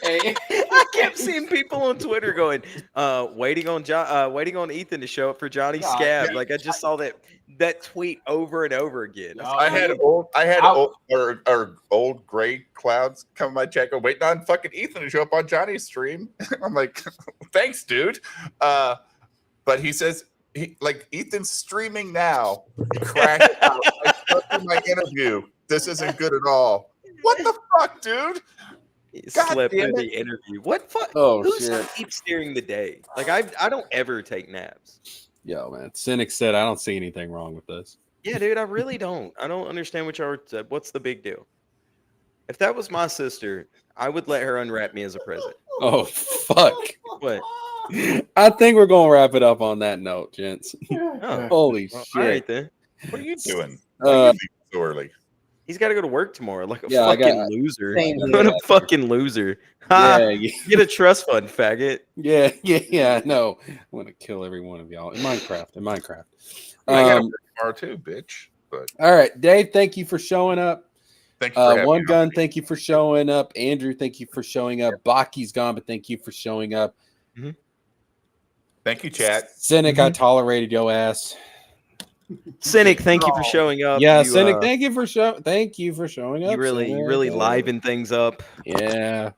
Hey. I kept seeing people on Twitter going, waiting on Ethan to show up for Johnny Scab. Like, I just saw that tweet over and over again. I had old gray clouds come in my chat, go waiting on fucking Ethan to show up on Johnny's stream. I'm like, thanks, dude. But he says, Ethan's streaming now. He crashed out. I stuck in my interview. This isn't good at all. What the fuck, dude? Slept in the interview. What fuck? Oh, Who shit. sleeps during the day? Like, I don't ever take naps. Yo, man. Cynic said, I don't see anything wrong with this. Yeah, dude, I really don't. I don't understand what's the big deal. If that was my sister, I would let her unwrap me as a present. Oh, fuck. What? I think we're going to wrap it up on that note, gents. Oh, holy well, shit. All right, then. What are you doing? Why are you leaving so early? He's got to go to work tomorrow like a Yeah, I fucking got- loser. Same What here. a fucking loser. Ha! Yeah. Get a trust fund, faggot. Yeah. No, I want to kill every one of y'all in Minecraft. I got to work tomorrow too, bitch. But All right, Dave, thank you for showing up. thank you for having One me. Gun, thank you for showing up. Andrew, thank you for showing up. Baki's gone, but thank you for showing up. Thank you, chat. Cynic, I tolerated your ass. Cynic, thank you for showing up. Yeah, You, Cynic, thank you for showing up. You really liven things up. Yeah.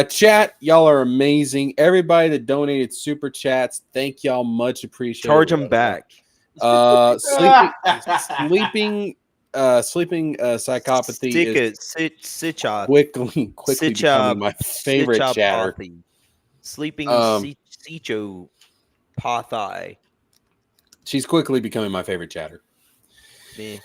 Chat, y'all are amazing. Everybody that donated super chats, thank y'all, much appreciated. Charge them back. Sleeping psychopathy is quickly becoming my favorite chatter. Sleeping Sicho Pothai. She's quickly becoming my favorite chatter. Me.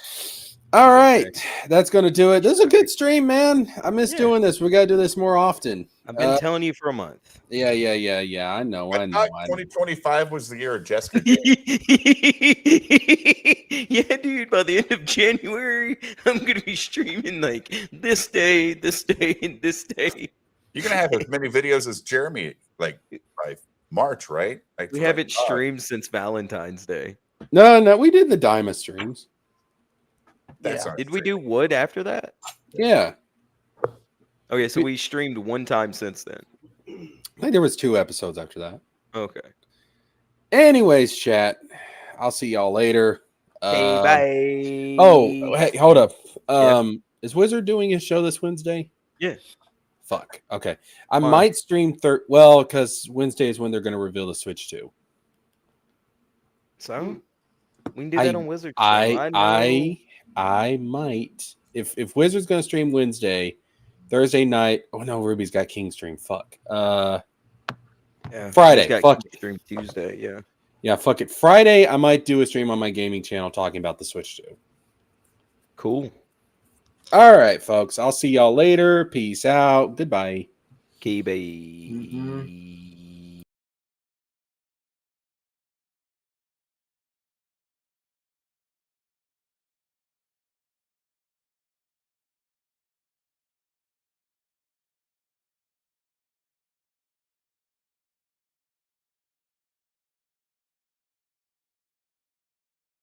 All right, that's gonna do it. This is a good stream, man. I miss doing this. We gotta do this more often. I've been telling you for a month. Yeah. I know. 2025 was the year of Jesker. Yeah, dude. By the end of January, I'm gonna be streaming like this day, and this day. You're gonna have as many videos as Jeremy like by March, right? Like We haven't streamed since Valentine's Day. No, we did the Dyma streams. Did we do Wood after that? Yeah. Okay, so we streamed one time since then. I think there was 2 episodes after that. Okay. Anyways, chat. I'll see y'all later. Hey, bye. Oh, hey, hold up. Is Wizard doing his show this Wednesday? Yeah. Fuck. Okay. I might stream because Wednesday is when they're going to reveal the Switch 2. So we can do that on Wizard. I might. If Wizard's going to stream Wednesday, Thursday night. Oh no, Ruby's got King stream. Fuck. Friday. Fuck. Stream Tuesday. Yeah. Yeah. Fuck it. Friday, I might do a stream on my gaming channel talking about the Switch 2. Cool. All right, folks. I'll see y'all later. Peace out. Goodbye. Key.